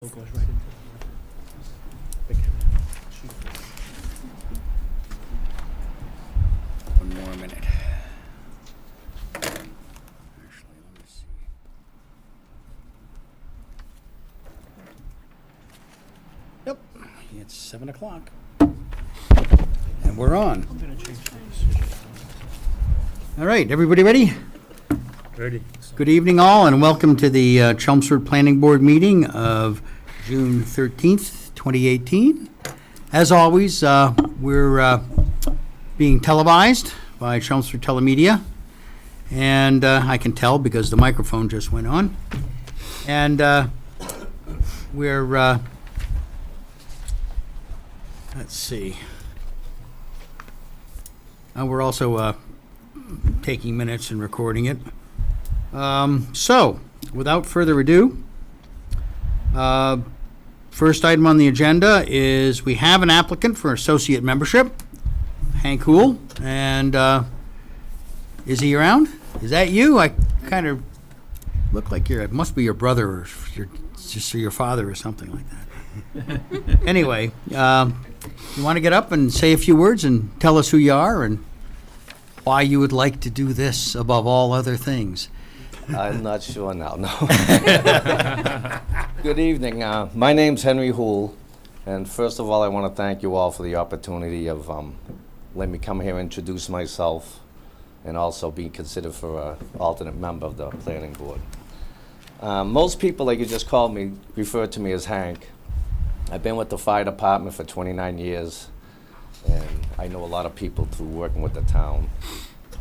It goes right into the sheet. One more minute. Actually, let me see. Yep, it's 7 o'clock. And we're on. I'm gonna change the decision. All right, everybody ready? Ready. Good evening, all, and welcome to the Chelmsford Planning Board meeting of June 13th, 2018. As always, we're being televised by Chelmsford Telemedia, and I can tell because the microphone just went on. And we're, let's see. We're also taking minutes and recording it. So, without further ado, first item on the agenda is we have an applicant for associate membership, Hank Hool, and is he around? Is that you? I kind of look like it must be your brother or your father or something like that. Anyway, you want to get up and say a few words and tell us who you are and why you would like to do this above all other things? I'm not sure now, no. Good evening. My name's Henry Hool, and first of all, I want to thank you all for the opportunity of letting me come here and introduce myself and also be considered for an alternate member of the planning board. Most people, like you just called me, refer to me as Hank. I've been with the fire department for 29 years, and I know a lot of people through working with the town.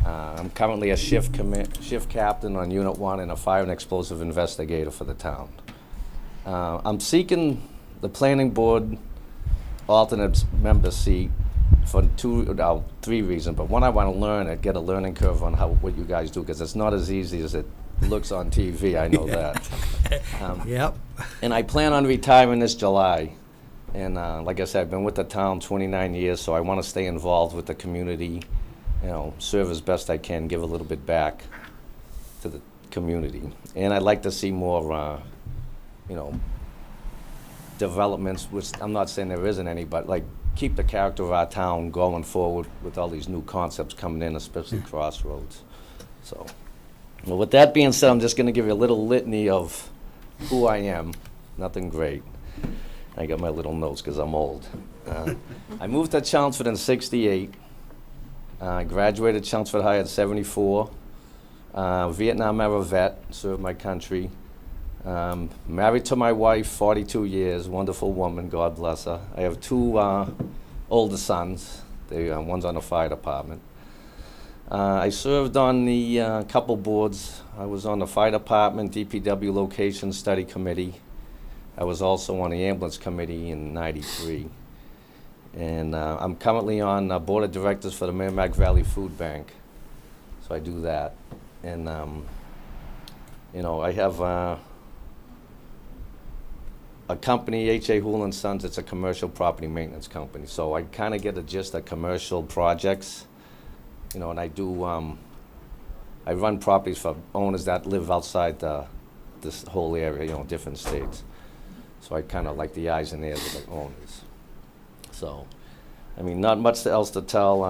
I'm currently a shift captain on Unit 1 and a fire and explosive investigator for the town. I'm seeking the planning board alternate member seat for three reasons. But one, I want to learn and get a learning curve on what you guys do, because it's not as easy as it looks on TV. I know that. Yep. And I plan on retiring this July. And like I said, I've been with the town 29 years, so I want to stay involved with the community. Serve as best I can, give a little bit back to the community. And I'd like to see more, developments, which I'm not saying there isn't any, but like keep the character of our town going forward with all these new concepts coming in, especially Crossroads. So, well, with that being said, I'm just going to give you a little litany of who I am. Nothing great. I got my little notes because I'm old. I moved to Chelmsford in '68. I graduated Chelmsford High at 74. Vietnam era vet, served my country. Married to my wife, 42 years, wonderful woman, God bless her. I have two older sons. One's on the fire department. I served on the couple boards. I was on the fire department, DPW location study committee. I was also on the ambulance committee in '93. And I'm currently on board of directors for the Merrimack Valley Food Bank. So I do that. And, I have a company, H.A. Hool & Sons. It's a commercial property maintenance company. So I kind of get a gist of commercial projects. And I do, I run properties for owners that live outside this whole area, different states. So I kind of like the eyes and ears of the owners. So, not much else to tell.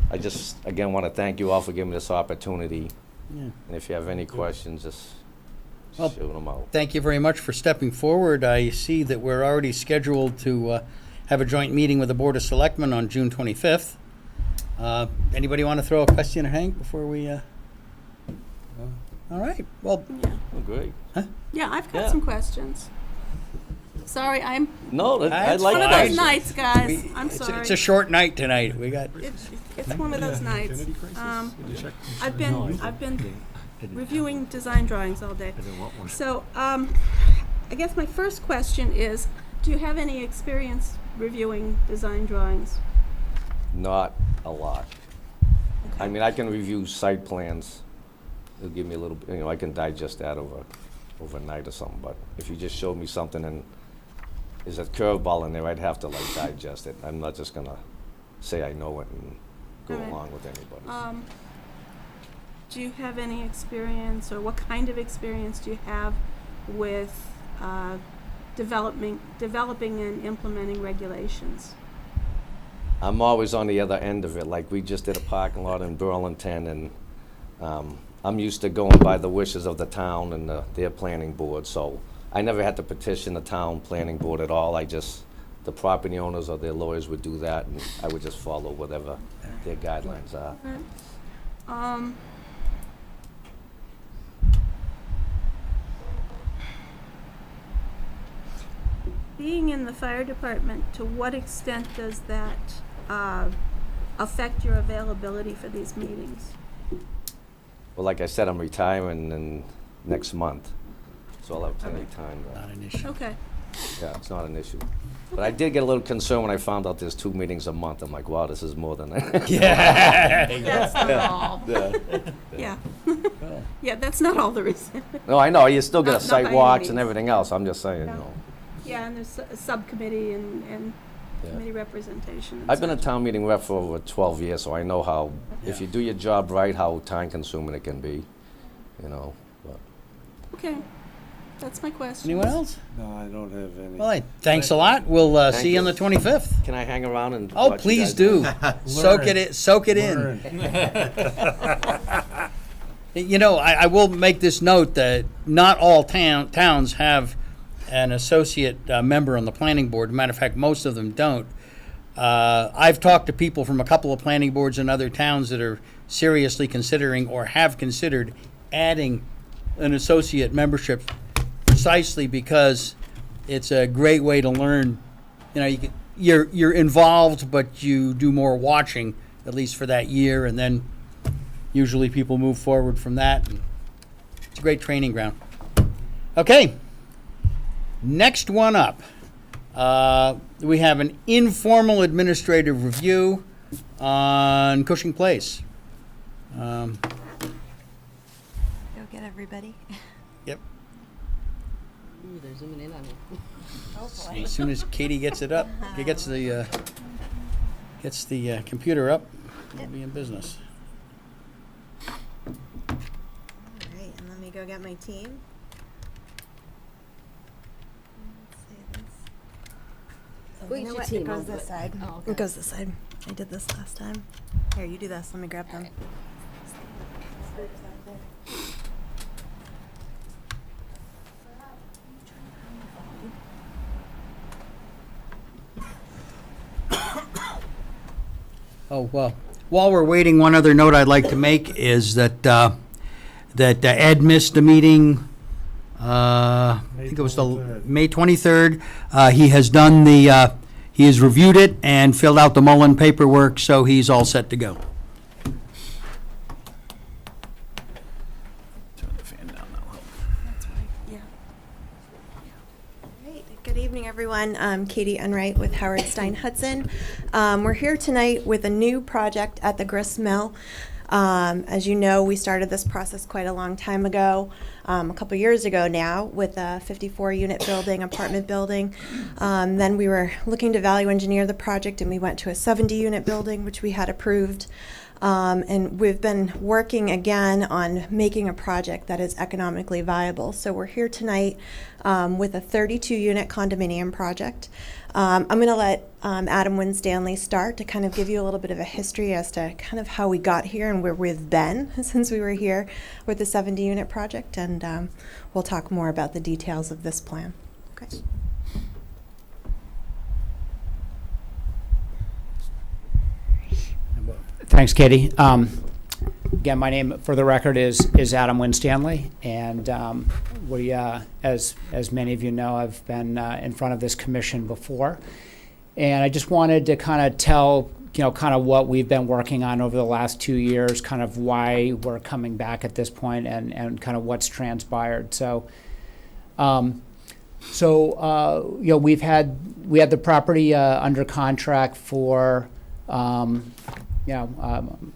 I just, again, want to thank you all for giving me this opportunity. Yeah. And if you have any questions, just Well, shoot them out. Thank you very much for stepping forward. I see that we're already scheduled to have a joint meeting with the Board of Selectmen on June 25th. Anybody want to throw a question at Hank before we... All right. Well, Oh, great. Yeah, I've got Yeah. some questions. Sorry, I'm No, I That's like one of that. those nights, guys. we- I'm it's, sorry. it's a short night tonight. We got... It's one of those nights. Identity crisis? Did you check? I've No, I been didn't. reviewing design drawings all day. I didn't want one. So, I guess my first question is, do you have any experience reviewing design drawings? Not a lot. Okay. I can review site plans. It'll give me a little, I can digest that overnight or something. But if you just showed me something and there's a curveball in there, I'd have to digest it. I'm not just gonna say I know it and go All right. along with anybody. Do you have any experience, or what kind of experience do you have with developing and implementing regulations? I'm always on the other end of it. Like, we just did a parking lot in Burlington, and I'm used to going by the wishes of the town and their planning board, so I never had to petition the town planning board at all. The property owners or their lawyers would do that, and I would just follow whatever their guidelines are. Being in the fire department, to what extent does that affect your availability for these meetings? Well, like I said, I'm retiring next month, so I'll have plenty of time. Not an issue. Okay. Yeah, it's not an issue. But I did get a little concerned when I found out there's 2 meetings a month. I'm like, wow, this is more than that. That's not all. Yeah. Yeah. Yeah, that's not all there is. No, I know, you still get Not a by any site walks and means. everything else. I'm just saying, Yeah. Yeah, and there's a subcommittee and Yeah. committee representation and I've been a such. town meeting rep for over 12 years, so I know how, if Yeah. you do your job right, how time-consuming it can be, you know. But Okay, that's my question. Anyone else? No, I don't have any. Well, thanks a lot. We'll Thank see you on you. the 25th. can I hang around and Oh, watch you please guys? do. Soak it in. Learn. You know, I will make this note that not all towns have an associate member on the planning board. Matter of fact, most of them don't. I've talked to people from a couple of planning boards in other towns that are seriously considering or have considered adding an associate membership precisely because it's a great way to learn. You know, you're involved, but you do more watching, at least for that year, and then usually people move forward from that. And it's a great training ground. Okay, next one up. We have an informal administrative review on Cushing Place. Go get everybody. Yep. Ooh, they're zooming in on me. As soon as Katie gets it up, gets the computer up, we'll be in business. All right, and let me go get my team. Let's see this. Oh, Where's you know your what? team? It goes Oh, this good. side. Oh, okay. It goes this side. I did this last time. Here, you do this. Let me grab them. Oh, well, while we're waiting, one other note I'd like to make is that Ed missed a meeting, I think it was the 23rd. May 23rd. He has done he has reviewed it and filled out the Mullen paperwork, so he's all set to go. Turn the fan down, that'll help. That's right, yeah. Great. Good evening, everyone. I'm Katie Enright with Howard Stein Hudson. We're here tonight with a new project at the Grist Mill. As you know, we started this process quite a long time ago, a couple years ago now, with a 54-unit building, apartment building. Then we were looking to value engineer the project, and we went to a 70-unit building, which we had approved. And we've been working again on making a project that is economically viable. So we're here tonight with a 32-unit condominium project. I'm going to let Adam Winstanley start to kind of give you a little bit of a history as to kind of how we got here and where we've been since we were here with the 70-unit project, and we'll talk more about the details of this plan. Okay. Thanks, Katie. Again, my name, for the record, is Adam Winstanley, and we, as many of you know, I've been in front of this commission before, and I just wanted to kind of tell, kind of what we've been working on over the last 2 years, kind of why we're coming back at this point, and kind of what's transpired. So, we had the property under contract for.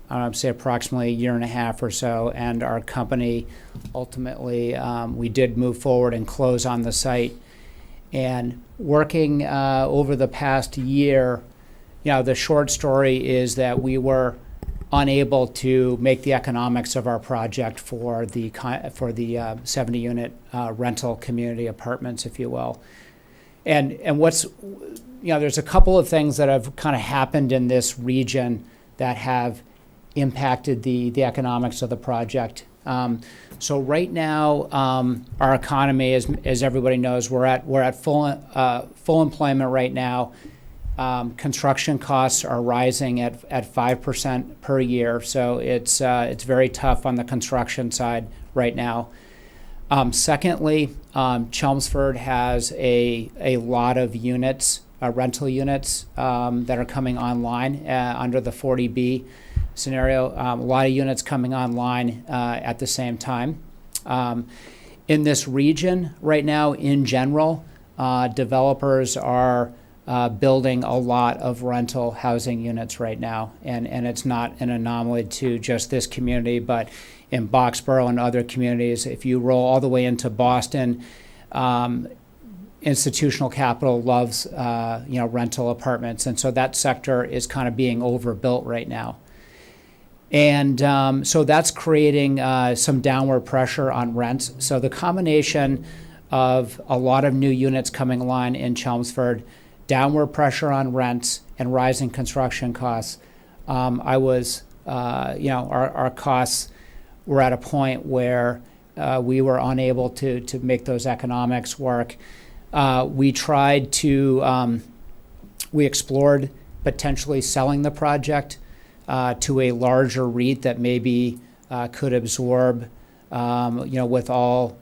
I would say approximately a year and a half or so, and our company ultimately, we did move forward and close on the site. And working over the past year, the short story is that we were unable to make the economics of our project for the 70-unit rental community apartments, if you will. And what's, there's a couple of things that have kind of happened in this region that have impacted the economics of the project. So right now, our economy, as everybody knows, we're at full employment right now. Construction costs are rising at 5% per year, so it's very tough on the construction side right now. Secondly, Chelmsford has a lot of units, rental units, that are coming online under the 40B scenario. A lot of units coming online at the same time. In this region right now, in general, developers are building a lot of rental housing units right now, and it's not an anomaly to just this community, but in Boxborough and other communities. If you roll all the way into Boston, institutional capital loves rental apartments, and so that sector is kind of being overbuilt right now. And so that's creating some downward pressure on rents. So the combination of a lot of new units coming online in Chelmsford, downward pressure on rents, and rising construction costs, our costs were at a point where we were unable to make those economics work. We explored potentially selling the project to a larger REIT that maybe could absorb, with all,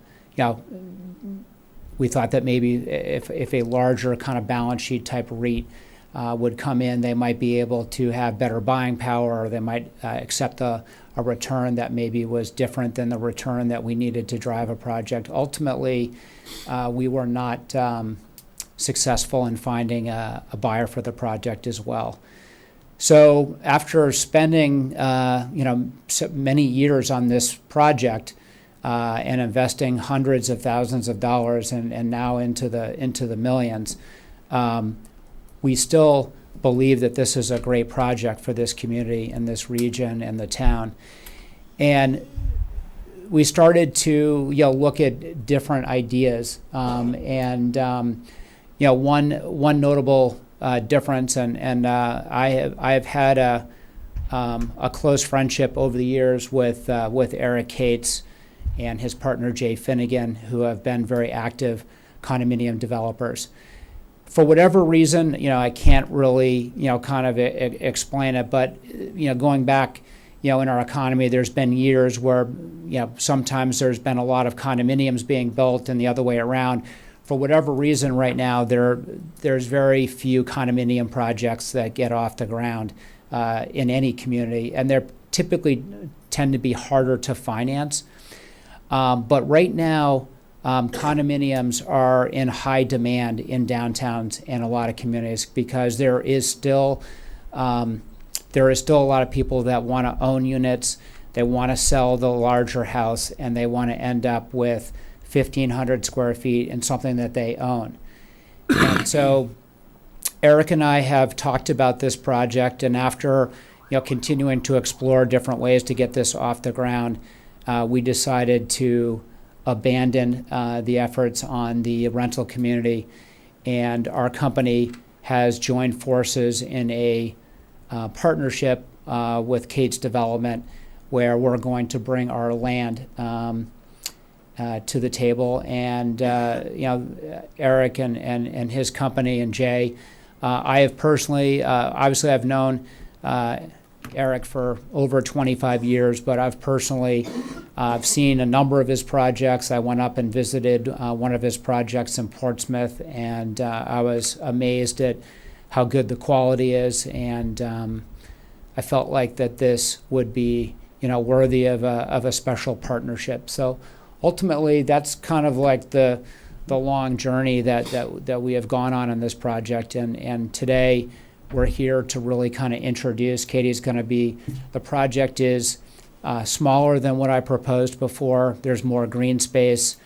we thought that maybe if a larger kind of balance sheet type REIT would come in, they might be able to have better buying power, or they might accept a return that maybe was different than the return that we needed to drive a project. Ultimately, we were not successful in finding a buyer for the project as well. So after spending many years on this project and investing hundreds of thousands of dollars and now into the millions, we still believe that this is a great project for this community and this region and the town. And we started to look at different ideas, one notable difference, and I have had a close friendship over the years with Eric Cates and his partner Jay Finnegan, who have been very active condominium developers. For whatever reason, I can't really kind of explain it, but going back, in our economy, there's been years where sometimes there's been a lot of condominiums being built, and the other way around. For whatever reason, right now there's very few condominium projects that get off the ground in any community, and they're typically tend to be harder to finance. But right now, condominiums are in high demand in downtowns and a lot of communities because there is still a lot of people that want to own units. They want to sell the larger house, and they want to end up with 1,500 square feet and something that they own. And so Eric and I have talked about this project, and after continuing to explore different ways to get this off the ground, we decided to abandon the efforts on the rental community, and our company has joined forces in a partnership with Cates Development, where we're going to bring our land to the table. And Eric and his company and Jay, I have personally, obviously I've known Eric for over 25 years, but I've personally seen a number of his projects. I went up and visited one of his projects in Portsmouth, and I was amazed at how good the quality is, and I felt like that this would be worthy of a special partnership. So ultimately, that's kind of like the long journey that we have gone on in this project, and today we're here to really kind of introduce. Katie's going to be, the project is smaller than what I proposed before. There's more green space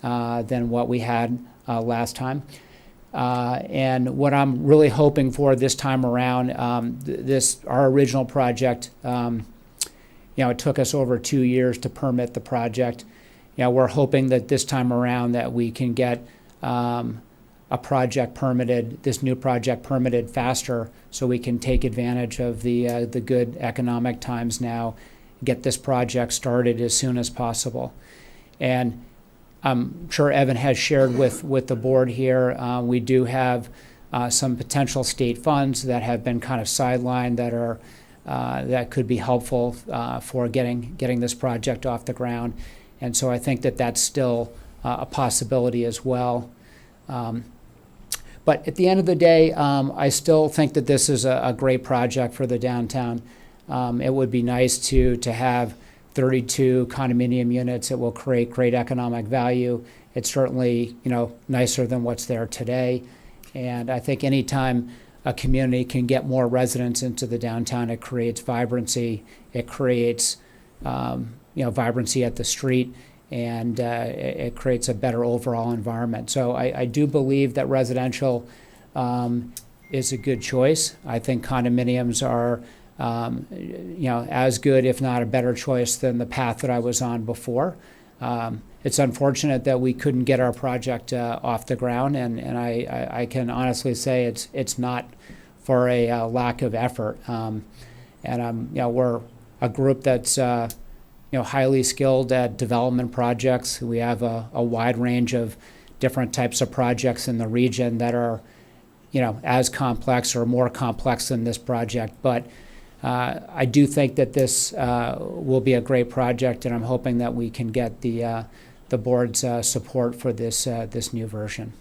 than what we had last time. And what I'm really hoping for this time around, our original project, it took us over 2 years to permit the project. We're hoping that this time around that we can get this new project permitted faster, so we can take advantage of the good economic times now, get this project started as soon as possible. And I'm sure Evan has shared with the board here, we do have some potential state funds that have been kind of sidelined that could be helpful for getting this project off the ground. And so I think that's still a possibility as well. But at the end of the day, I still think that this is a great project for the downtown. It would be nice to have 32 condominium units. It will create great economic value. It's certainly, nicer than what's there today. And I think anytime a community can get more residents into the downtown, it creates vibrancy. It creates, vibrancy at the street, and it creates a better overall environment. So I do believe that residential is a good choice. I think condominiums are, as good, if not a better choice than the path that I was on before. It's unfortunate that we couldn't get our project off the ground, and I can honestly say it's not for a lack of effort. And we're a group that's highly skilled at development projects. We have a wide range of different types of projects in the region that are, as complex or more complex than this project. But I do think that this will be a great project, and I'm hoping that we can get the board's support for this new version.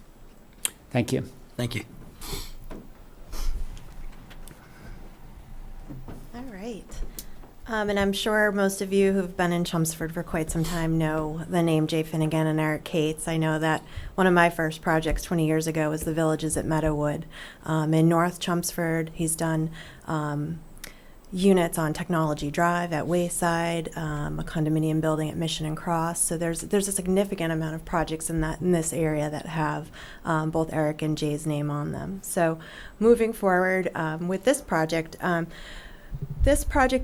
Thank you. Thank you. All right. And I'm sure most of you who've been in Chelmsford for quite some time know the name Jay Finnegan and Eric Cates. I know that one of my first projects 20 years ago was the Villages at Meadowood. In North Chelmsford, he's done units on Technology Drive at Wayside, a condominium building at Mission and Cross. So there's a significant amount of projects in this area that have both Eric and Jay's name on them. So moving forward with this project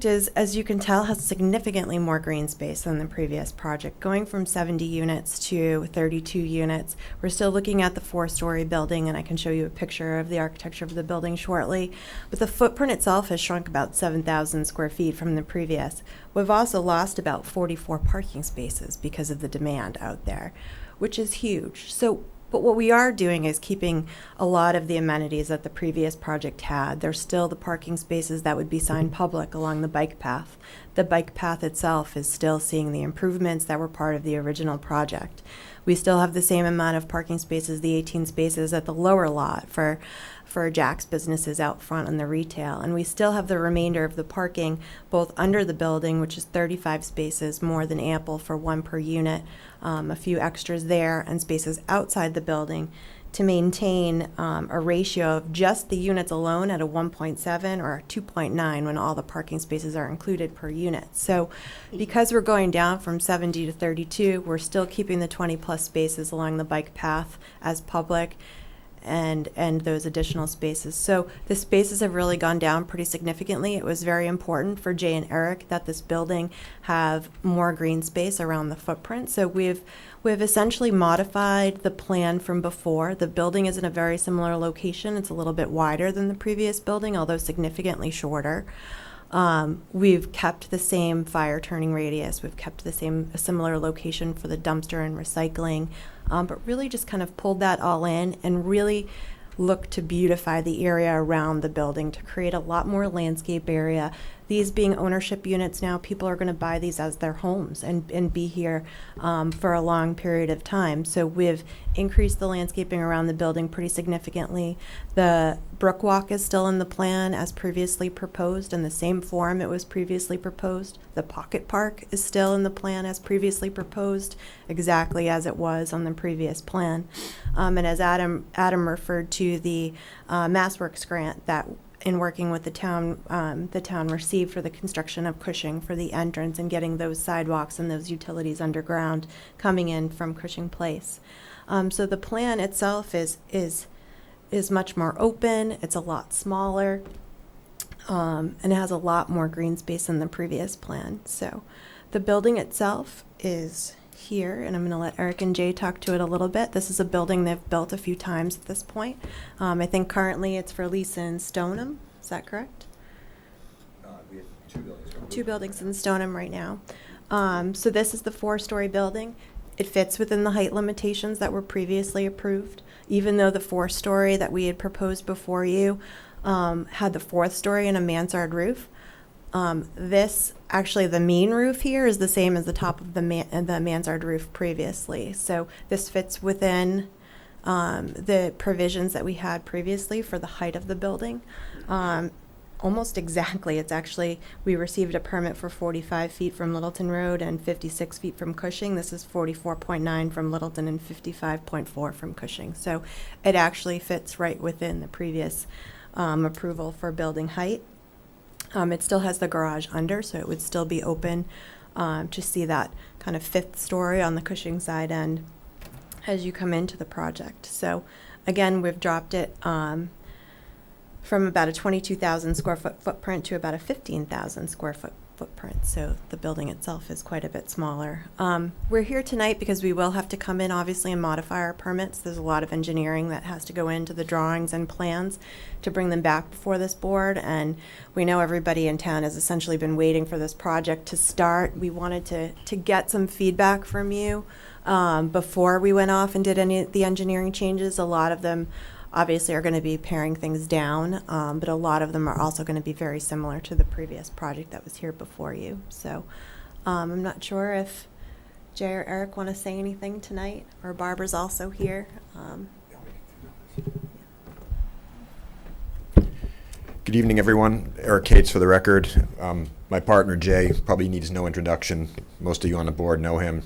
is, as you can tell, has significantly more green space than the previous project. Going from 70 units to 32 units, we're still looking at the 4-story building, and I can show you a picture of the architecture of the building shortly. But the footprint itself has shrunk about 7,000 square feet from the previous. We've also lost about 44 parking spaces because of the demand out there, which is huge. But what we are doing is keeping a lot of the amenities that the previous project had. There's still the parking spaces that would be signed public along the bike path. The bike path itself is still seeing the improvements that were part of the original project. We still have the same amount of parking spaces, the 18 spaces at the lower lot for Jack's businesses out front on the retail. And we still have the remainder of the parking both under the building, which is 35 spaces, more than ample for 1 per unit, a few extras there, and spaces outside the building to maintain a ratio of just the units alone at a 1.7 or a 2.9 when all the parking spaces are included per unit. So because we're going down from 70 to 32, we're still keeping the 20 plus spaces along the bike path as public, and those additional spaces. So the spaces have really gone down pretty significantly. It was very important for Jay and Eric that this building have more green space around the footprint. So we've essentially modified the plan from before. The building is in a very similar location. It's a little bit wider than the previous building, although significantly shorter. We've kept the same fire turning radius. We've kept a similar location for the dumpster and recycling, but really just kind of pulled that all in and really look to beautify the area around the building to create a lot more landscape area. These being ownership units now, people are going to buy these as their homes and be here for a long period of time. So we've increased the landscaping around the building pretty significantly. The brook walk is still in the plan as previously proposed in the same form it was previously proposed. The pocket park is still in the plan as previously proposed, exactly as it was on the previous plan. And as Adam referred to, the MassWorks grant that in working with the town received for the construction of Cushing for the entrance and getting those sidewalks and those utilities underground coming in from Cushing Place. So the plan itself is much more open. It's a lot smaller, and it has a lot more green space than the previous plan. So the building itself is here, and I'm going to let Eric and Jay talk to it a little bit. This is a building they've built a few times at this point. I think currently it's for lease in Stoneham. Is that correct? We have 2 buildings. Two buildings in Stoneham right now. So this is the 4-story building. It fits within the height limitations that were previously approved, even though the 4-story that we had proposed before you had the 4th story and a mansard roof. This, actually, the mean roof here is the same as the top of the mansard roof previously. So this fits within the provisions that we had previously for the height of the building. Almost exactly. It's actually, we received a permit for 45 feet from Littleton Road and 56 feet from Cushing. This is 44.9 from Littleton and 55.4 from Cushing. So it actually fits right within the previous approval for building height. It still has the garage under, so it would still be open to see that kind of 5th story on the Cushing side end as you come into the project. So again, we've dropped it from about a 22,000 square foot footprint to about a 15,000 square foot footprint. So the building itself is quite a bit smaller. We're here tonight because we will have to come in, obviously, and modify our permits. There's a lot of engineering that has to go into the drawings and plans to bring them back before this board. And we know everybody in town has essentially been waiting for this project to start. We wanted to get some feedback from you before we went off and did any of the engineering changes. A lot of them obviously are going to be paring things down, but a lot of them are also going to be very similar to the previous project that was here before you. So I'm not sure if Jay or Eric want to say anything tonight, or Barbara's also here. Good evening, everyone. Eric Cates for the record. My partner, Jay, probably needs no introduction. Most of you on the board know him.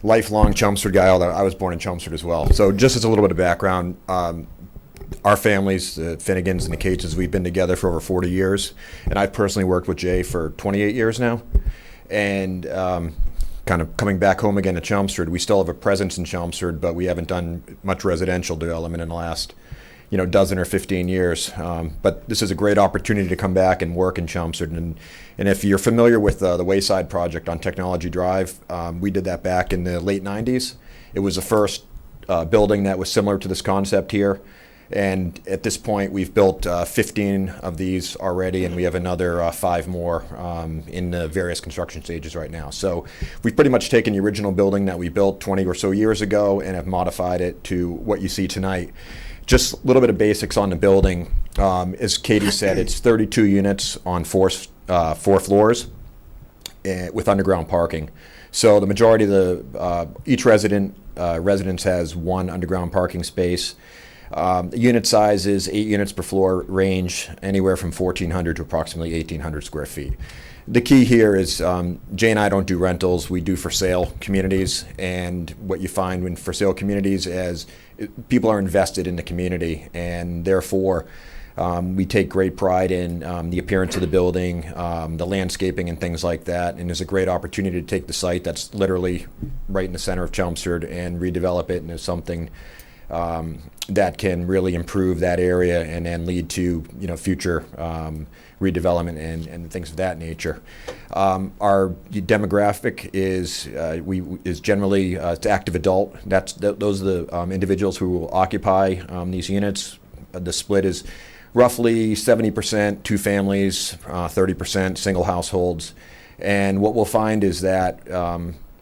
Lifelong Chelmsford guy, although I was born in Chelmsford as well. So just as a little bit of background, our families, the Finnegans and the Cates, we've been together for over 40 years. And I've personally worked with Jay for 28 years now. And kind of coming back home again to Chelmsford, we still have a presence in Chelmsford, but we haven't done much residential development in the last dozen or 15 years. But this is a great opportunity to come back and work in Chelmsford. And if you're familiar with the Wayside project on Technology Drive, we did that back in the late 90s. It was the first building that was similar to this concept here. And at this point, we've built 15 of these already, and we have another 5 more in the various construction stages right now. So we've pretty much taken the original building that we built 20 or so years ago and have modified it to what you see tonight. Just a little bit of basics on the building. As Katie said, it's 32 units on 4 floors with underground parking. So the majority of the each residence has 1 underground parking space. The unit size is 8 units per floor, range anywhere from 1,400 to approximately 1,800 square feet. The key here is Jay and I don't do rentals. We do for sale communities, and what you find in for sale communities is people are invested in the community, and therefore we take great pride in the appearance of the building, the landscaping and things like that, and there's a great opportunity to take the site that's literally right in the center of Chelmsford and redevelop it into something that can really improve that area and then lead to future redevelopment and things of that nature. Our demographic is generally it's active adult. Those are the individuals who will occupy these units. The split is roughly 70% 2 families, 30% single households. And what we'll find is that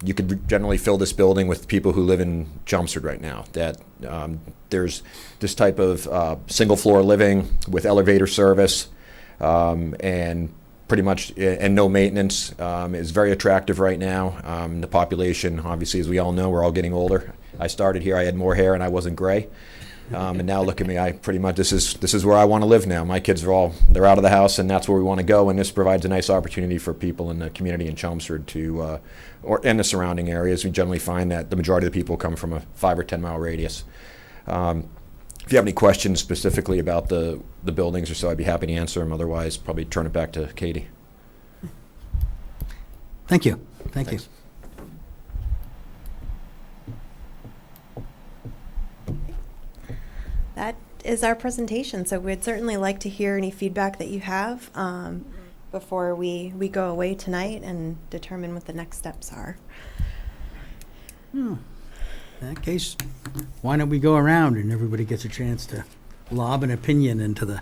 you could generally fill this building with people who live in Chelmsford right now. That there's this type of single floor living with elevator service and pretty much and no maintenance is very attractive right now. The population, obviously, as we all know, we're all getting older. I started here, I had more hair and I wasn't gray. And now look at me, I pretty much, this is where I want to live now. My kids they're out of the house and that's where we want to go, and this provides a nice opportunity for people in the community in Chelmsford or in the surrounding areas. We generally find that the majority of the people come from a 5 or 10 mile radius. If you have any questions specifically about the buildings or so, I'd be happy to answer them. Otherwise, probably turn it back to Katie. Thank you. Thank you. Thanks. That is our presentation, so we'd certainly like to hear any feedback that you have before we go away tonight and determine what the next steps are. In that case, why don't we go around and everybody gets a chance to lob an opinion into the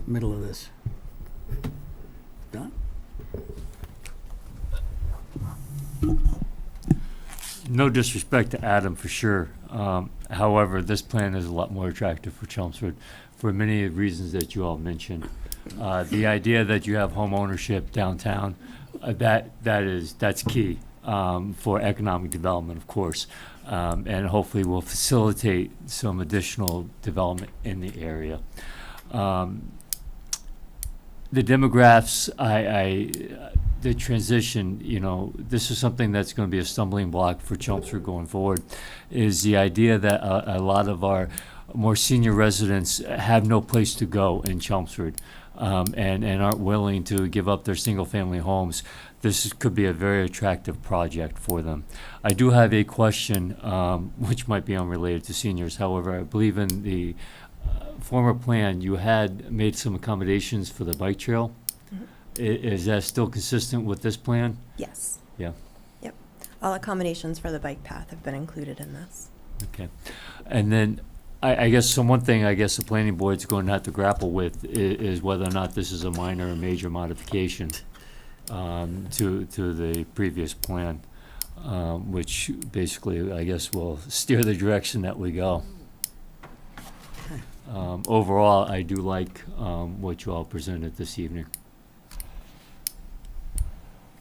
middle of this. Don? No disrespect to Adam, for sure. However, this plan is a lot more attractive for Chelmsford for many reasons that you all mentioned. The idea that you have home ownership downtown, that's key for economic development, of course, and hopefully will facilitate some additional development in the area. The demographics, the transition, this is something that's going to be a stumbling block for Chelmsford going forward, is the idea that a lot of our more senior residents have no place to go in Chelmsford, and aren't willing to give up their single-family homes. This could be a very attractive project for them. I do have a question, which might be unrelated to seniors. However, I believe in the former plan, you had made some accommodations for the bike trail. Is that still consistent with this plan? Yes. Yeah. Yep. All accommodations for the bike path have been included in this. Okay. And then I guess one thing I guess the planning board's going to have to grapple with is whether or not this is a minor or major modification to the previous plan, which basically I guess will steer the direction that we go. Overall, I do like what you all presented this evening.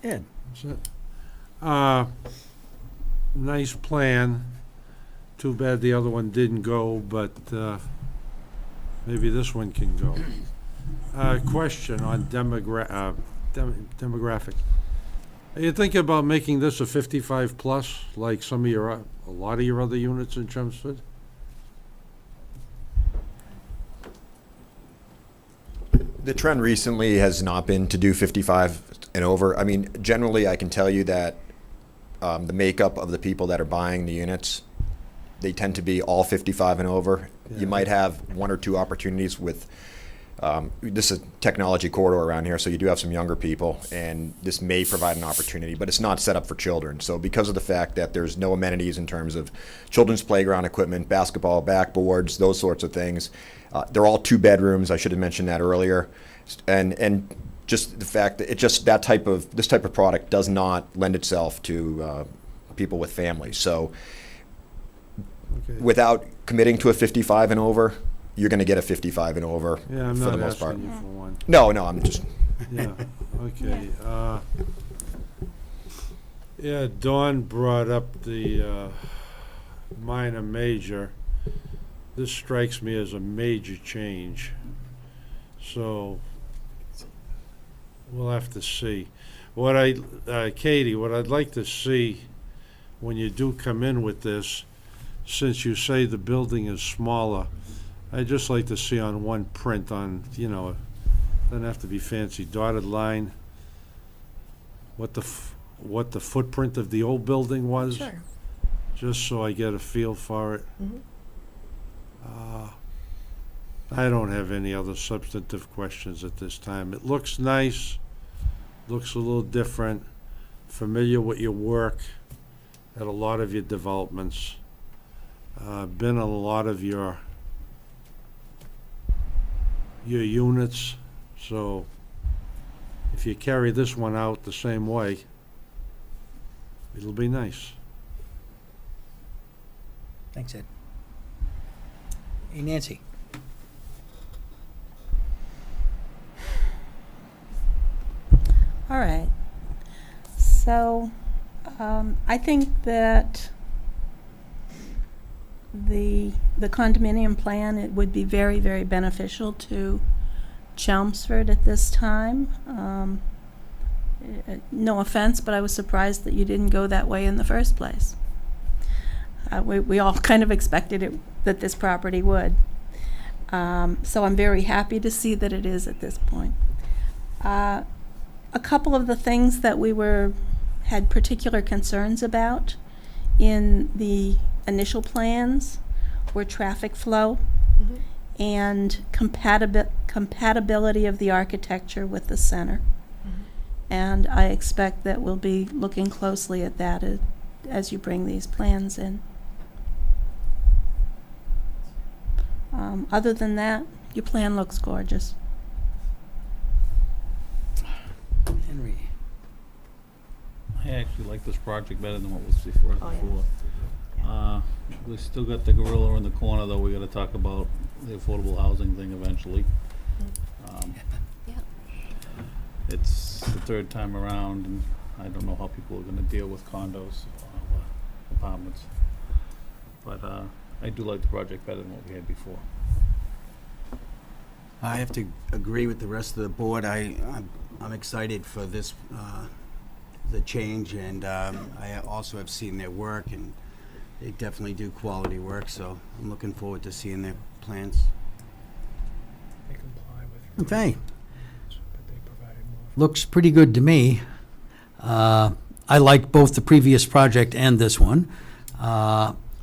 Ed? That's it. Nice plan. Too bad the other one didn't go, but maybe this one can go. Question on demographic. Are you thinking about making this a 55 plus, like a lot of your other units in Chelmsford? The trend recently has not been to do 55 and over. I mean, generally, I can tell you that the makeup of the people that are buying the units, they tend to be all 55 and over. Yeah. You might have one or two opportunities with, this is a technology corridor around here, so you do have some younger people, and this may provide an opportunity, but it's not set up for children. So because of the fact that there's no amenities in terms of children's playground equipment, basketball, backboards, those sorts of things, they're all 2 bedrooms. I should have mentioned that earlier. And just the fact that this type of product does not lend itself to people with families. So Okay. without committing to a 55 and over, you're going to get a 55 and over Yeah, I'm for the not most part. asking you for one. No, I'm just. Yeah, okay. Yeah, Dawn brought up the minor major. This strikes me as a major change. So we'll have to see. Katie, what I'd like to see when you do come in with this, since you say the building is smaller, I'd just like to see on one print on, doesn't have to be fancy, dotted line, what the footprint of the old building was. Sure. Just so I get a feel for it. Mhm. I don't have any other substantive questions at this time. It looks nice, looks a little different, familiar with your work at a lot of your developments. Been a lot of your units, so if you carry this one out the same way, it'll be nice. Thanks, Ed. Hey, Nancy? All right. So, I think that the condominium plan, it would be very, very beneficial to Chelmsford at this time. No offense, but I was surprised that you didn't go that way in the first place. We all kind of expected it, that this property would. So I'm very happy to see that it is at this point. A couple of the things that we had particular concerns about in the initial plans were traffic flow Mhm. and compatibility of the architecture with the center. Mhm. And I expect that we'll be looking closely at that as you bring these plans in. Other than that, your plan looks gorgeous. Henry. I actually like this project better than what was before. Oh, yeah. We still got the gorilla in the corner, though. We gotta talk about the affordable housing thing eventually. Yeah. It's the third time around, and I don't know how people are gonna deal with condos or apartments. But, I do like the project better than what we had before. I have to agree with the rest of the board. I'm excited for this, the change, and I also have seen their work, and they definitely do quality work, so I'm looking forward to seeing their plans. Okay. Looks pretty good to me. I liked both the previous project and this one.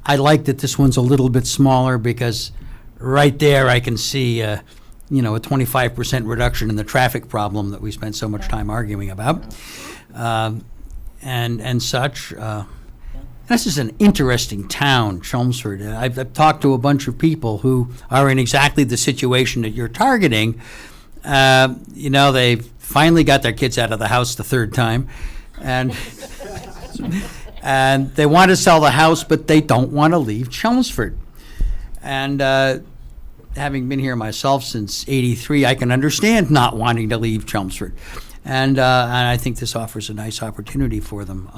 I like that this one's a little bit smaller because right there I can see, a 25% reduction in the traffic problem that we spent so much time arguing about, and such. This is an interesting town, Chelmsford. I've talked to a bunch of people who are in exactly the situation that you're targeting. They've finally got their kids out of the house the third time, and they want to sell the house, but they don't want to leave Chelmsford. And having been here myself since '83, I can understand not wanting to leave Chelmsford, and I think this offers a nice opportunity for them.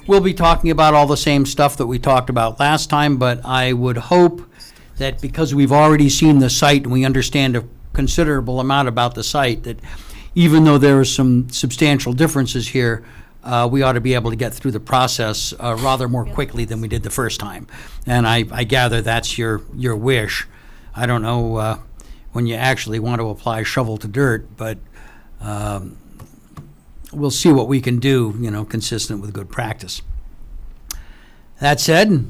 We'll be talking about all the same stuff that we talked about last time, but I would hope that because we've already seen the site and we understand a considerable amount about the site, that even though there are some substantial differences here, we ought to be able to get through the process rather more quickly than we did the first time. And I gather that's your wish. I don't know when you actually want to apply shovel to dirt, but we'll see what we can do, consistent with good practice. That said,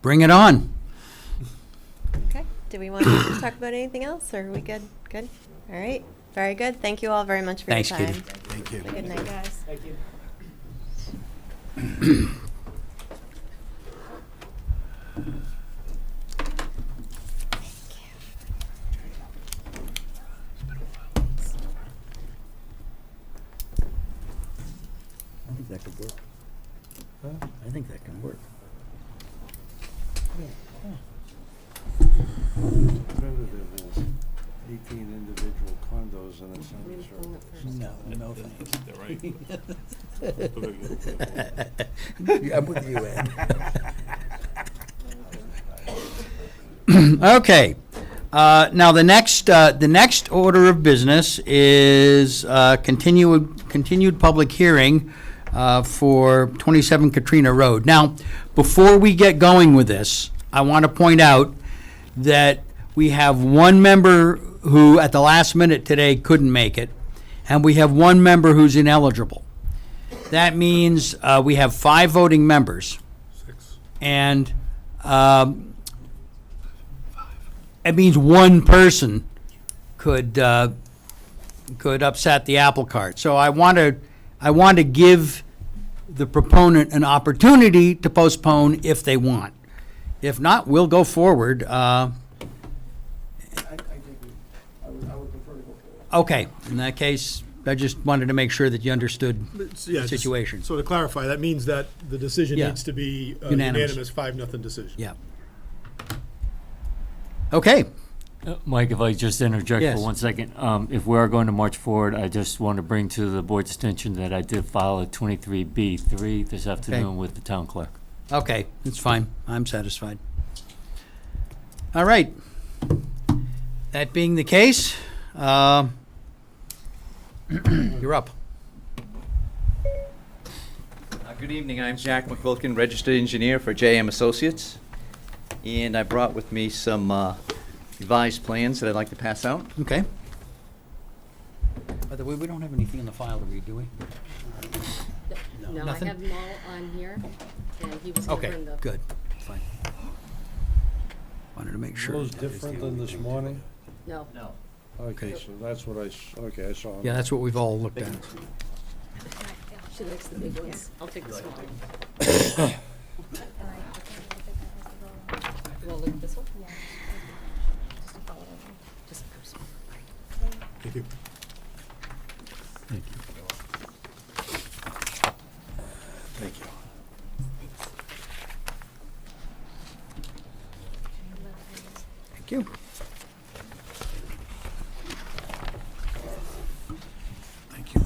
bring it on. Okay. Do we want to talk about anything else, or are we good? Good? All right. Very good. Thank you all very much for Thanks, your time. Katie. Thank you. Good night, guys. Thank you. I think that could work. I think that can work. Alternative is 18 individual condos in a semicircle. No thanks. Right. I'm with you, Ed. Okay. Now, the next order of business is continued public hearing for 27 Katrina Road. Now, before we get going with this, I want to point out that we have one member who, at the last minute today, couldn't make it, and we have one member who's ineligible. That means we have 5 voting members. 6. And it means one person could upset the apple cart. So I want to give the proponent an opportunity to postpone if they want. If not, we'll go forward. Okay, in that case, I just wanted to make sure that you understood Yeah, the situation. So to clarify, that means that the decision Yeah. needs to be Unanimous. unanimous 5-0 decision. Yeah. Okay. Mike, if I just interject Yes. for 1 second, if we are going to march forward, I just want to bring to the board's attention that I did file a 23B3 this afternoon with the town clerk. Okay, it's fine. I'm satisfied. All right. That being the case, you're up. Good evening, I'm Jack McQuilkin, registered engineer for JM Associates, and I brought with me some revised plans that I'd like to pass out. Okay. By the way, we don't have anything in the file to read, do we? No, I Nothing? have them all on here, and he was gonna Okay, bring the. good. Fine. Wanted to make Are sure. those different than this morning? No. Okay, so that's what okay, I saw. Yeah, that's what we've all looked at. She likes the big ones. I'll take this one. You wanna look at this one? Yeah. Just Thank you. Thank you. Thank you. Thank you.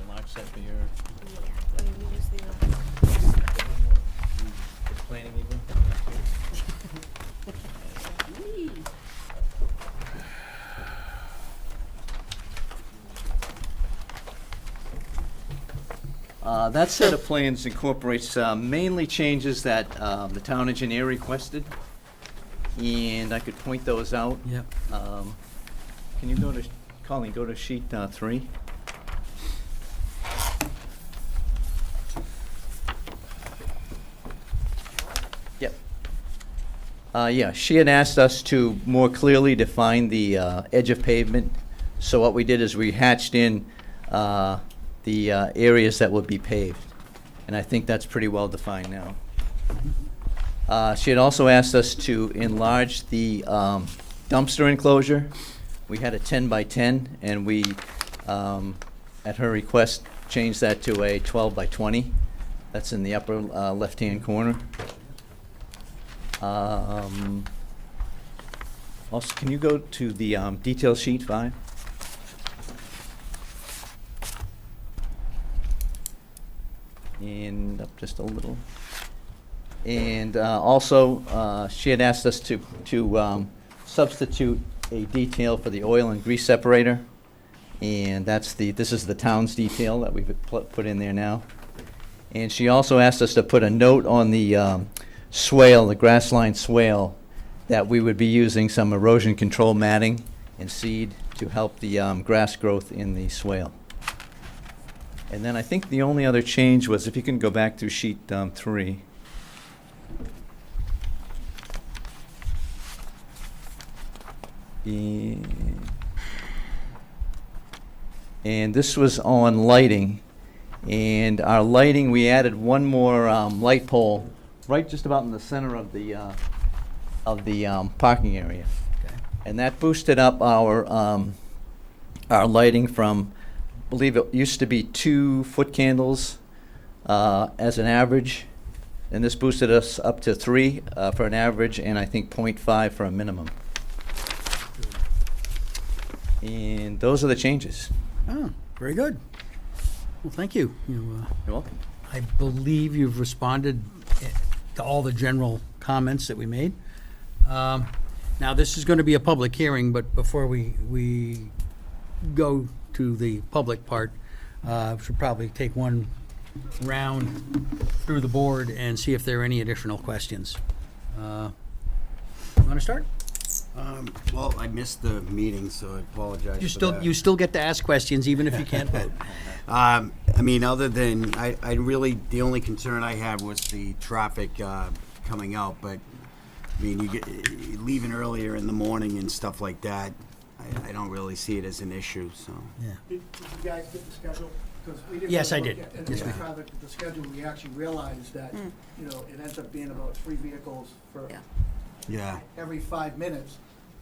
Large set for your planning even? That set of plans incorporates mainly changes that the town engineer requested, and I could point those out. Yep. Can you go to, Colleen, go to sheet 3? Yep. Yeah, she had asked us to more clearly define the edge of pavement. So what we did is we hatched in the areas that would be paved. And I think that's pretty well defined now. She had also asked us to enlarge the dumpster enclosure. We had a 10 by 10, and we, at her request, changed that to a 12 by 20. That's in the upper left-hand corner. Also, can you go to the detail sheet 5? And up just a little. And also, she had asked us to substitute a detail for the oil and grease separator. And this is the town's detail that we've put in there now. And she also asked us to put a note on the swale, the grass line swale, that we would be using some erosion control matting and seed to help the grass growth in the swale. And then I think the only other change was, if you can go back to sheet 3. And this was on lighting. And our lighting, we added one more light pole right just about in the center of the parking area. Okay. And that boosted up our lighting from, I believe it used to be 2 foot candles as an average, and this boosted us up to 3 for an average, and I think 0.5 for a minimum. And those are the changes. Oh, very good. Well, thank you. You're welcome. I believe you've responded to all the general comments that we made. Now, this is going to be a public hearing, but before we go to the public part, should probably take one round through the board and see if there are any additional questions. Want to start? Well, I missed the meeting, so I apologize for that. You still get to ask questions even if you can't vote. I mean, other than, I really, the only concern I had was the traffic coming out, but, I mean, leaving earlier in the morning and stuff like that, I don't really see it as an issue, so. Yeah. Did you guys get the schedule? 'Cause we didn't Yes, I really did. look at- And Yes, when we ma'am. found out the schedule, we actually realized that, you know, it ends up being about 3 vehicles for Yeah. every 5 minutes,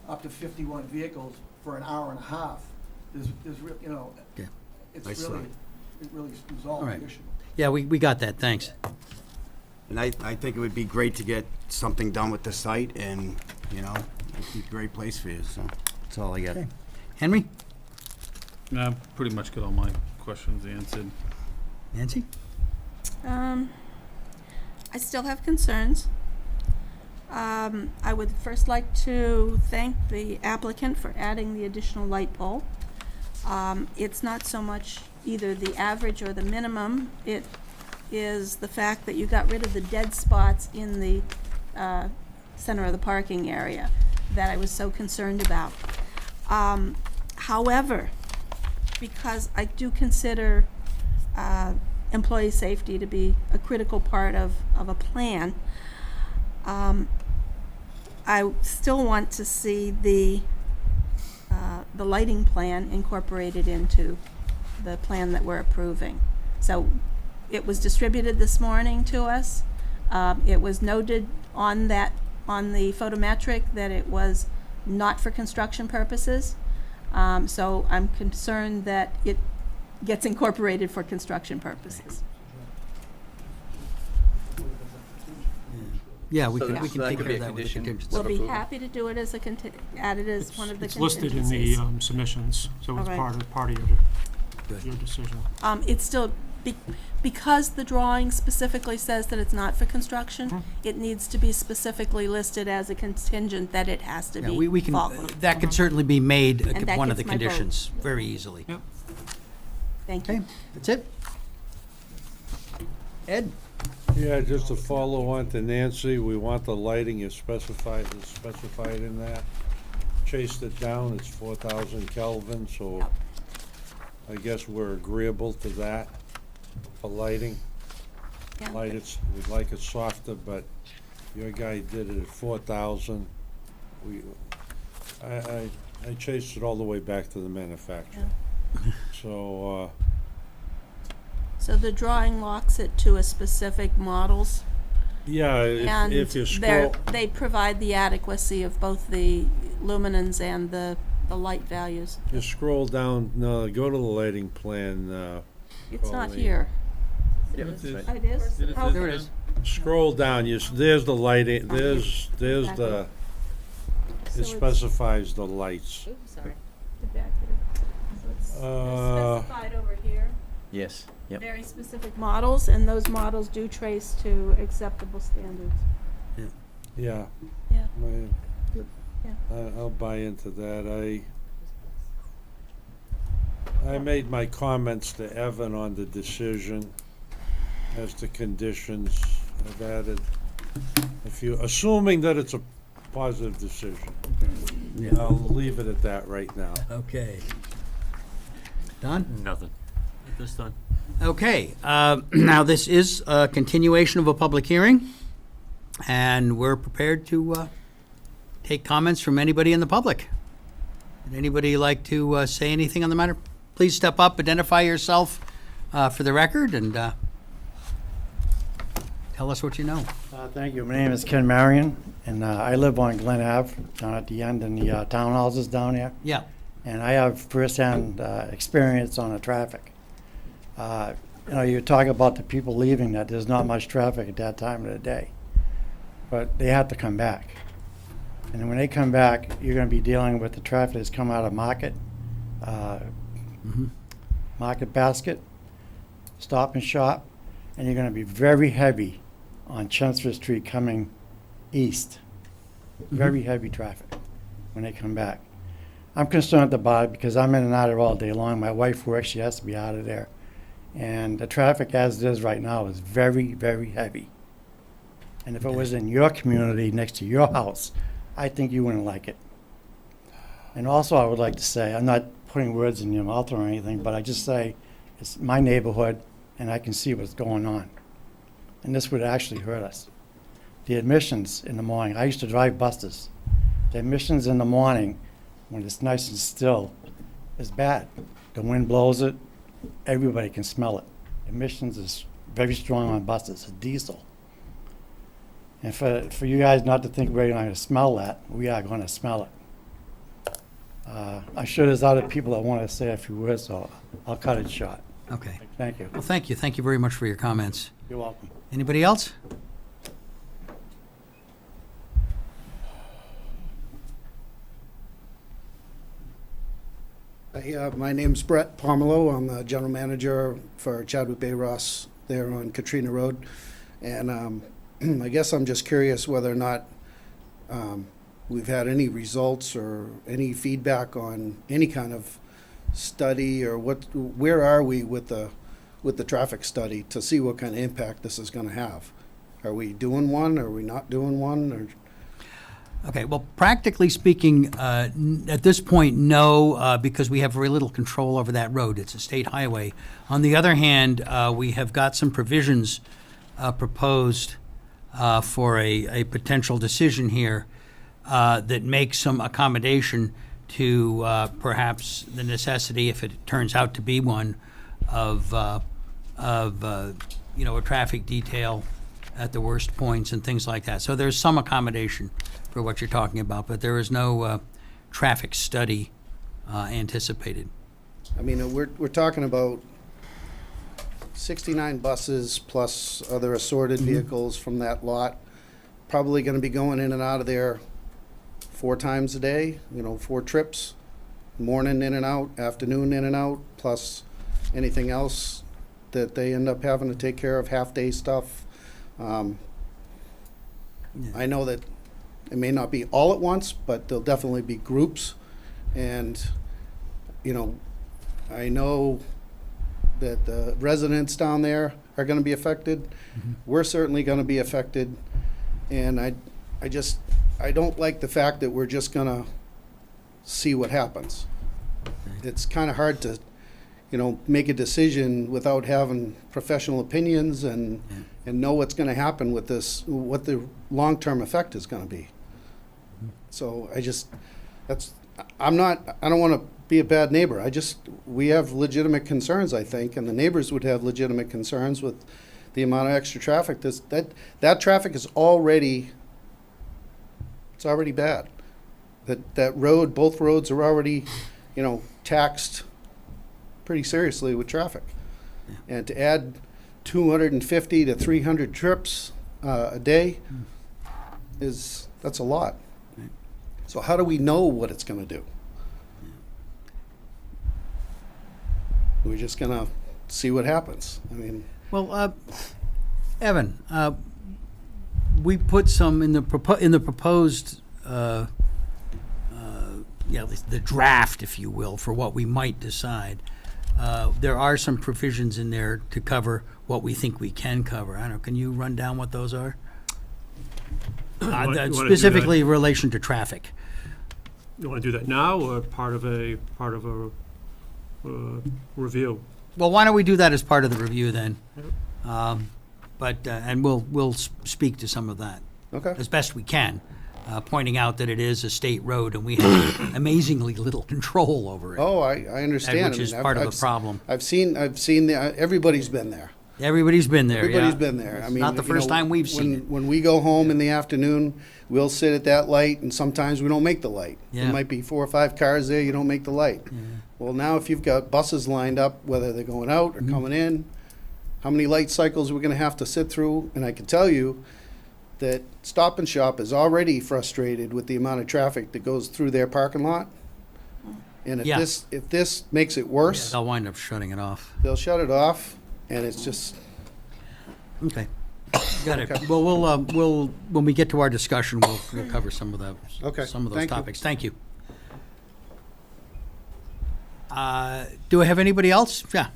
up to 51 vehicles for an hour and a half. You know, Okay. it's I saw really, it. it really All resolved right. the issue. Yeah, we got that, thanks. And I think it would be great to get something done with the site, and, you know, it'd be a great place for you, so that's all I got. Okay. Henry? I pretty much got all my questions answered. Nancy? I still have concerns. I would first like to thank the applicant for adding the additional light pole. It's not so much either the average or the minimum. It is the fact that you got rid of the dead spots in the center of the parking area. that I was so concerned about. However, because I do consider employee safety to be a critical part of a plan, I still want to see the lighting plan incorporated into the plan that we're approving. So it was distributed this morning to us. It was noted on the photometric that it was not for construction purposes. So I'm concerned that it gets incorporated for construction purposes. Yeah, we So can, that- we so can that take could care be of a that with the condition. contingency. We'll be approval. happy to do it as added as one of the It's contingencies. listed in the submissions, so it's All right. part of Good. your decision. It's still, because the drawing specifically says that it's not for construction, it needs to be specifically listed as a contingent that it has to Yeah, be we can, followed. that could certainly be made And that one of the gets my vote. conditions very easily. Yep. Thank Okay, you. that's it. Ed? Yeah, just to follow on to Nancy, we want the lighting is specified in that. Chased it down, it's 4,000 Kelvin, so Yep. I guess we're agreeable to that for lighting. Yeah. We'd like it softer, but your guy did it at 4,000. I chased it all the way back to the manufacturer. So, So the drawing locks it to a specific models, yeah, and if you scroll, they provide the adequacy of both the luminance and the light values. you scroll down, no, go to the lighting plan, It's not Colleen. here. Yeah, It is. right. Oh, it is? It is. Oh, There it is. scroll down, there's the lighting, there's the, So it it's- specifies the lights. Oops, sorry. Specified over here, Yes, yep. very specific models, and those models do trace to acceptable standards. Yeah. Yeah. I'll buy into that. I made my comments to Evan on the decision as to conditions. I've added assuming that it's a positive decision. I'll leave it at that right now. Okay. Don? Nothing at this time. Okay, now this is a continuation of a public hearing, and we're prepared to take comments from anybody in the public. Would anybody like to say anything on the matter? Please step up, identify yourself for the record, and tell us what you know. Thank you. My name is Ken Marion, and I live on Glen Ave, down at the end in the townhouses down there. Yeah. And I have firsthand experience on the traffic. You talk about the people leaving, that there's not much traffic at that time of the day. But they have to come back. And when they come back, you're going to be dealing with the traffic that's come out of Market, Market Basket, Stop and Shop, and you're going to be very heavy on Chelmsford Street coming east. Very heavy traffic when they come back. I'm concerned about it because I'm in and out of there all day long. My wife works, she has to be out of there. And the traffic as it is right now is very, very heavy. And if it was in your community next to your house, I think you wouldn't like it. And also, I would like to say, I'm not putting words in your mouth or anything, but I just say, it's my neighborhood, and I can see what's going on. And this would actually hurt us. The admissions in the morning, I used to drive buses. The admissions in the morning, when it's nice and still, is bad. The wind blows it, everybody can smell it. Emissions is very strong on buses, it's diesel. And for you guys not to think we're going to smell that, we are going to smell it. I'm sure there's other people that want to say a few words, so I'll cut it short. Okay. Thank you. Well, thank you. Thank you very much for your comments. You're welcome. Anybody else? My name's Brett Pomelo. I'm the general manager for Chadwick Bay Ross there on Katrina Road. And I guess I'm just curious whether or not we've had any results or any feedback on any kind of study, or where are we with the traffic study to see what kind of impact this is going to have. Are we doing one? Are we not doing one? Or Okay, well, practically speaking, at this point, no, because we have very little control over that road. It's a state highway. On the other hand, we have got some provisions proposed for a potential decision here that makes some accommodation to perhaps the necessity, if it turns out to be one, of you know, a traffic detail at the worst points and things like that. So there's some accommodation for what you're talking about, but there is no traffic study anticipated. I mean, we're talking about 69 buses plus other assorted vehicles from that lot, probably going to be going in and out of there 4 times a day, you know, 4 trips, morning in and out, afternoon in and out, plus anything else that they end up having to take care of, half-day stuff. I know that it may not be all at once, but there'll definitely be groups. And, you know, I know that the residents down there are going to be affected. We're certainly going to be affected. And I don't like the fact that we're just going to see what happens. It's kind of hard to, you know, make a decision without having professional opinions and know what's going to happen with this, what the long-term effect is going to be. So I don't want to be a bad neighbor. We have legitimate concerns, I think, and the neighbors would have legitimate concerns with the amount of extra traffic. That traffic is already, it's already bad. That road, both roads are already, you know, taxed pretty seriously with traffic. And to add 250 to 300 trips a day that's a lot. So how do we know what it's going to do? We're just going to see what happens. I mean, well, Evan, we put some in the proposed, the draft, if you will, for what we might decide. There are some provisions in there to cover what we think we can cover. I don't know. Can you run down what those are? Specifically in relation to traffic. You want to do that now or part of a review? Well, why don't we do that as part of the review then? And we'll speak to some of that. Okay. As best we can, pointing out that it is a state road and we have amazingly little control over it. Oh, I understand. Which is part of the problem. I've seen everybody's been there. Everybody's been there. Everybody's been there. I mean, not the first time we've seen it. When we go home in the afternoon, we'll sit at that light, and sometimes we don't make the light. Yeah. There might be 4 or 5 cars there, you don't make the light. Yeah. Well, now if you've got buses lined up, whether they're going out or coming in, how many light cycles we're going to have to sit through? And I can tell you that Stop and Shop is already frustrated with the amount of traffic that goes through their parking lot. And if this makes it worse, they'll wind up shutting it off. they'll shut it off, and it's just. Okay. Got it. Okay. Well, we'll when we get to our discussion, we'll cover some of those. Okay. Some of those Thank you. topics. Thank you. Do I have anybody else? Yeah.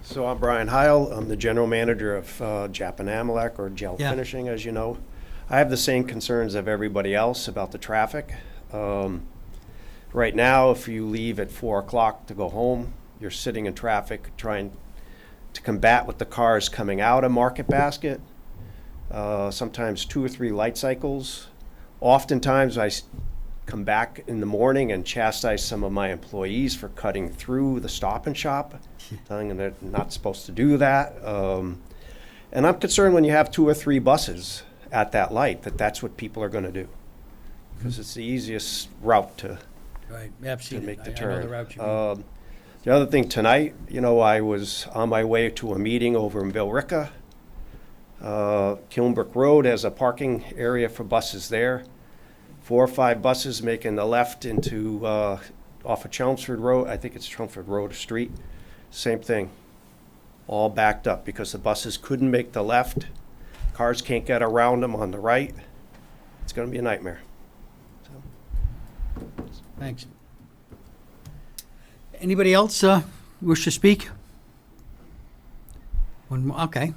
So I'm Brian Heil. I'm the general manager of Japan Amalek, or Gel Yeah. Finishing, as you know. I have the same concerns of everybody else about the traffic. Right now, if you leave at 4 o'clock to go home, you're sitting in traffic trying to combat with the cars coming out of Market Basket. Sometimes 2 or 3 light cycles. Oftentimes, I come back in the morning and chastise some of my employees for cutting through the Stop and Shop, telling them they're not supposed to do that. And I'm concerned when you have 2 or 3 buses at that light, that's what people are going to do, because it's the easiest route to make the turn. I know the route you mean. The other thing tonight, I was on my way to a meeting over in Billerica. Kilnbrook Road has a parking area for buses there. 4 or 5 buses making the left into off of Chelmsford Road. I think it's Chelmsford Road or Street. Same thing. All backed up because the buses couldn't make the left. Cars can't get around them on the right. It's going to be a nightmare. Thanks. Anybody else wish to speak? One more, okay.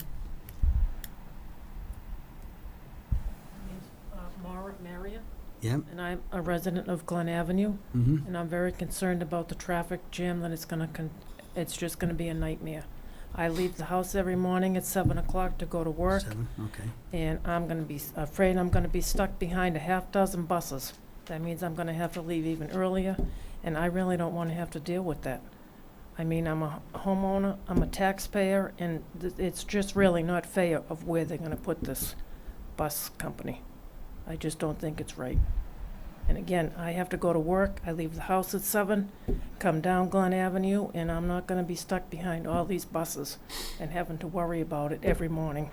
Marion, Yep. and I'm a resident of Glen Avenue, Mhm. and I'm very concerned about the traffic jam that it's just gonna be a nightmare. I leave the house every morning at 7 o'clock to go to work, 7, okay. and I'm gonna be afraid I'm gonna be stuck behind a half dozen buses. That means I'm gonna have to leave even earlier, and I really don't wanna have to deal with that. I mean, I'm a homeowner, I'm a taxpayer, and it's just really not fair of where they're gonna put this bus company. I just don't think it's right. And again, I have to go to work, I leave the house at 7, come down Glen Avenue, and I'm not gonna be stuck behind all these buses and having to worry about it every morning.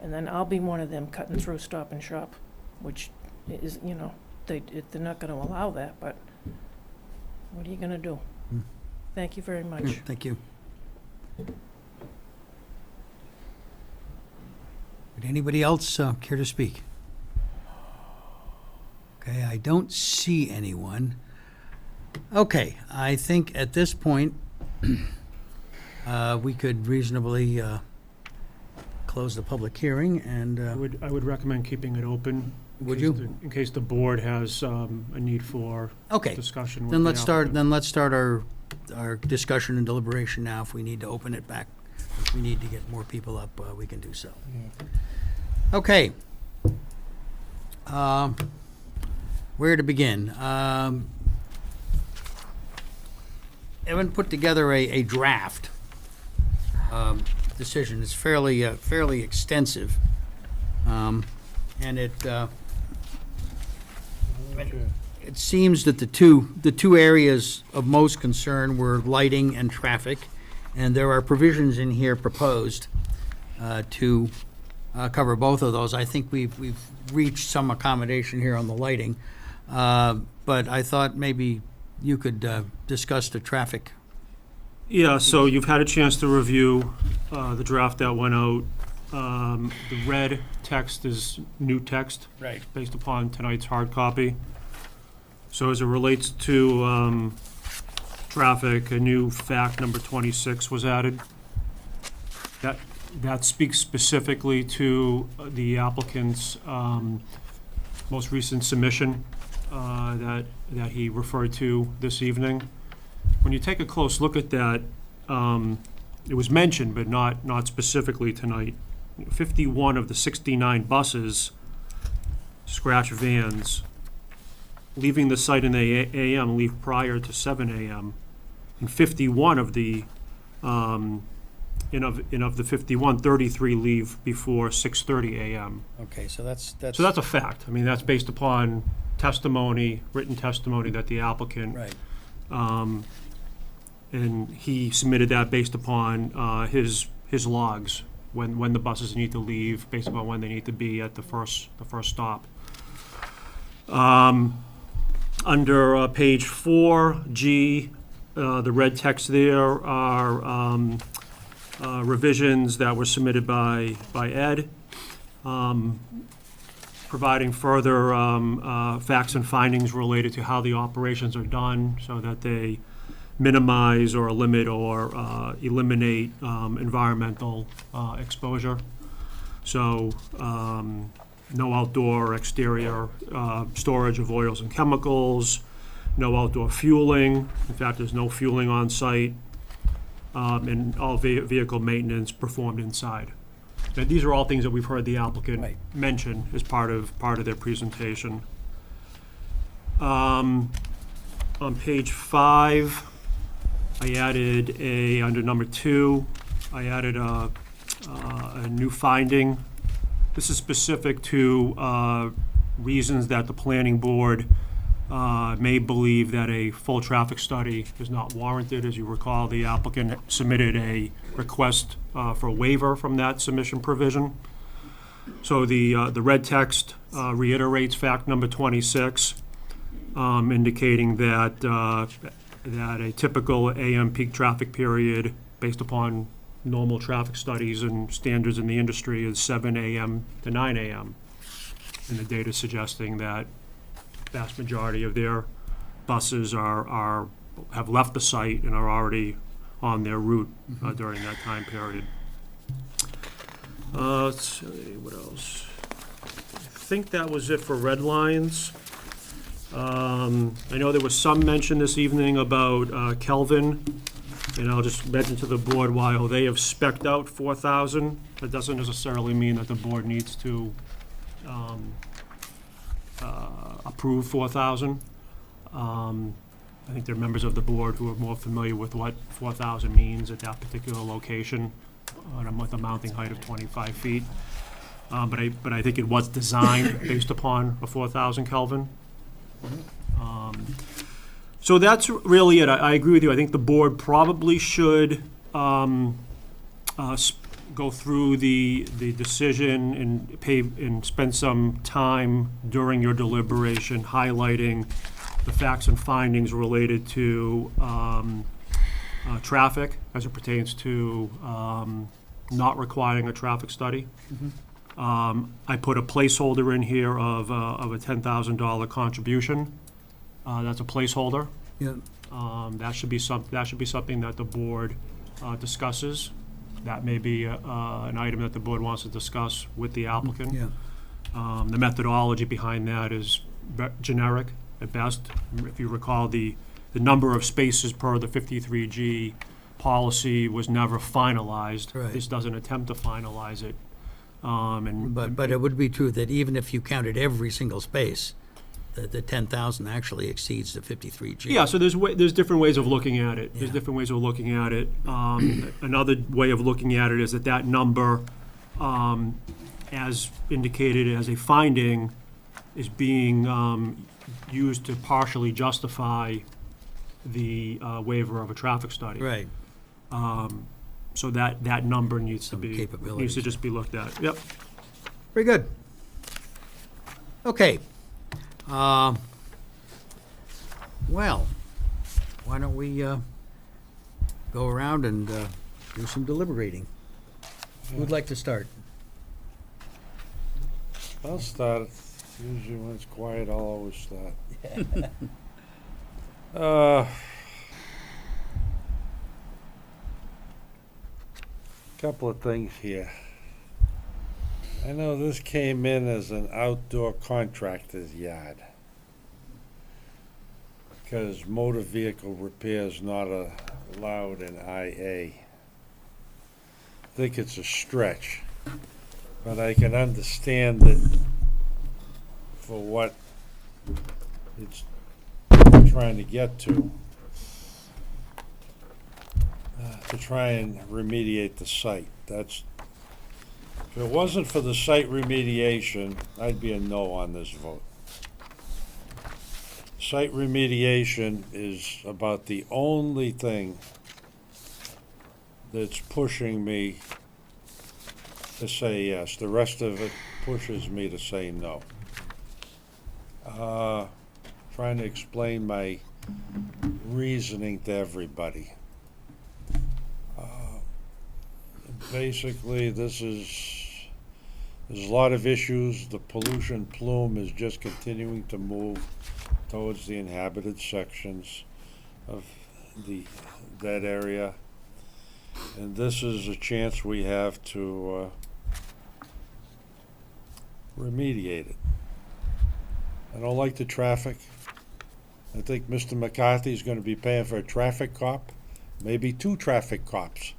And then I'll be one of them cutting through Stop and Shop, which is, they're not gonna allow that, but what are you gonna do? Thank you very much. Thank you. Would anybody else care to speak? Okay, I don't see anyone. Okay, I think at this point, we could reasonably close the public hearing and. I would recommend keeping it open. Would you? In case the board has a need for Okay. discussion with Then the let's start. applicant. Then let's start our discussion and deliberation now. If we need to open it back, if we need to get more people up, we can do so. Okay. Where to begin? Evan put together a draft decision. It's fairly extensive, and it seems that the two areas of most concern were lighting and traffic, and there are provisions in here proposed to cover both of those. I think we've reached some accommodation here on the lighting, but I thought maybe you could discuss the traffic. Yeah, so you've had a chance to review the draft that went out. The red text is new text. Right. Based upon tonight's hard copy. So as it relates to traffic, a new fact number 26 was added. That speaks specifically to the applicant's most recent submission that he referred to this evening. When you take a close look at that, it was mentioned, but not specifically tonight. 51 of the 69 buses, scratch vans, leaving the site in the AM leave prior to 7 a.m. And 51 of the of the 51, 33 leave before 6:30 a.m. Okay, so that's So that's a fact. I mean, that's based upon testimony, written testimony that the applicant. Right. And he submitted that based upon his logs, when the buses need to leave, based upon when they need to be at the first stop. Under page 4G, the red text there are revisions that were submitted by Ed, providing further facts and findings related to how the operations are done so that they minimize or limit or eliminate environmental exposure. So no outdoor or exterior storage of oils and chemicals, no outdoor fueling. In fact, there's no fueling on site, and all vehicle maintenance performed inside. Now, these are all things that we've heard the applicant mention as part of their presentation. On page 5, I added under number 2, I added a new finding. This is specific to reasons that the planning board may believe that a full traffic study is not warranted. As you recall, the applicant submitted a request for a waiver from that submission provision. So the red text reiterates fact number 26, indicating that a typical AM peak traffic period, based upon normal traffic studies and standards in the industry, is 7 a.m. to 9 a.m. And the data suggesting that vast majority of their buses have left the site and are already on their route during that time period. Let's see, what else? I think that was it for red lines. I know there was some mention this evening about Kelvin, and I'll just mention to the board, while they have spec'd out 4,000, that doesn't necessarily mean that the board needs to approve 4,000. I think there are members of the board who are more familiar with what 4,000 means at that particular location, with a mounting height of 25 feet. But I think it was designed based upon a 4,000 Kelvin. So that's really it. I agree with you. I think the board probably should go through the decision and spend some time during your deliberation highlighting the facts and findings related to traffic as it pertains to not requiring a traffic study. I put a placeholder in here of a $10,000 contribution. That's a placeholder. Yeah. That should be something that the board discusses. That may be an item that the board wants to discuss with the applicant. Yeah. The methodology behind that is generic at best. If you recall, the number of spaces per the 53G policy was never finalized. Right. This doesn't attempt to finalize it. But it would be true that even if you counted every single space, the 10,000 actually exceeds the 53G. Yeah, so there's different ways of looking at it. There's different ways of looking at it. Another way of looking at it is that number, as indicated as a finding, is being used to partially justify the waiver of a traffic study. Right. So that number needs to capabilities. just be looked at. Yep. Very good. Okay. Well, why don't we go around and do some deliberating? Who'd like to start? I'll start. Usually when it's quiet, I'll always start. Couple of things here. I know this came in as an outdoor contractor's yard because motor vehicle repair is not allowed in IA. I think it's a stretch, but I can understand it for what it's trying to get to try and remediate the site. If it wasn't for the site remediation, I'd be a no on this vote. Site remediation is about the only thing that's pushing me to say yes. The rest of it pushes me to say no. Trying to explain my reasoning to everybody. Basically, there's a lot of issues. The pollution plume is just continuing to move towards the inhabited sections of that area. And this is a chance we have to remediate it. I don't like the traffic. I think Mr. McCarthy's going to be paying for a traffic cop, maybe 2 traffic cops.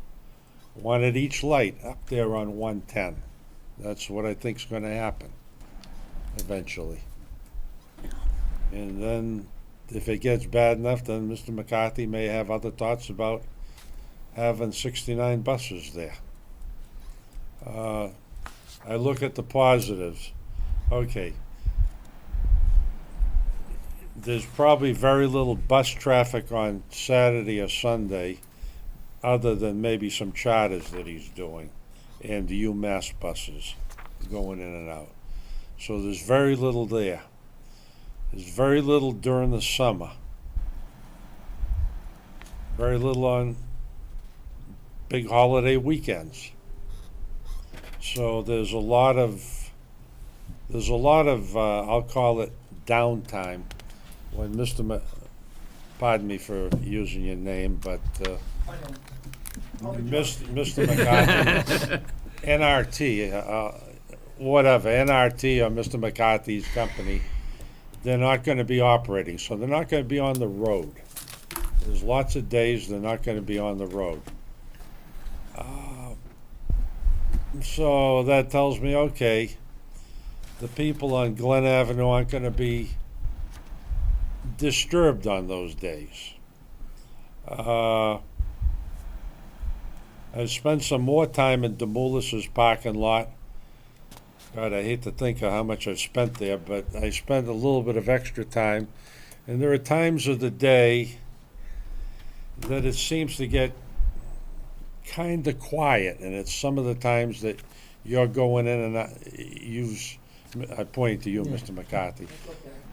One at each light up there on 110. That's what I think's going to happen eventually. And then if it gets bad enough, then Mr. McCarthy may have other thoughts about having 69 buses there. I look at the positives. Okay. There's probably very little bus traffic on Saturday or Sunday, other than maybe some charters that he's doing and the UMass buses going in and out. So there's very little there. There's very little during the summer. Very little on big holiday weekends. So there's a lot of I'll call it downtime when pardon me for using your name, but Mr. McCarthy, NRT, whatever, NRT or Mr. McCarthy's company, they're not gonna be operating, so they're not gonna be on the road. There's lots of days they're not gonna be on the road. So that tells me, okay, the people on Glen Avenue aren't gonna be disturbed on those days. I spent some more time in Demulis's parking lot. God, I hate to think of how much I've spent there, but I spent a little bit of extra time. And there are times of the day that it seems to get kind of quiet, and it's some of the times that you're going in and I point to you, Mr. McCarthy.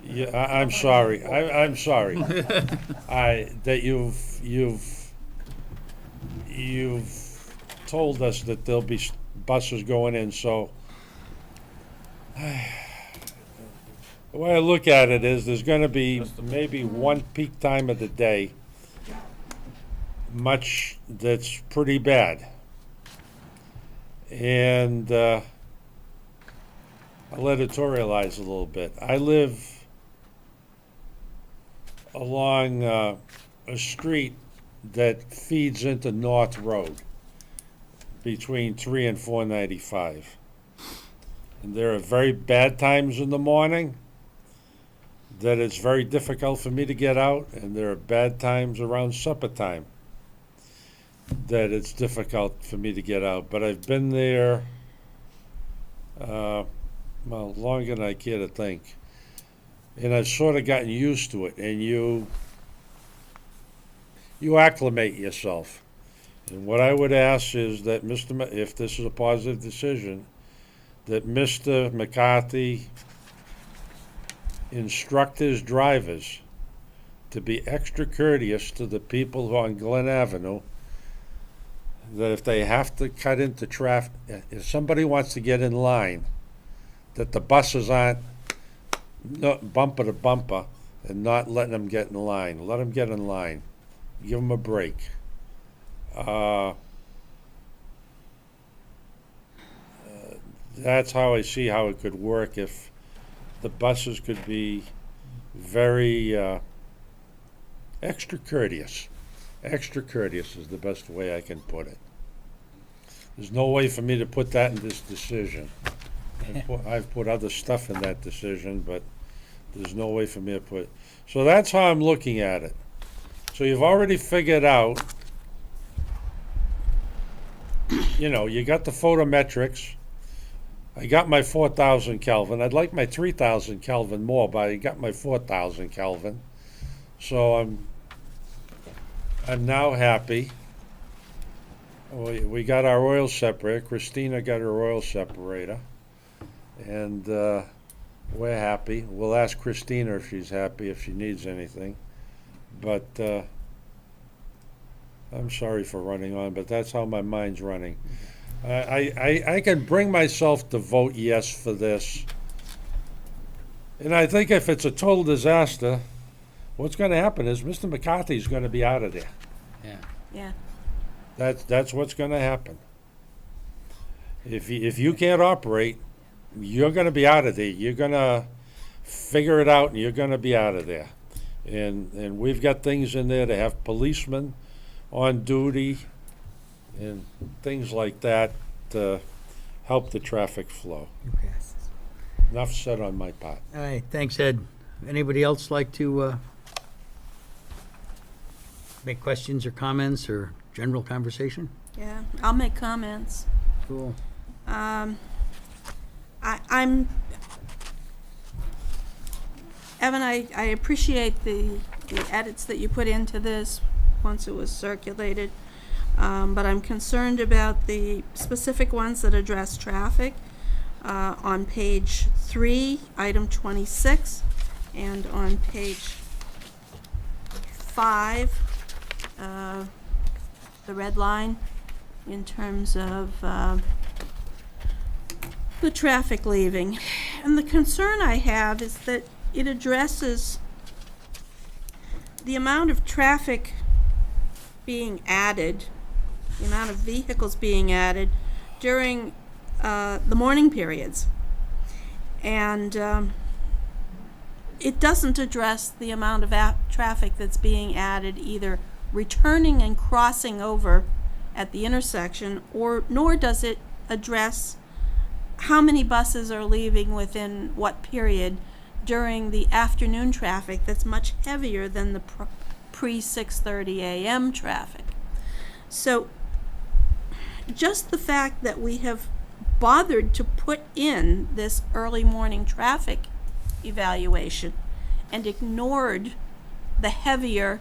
Yeah, I'm sorry. I'm sorry. That you've told us that there'll be buses going in, so the way I look at it is there's gonna be maybe one peak time of the day, much that's pretty bad. And I'll editorialize a little bit. I live along a street that feeds into North Road between 3 and 495. And there are very bad times in the morning that it's very difficult for me to get out, and there are bad times around supper time that it's difficult for me to get out. But I've been there, well, longer than I care to think. And I've sort of gotten used to it, and you acclimate yourself. And what I would ask is that if this is a positive decision, that Mr. McCarthy instruct his drivers to be extra courteous to the people who are on Glen Avenue, that if they have to cut into traffic, if somebody wants to get in line, that the buses aren't bumper to bumper and not letting them get in line. Let them get in line. Give them a break. That's how I see how it could work if the buses could be very extra courteous. Extra courteous is the best way I can put it. There's no way for me to put that in this decision. I've put other stuff in that decision, but there's no way for me to put. So that's how I'm looking at it. So you've already figured out, you got the photometrics. I got my 4,000 Kelvin. I'd like my 3,000 Kelvin more, but I got my 4,000 Kelvin. So I'm now happy. We got our oil separator. Christina got her oil separator. And we're happy. We'll ask Christina if she's happy, if she needs anything. But I'm sorry for running on, but that's how my mind's running. I can bring myself to vote yes for this. And I think if it's a total disaster, what's going to happen is Mr. McCarthy's going to be out of there. Yeah. That's what's going to happen. If you can't operate, you're going to be out of there. You're going to figure it out, and you're going to be out of there. And we've got things in there to have policemen on duty and things like that to help the traffic flow. Okay. Enough said on my part. All right, thanks, Ed. Anybody else like to make questions or comments or general conversation? Yeah, I'll make comments. Cool. Evan, I appreciate the edits that you put into this once it was circulated, but I'm concerned about the specific ones that address traffic on page 3, item 26, and on page 5, the red line in terms of the traffic leaving. And the concern I have is that it addresses the amount of traffic being added, the amount of vehicles being added during the morning periods. And it doesn't address the amount of traffic that's being added either returning and crossing over at the intersection, nor does it address how many buses are leaving within what period during the afternoon traffic that's much heavier than the pre-6:30 a.m. traffic. So just the fact that we have bothered to put in this early morning traffic evaluation and ignored the heavier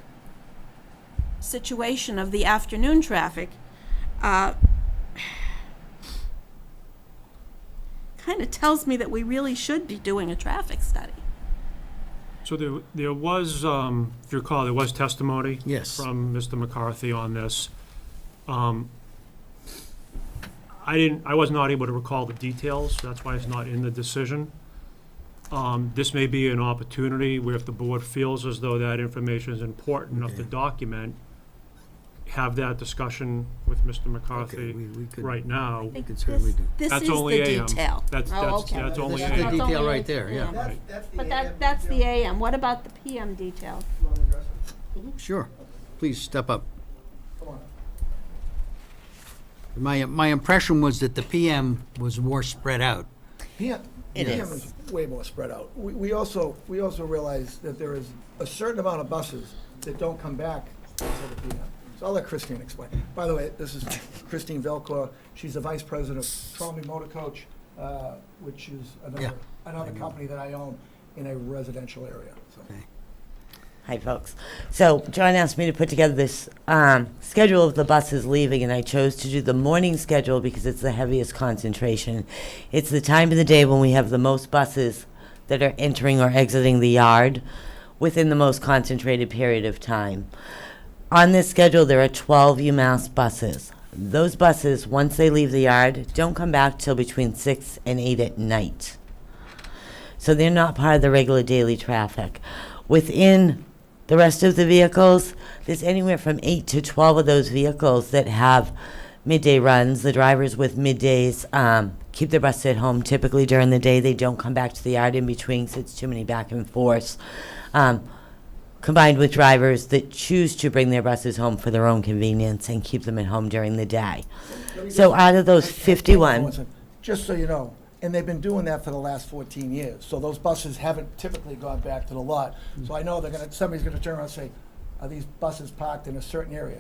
situation of the afternoon traffic kind of tells me that we really should be doing a traffic study. So there was, if you recall, there was testimony Yes. from Mr. McCarthy on this. I was not able to recall the details, that's why it's not in the decision. This may be an opportunity where if the board feels as though that information is important enough to document, have that discussion with Mr. McCarthy we could- right now. I think could certainly do. This That's is only the AM. detail. That's only This is the AM. detail right there, yeah. But that's the AM. What about the PM detail? Sure. Please step up. My impression was that the PM was more spread out. PM, It PM is. is way more spread out. We also realize that there is a certain amount of buses that don't come back until the PM. So I'll let Christine explain. By the way, this is Christine Velcor. She's the vice president of Tromby Motor Coach, which is another company that I own in a residential area. So. Hi, folks. So John asked me to put together this schedule of the buses leaving, and I chose to do the morning schedule because it's the heaviest concentration. It's the time of the day when we have the most buses that are entering or exiting the yard within the most concentrated period of time. On this schedule, there are 12 UMass buses. Those buses, once they leave the yard, don't come back till between 6 and 8 at night. So they're not part of the regular daily traffic. Within the rest of the vehicles, there's anywhere from 8 to 12 of those vehicles that have midday runs. The drivers with middays keep their buses at home. Typically during the day, they don't come back to the yard in between, so it's too many back and forths. Combined with drivers that choose to bring their buses home for their own convenience and keep them at home during the day. So out of those 51... Just so you know, and they've been doing that for the last 14 years. So those buses haven't typically gone back to the lot. So I know somebody's gonna turn around and say, are these buses parked in a certain area?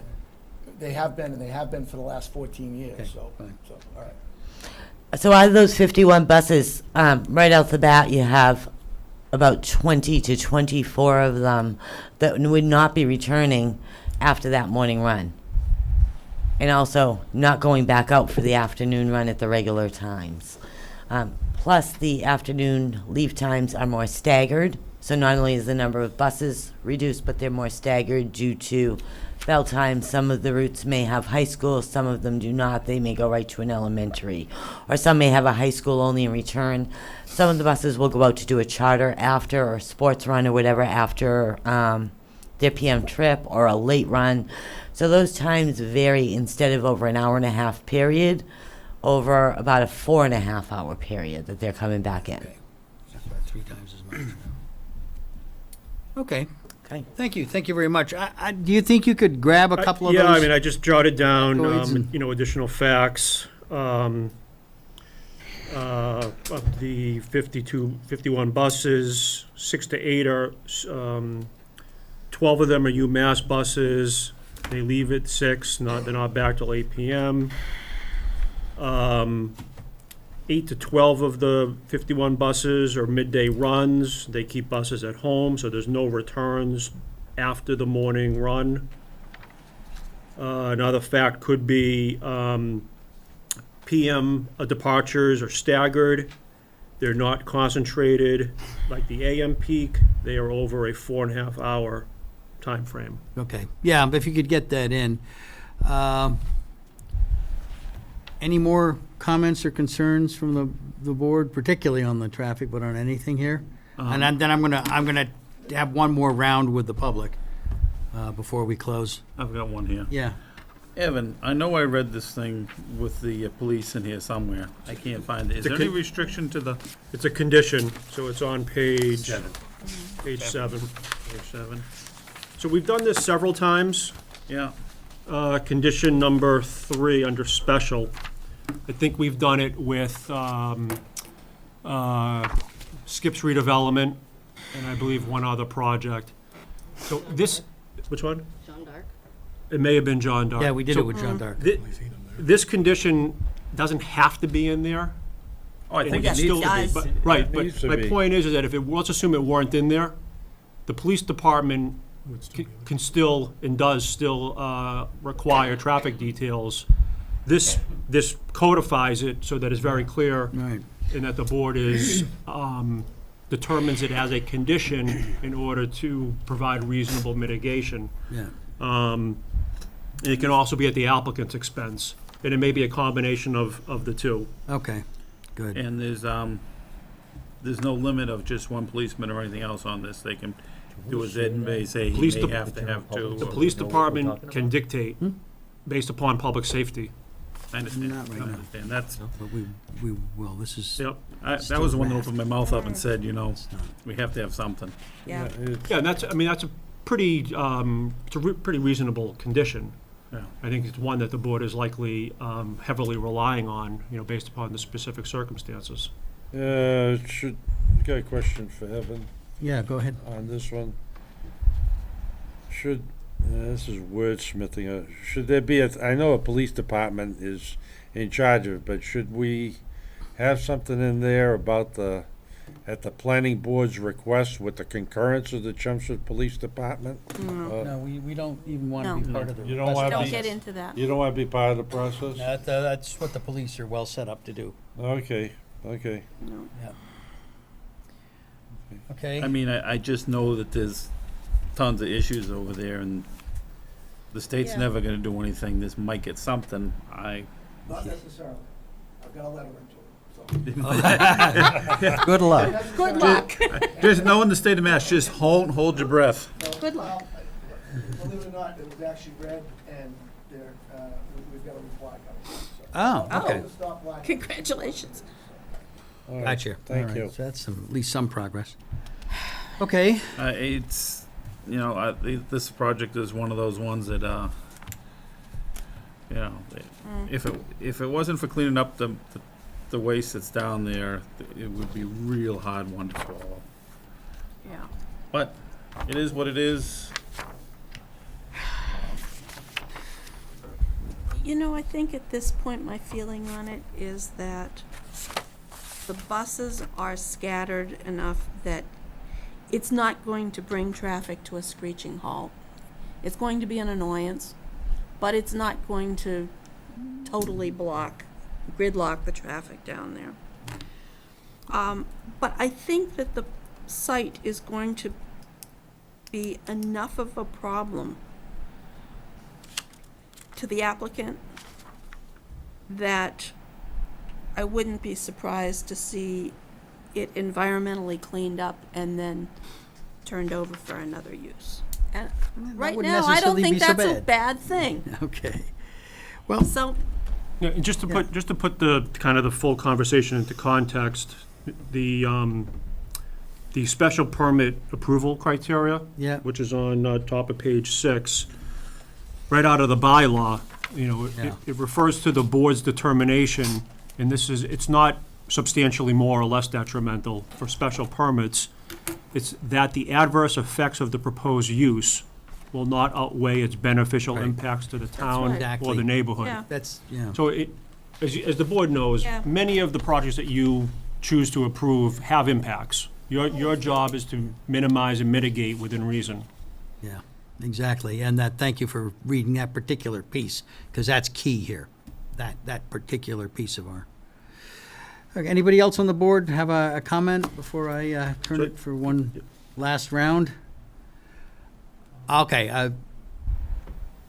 They have been, and they have been for the last 14 years, so, all right. So out of those 51 buses, right out the bat, you have about 20 to 24 of them that would not be returning after that morning run. And also not going back out for the afternoon run at the regular times. Plus, the afternoon leave times are more staggered. So not only is the number of buses reduced, but they're more staggered due to bell times. Some of the routes may have high school, some of them do not. They may go right to an elementary. Or some may have a high school only in return. Some of the buses will go out to do a charter after, or a sports run or whatever after their PM trip, or a late run. So those times vary, instead of over an hour and a half period, over about a 4.5 hour period that they're coming back in. That's about 3 times as much. Okay. Okay. Thank you. Thank you very much. Do you think you could grab a couple of those? Yeah, I mean, I just jotted down, factoids and- additional facts. Of the 51 buses, 6 to 8 are, 12 of them are UMass buses. They leave at 6, they're not back till 8 p.m. 8 to 12 of the 51 buses are midday runs. They keep buses at home, so there's no returns after the morning run. Another fact could be PM departures are staggered. They're not concentrated like the AM peak. They are over a 4.5 hour time frame. Okay. Yeah, if you could get that in. Any more comments or concerns from the board, particularly on the traffic, but on anything here? And then I'm gonna have one more round with the public. before we close? I've got one here. Yeah. Evan, I know I read this thing with the police in here somewhere. I can't find it. Is there any restriction to the? It's a condition, so it's on page 7. Page 7. Page 7. So we've done this several times. Yeah. Condition number 3 under special. I think we've done it with Skip's redevelopment, and I believe one other project. So this, which one? John Dark. It may have been John Dark. Yeah, we did So it with John Dark. This condition doesn't have to be in there. Oh, I think it needs still to be. but- Right, It but needs to my be. point is that if it, let's assume it weren't in there, the police department can still, and does still, require traffic details. This codifies it so that it's very clear. Right. And that the board is, determines it as a condition in order to provide reasonable mitigation. Yeah. It can also be at the applicant's expense, and it may be a combination of the two. Okay, good. And there's no limit of just one policeman or anything else on this. They can do as Ed and Bay say, Police he may de- have to have two. The or- police department can dictate based upon public safety. I understand. Not right I now. understand. That's, But we will, this is. Yep. that was the one that opened my mouth up and said, you know, we have to have something. Yeah. Yeah, and that's, I mean, that's a pretty, it's a pretty reasonable condition. Yeah. I think it's one that the board is likely heavily relying on, based upon the specific circumstances. Got a question for Evan Yeah, go ahead. on this one. This is wordsmithing, should there be I know a police department is in charge of it, but should we have something in there about at the planning board's request with the concurrence of the Chelmsford Police Department? No, we don't even want to be No. part of the. You don't want to Don't be, get into that. you don't want to be part of the process? That's what the police are well set up to do. Okay. Yeah. Okay. I mean, I just know that there's tons of issues over there, and the state's Yeah. never gonna do anything. This might get something. Not necessarily. I've got a letter into it, so. Good luck. Good luck. Just knowing the state of Mass, just hold your breath. Good luck. Believe it or not, it was actually read, and there, we've got a reply coming. So. Oh, okay. Stop lying. Congratulations. All right, Gotcha. Thank All right, you. so that's at least some progress. Okay. It's, this project is one of those ones that, if it wasn't for cleaning up the waste that's down there, it would be a real hard one to swallow. Yeah. But it is what it is. I think at this point, my feeling on it is that the buses are scattered enough that it's not going to bring traffic to a screeching halt. It's going to be an annoyance, but it's not going to totally gridlock the traffic down there. But I think that the site is going to be enough of a problem to the applicant that I wouldn't be surprised to see it environmentally cleaned up and then turned over for another use. And right wouldn't now, I don't necessarily think be so that's a bad. bad thing. Okay. Well, So, Yeah, and just to put the kind of the full conversation into context, the special permit approval criteria, Yeah. which is on top of page 6, right out of the bylaw, Yeah. it refers to the board's determination, and it's not substantially more or less detrimental for special permits. It's that the adverse effects of the proposed use will not outweigh its beneficial Right. impacts to the town right. or Exactly. the neighborhood. Yeah. That's, yeah. So as the board knows, Yeah. many of the projects that you choose to approve have impacts. Your job is to minimize and mitigate within reason. Yeah, exactly. And thank you for reading that particular piece, because that's key here, that particular piece of our. Okay, anybody else on the board have a comment before I turn it for one last round? Okay,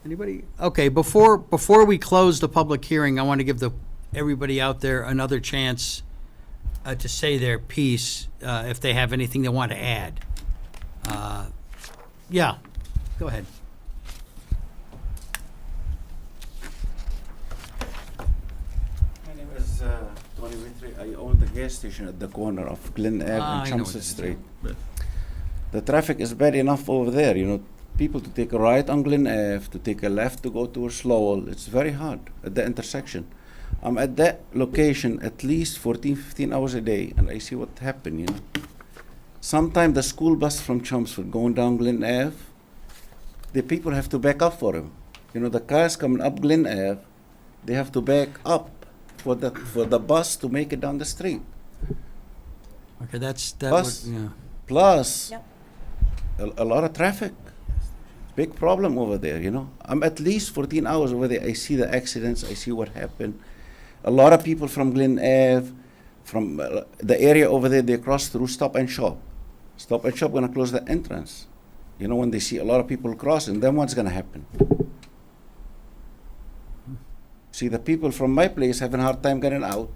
anybody? Okay, before we close the public hearing, I want to give everybody out there another chance to say their piece, if they have anything they want to add. Yeah, go ahead. gas station at the corner of Glen Ave I and know what Chelmsford that is, Street. The traffic is bad enough over there, you know. People to take a right on Glen Ave, to take a left to go towards Lowell. It's very hard at the intersection. I'm at that location at least 14, 15 hours a day, and I see what happened, you know. Sometimes the school bus from Chelmsford going down Glen Ave, the people have to back up for him. You know, the cars coming up Glen Ave, they have to back up for the bus to make it down the street. Okay, that Plus, would, yeah. plus Yep. a lot of traffic. Big problem over there, you know. I'm at least 14 hours over there. I see the accidents. I see what happened. A lot of people from Glen Ave, from the area over there, they cross through Stop and Shop. Stop and Shop gonna close the entrance. You know, when they see a lot of people crossing, then what's gonna happen? See, the people from my place having a hard time getting out,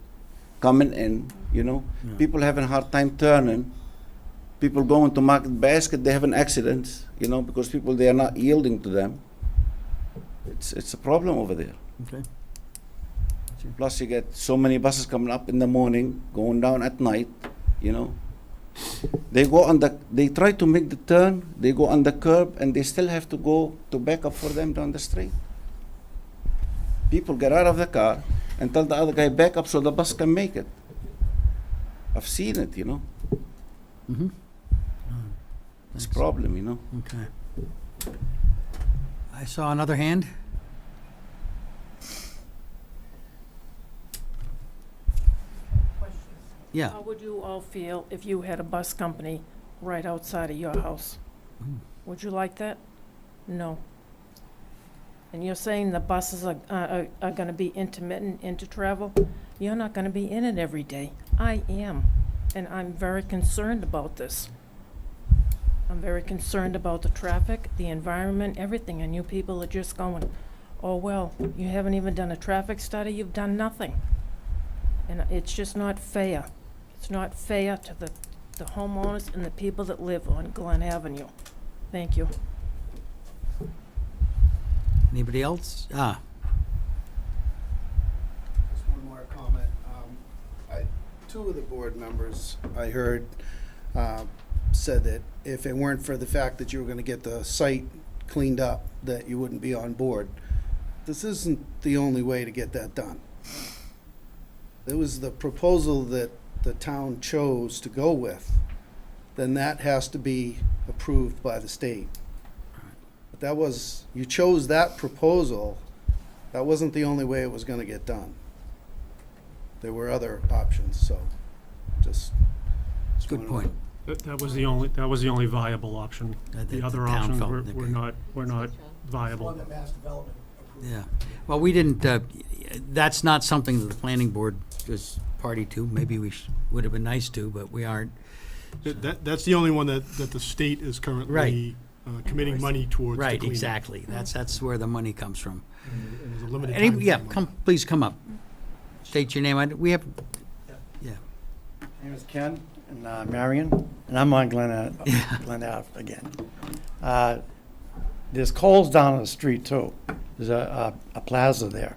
coming in, you know. Yeah. People having a hard time turning. People going to Market Basket, they having accidents, you know, because people, they are not yielding to them. It's a problem over there. Okay. Plus you get so many buses coming up in the morning, going down at night, you know. They try to make the turn, they go on the curb, and they still have to go to back up for them down the street. People get out of the car and tell the other guy back up so the bus can make it. I've seen it, you know. Mm-hmm. It's a problem, you know. Okay. I saw another hand. Yeah. How would you all feel if you had a bus company right outside of your house? Would you like that? No. And you're saying the buses are gonna be intermittent intertravel? You're not gonna be in it every day. I am, and I'm very concerned about this. I'm very concerned about the traffic, the environment, everything, and you people are just going, oh, well, you haven't even done a traffic study, you've done nothing. And it's just not fair. It's not fair to the homeowners and the people that live on Glen Avenue. Thank you. Anybody else? Just one more comment. Two of the board members I heard said that if it weren't for the fact that you were going to get the site cleaned up, that you wouldn't be on board. This isn't the only way to get that done. It was the proposal that the town chose to go with, then that has to be approved by the state. But that was, you chose that proposal, that wasn't the only way it was gonna get done. There were other options, so just. Good point. That was the only viable option. The other the town options felt, were okay. not viable. One that Mass Development approved. Yeah. Well, we didn't, that's not something that the planning board was party to. Maybe we would have been nice to, but we aren't. That's the only one that the state is currently committing money towards. Right, exactly. That's where the money comes from. And there's a limited time. Yeah, please come up. State your name. We have, yeah. My name is Ken and Marion, and I'm on Glen Ave again. There's Kohl's down the street too. There's a plaza there.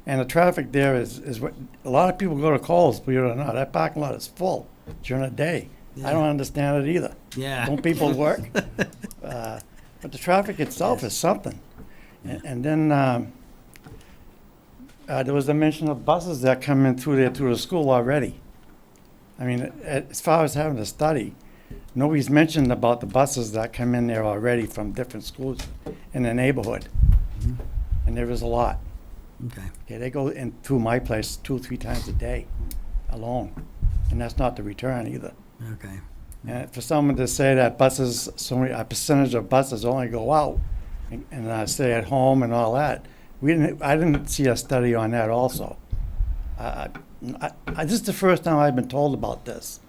And the traffic there is a lot of people go to Kohl's, believe it or not. That parking lot is full during the day. I don't understand it either. Yeah. Don't people work? But the traffic itself is something. And then there was a mention of buses that come in through the school already. I mean, as far as having a study, nobody's mentioned about the buses that come in there already from different schools in the neighborhood. And there is a lot. Okay. They go in through my place 2 or 3 times a day alone. And that's not the return either. Okay. And for someone to say that buses, a percentage of buses only go out and stay at home and all that, I didn't see a study on that also. This is the first time I've been told about this,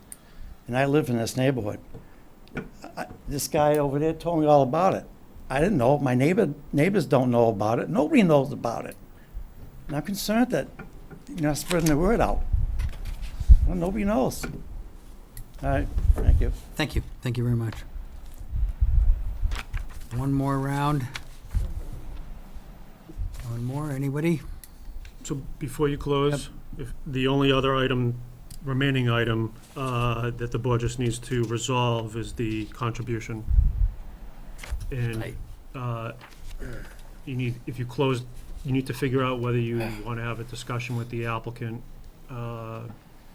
and I live in this neighborhood. This guy over there told me all about it. I didn't know. My neighbors don't know about it. Nobody knows about it. And I'm concerned that you're not spreading the word out. Well, nobody knows. All right, thank you. Thank you. Thank you very much. One more round. One more, anybody? So before you close, if the only other item remaining item that the board just needs to resolve is the contribution. And you need, if you close, you need to figure out whether you want to have a discussion with the applicant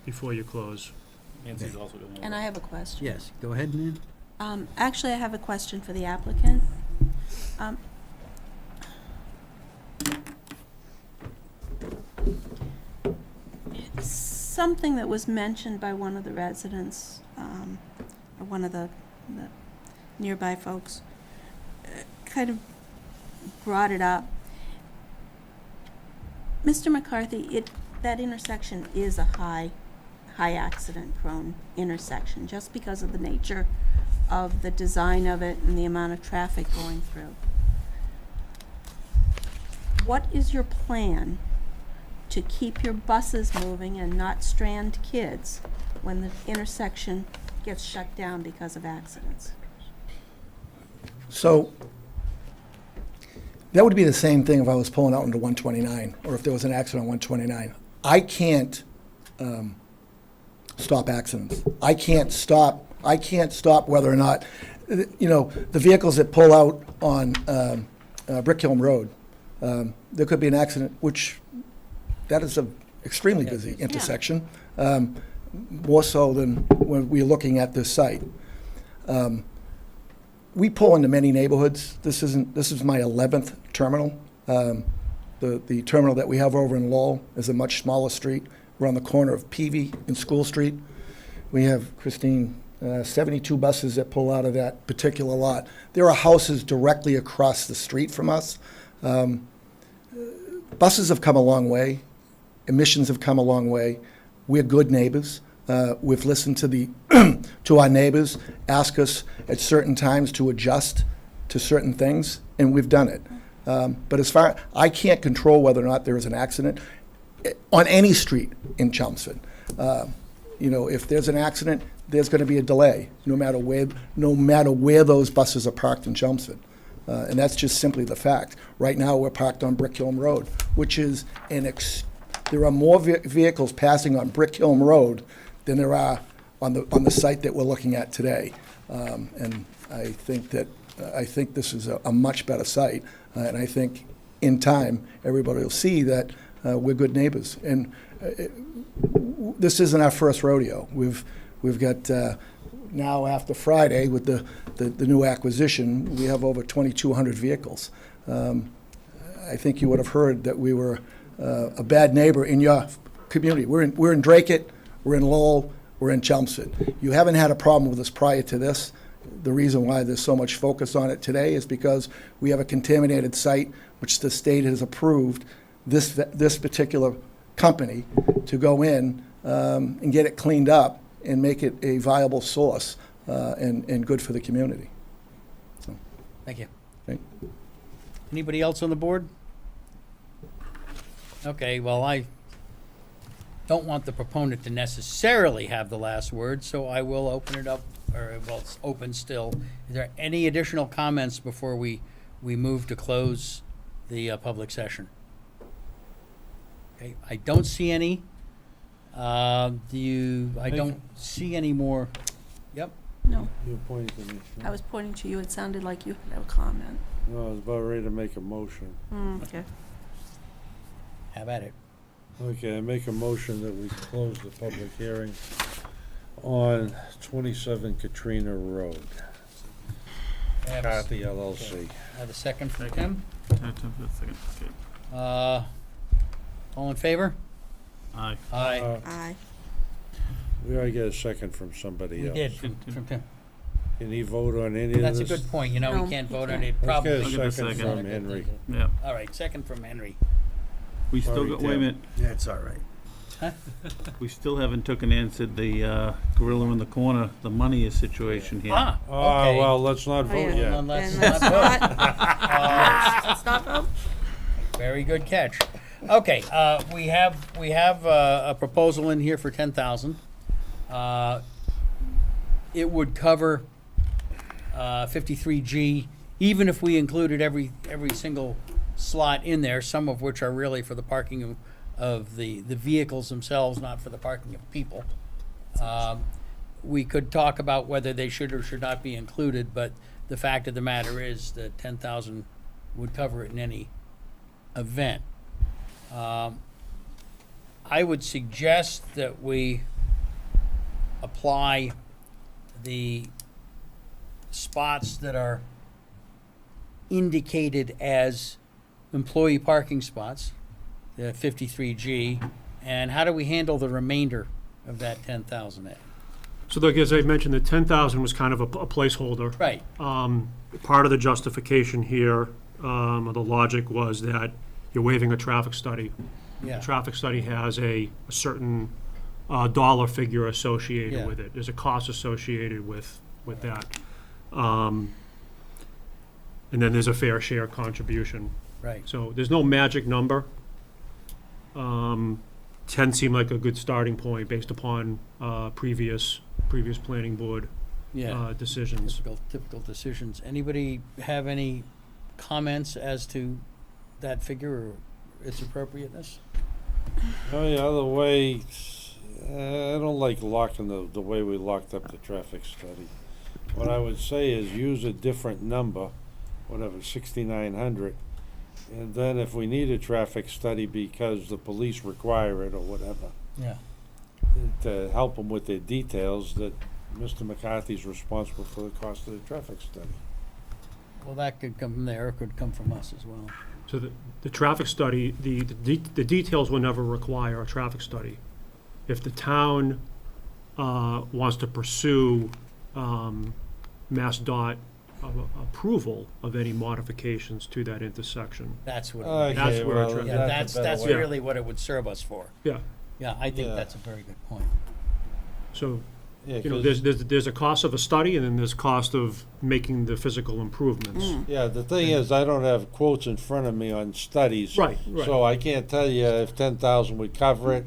before you close. Nancy's also going And I have a question. Yes, go ahead, Nan. Actually, I have a question for the applicant. Something that was mentioned by one of the residents, or one of the nearby folks, kind of brought it up. Mr. McCarthy, that intersection is a high accident-prone intersection, just because of the nature of the design of it and the amount of traffic going through. What is your plan to keep your buses moving and not strand kids when the intersection gets shut down because of accidents? So that would be the same thing if I was pulling out into 129, or if there was an accident on 129. I can't stop accidents. I can't stop whether or not, the vehicles that pull out on Brickhill Road, there could be an accident, which that is an extremely busy intersection, more so than when we're looking at this site. We pull into many neighborhoods. This is my 11th terminal. The terminal that we have over in Lowell is a much smaller street. We're on the corner of Peavy and School Street. We have, Christine, 72 buses that pull out of that particular lot. There are houses directly across the street from us. Buses have come a long way. Emissions have come a long way. We're good neighbors. We've listened to our neighbors ask us at certain times to adjust to certain things, and we've done it. But as far, I can't control whether or not there is an accident on any street in Chelmsford. If there's an accident, there's going to be a delay, no matter where those buses are parked in Chelmsford. And that's just simply the fact. Right now, we're parked on Brickhill Road, which is there are more vehicles passing on Brickhill Road than there are on the site that we're looking at today. And I think this is a much better site, and I think in time everybody will see that we're good neighbors. And this isn't our first rodeo. We've got now, after Friday with the new acquisition, we have over 2,200 vehicles. I think you would have heard that we were a bad neighbor in your community. We're in Dracut, we're in Lowell, we're in Chelmsford. You haven't had a problem with us prior to this. The reason why there's so much focus on it today is because we have a contaminated site, which the state has approved this particular company to go in and get it cleaned up and make it a viable source and good for the community. So, Thank you. okay. Anybody else on the board? Okay, well, I don't want the proponent to necessarily have the last word, so I will open it up, it's open still. Is there any additional comments before we move to close the public session? Okay, I don't see any. I don't see any more. Yep. No, You pointed to me. I was pointing to you. It sounded like you had a comment. No, I was about ready to make a motion. Okay. Have at it. Okay, I make a motion that we close the public hearing on 27 Katrina Road. Carthy LLC. I have a second from Tim. Second. Okay. All in favor? Aye. Aye. Aye. We ought to get a second from somebody We else. did, from Tim. Can he vote on any of this? That's a good point, No, we can't he vote on can't. it, Let's probably. get I'll a get the second second. from Henry. Yeah. All right, second from Henry. We still Sorry, got, wait a Tim. minute, Yeah, it's all right. we still haven't took and answered the gorilla in the corner, the money situation here. Ah, Oh, okay. well, let's not vote yeah. yet. Then let's Then let's not vote. Let's not vote. Very good catch. Okay, we have a proposal in here for 10,000. It would cover 53G, even if we included every single slot in there, some of which are really for the parking of the vehicles themselves, not for the parking of people. We could talk about whether they should or should not be included, but the fact of the matter is that 10,000 would cover it in any event. I would suggest that we apply the spots that are indicated as employee parking spots, the 53G, and how do we handle the remainder of that 10,000? So like, as I mentioned, the 10,000 was kind of a placeholder. Right. Part of the justification here, or the logic was that you're waiving a traffic study. Yeah. The traffic study has a certain dollar figure associated Yeah. with it. There's a cost associated with that. And then there's a fair share contribution. Right. So there's no magic number. 10 seemed like a good starting point based upon previous planning board decisions. Typical decisions. Anybody have any comments as to that figure or its appropriateness? The other way, I don't like locking the way we locked up the traffic study. What I would say is use a different number, whatever, 6,900, and then if we need a traffic study because the police require it or whatever, Yeah. to help them with their details, that Mr. McCarthy's responsible for the cost of the traffic study. Well, that could come from there, it could come from us as well. So the traffic study, the details will never require a traffic study. If the town wants to pursue MassDOT approval of any modifications to that intersection. That's what. Okay, well, Yeah, that's a better that's way. really what it would serve us for. Yeah. Yeah, I think Yeah. that's a very good point. So, Yeah, you know, 'cause- there's a cost of a study, and then there's cost of making the physical improvements. Yeah, the thing is, I don't have quotes in front of me on studies. Right. So I can't tell you if 10,000 would cover it,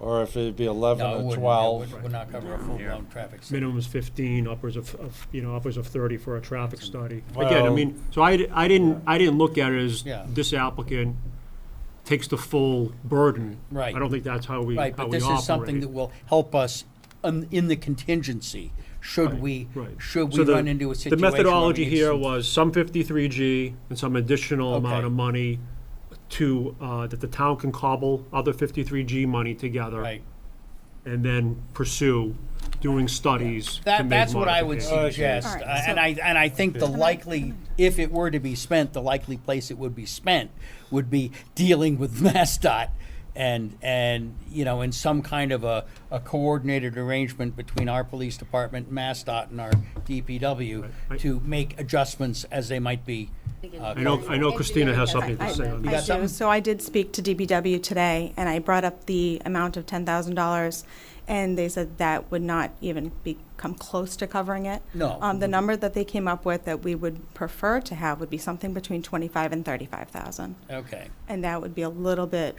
or if it'd be 11 No, it or wouldn't. 12. It would not cover a full-blown traffic study. Minimum is 15, upwards of 30 for a traffic study. Again, I Well- mean, so I didn't look at it as Yeah. this applicant takes the full burden. Right. I don't think that's how we Right, how but we this is something operate. that will help us in the contingency, should we So run into a situation. The where methodology we need here some- was some 53G and some additional amount Okay. of money to, that the town can cobble other 53G money together. Right. And then pursue doing studies to make That's what I would modifications. suggest, All right, and I think the likely, if it were to be spent, the likely place it would be spent would be dealing with MassDOT and you know, in some kind of a coordinated arrangement between our police department, MassDOT, and our DPW to make adjustments as they might be. I know Christina has something to say on You got this. something? So I did speak to DPW today, and I brought up the amount of $10,000, and they said that would not even come close to covering it. No. The number that they came up with that we would prefer to have would be something between 25 and 35,000. Okay. And that would be a little bit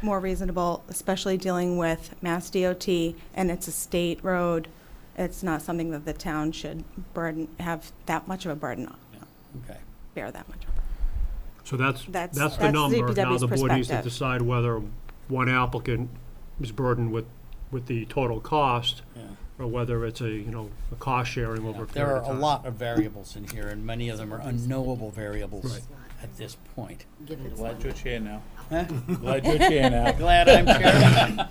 more reasonable, especially dealing with Mass DOT, and it's a state road. It's not something that the town should have that much of a burden on. Okay. Bear that much. So that's That's the number. Now DPW's the board needs to perspective. decide whether one applicant is burdened with the total cost, or whether it's a cost sharing over a There period are of a time. lot of variables in here, and many of them are unknowable variables at this point. Glad you're chair now. Huh? Glad you're chair now. Glad I'm chairman.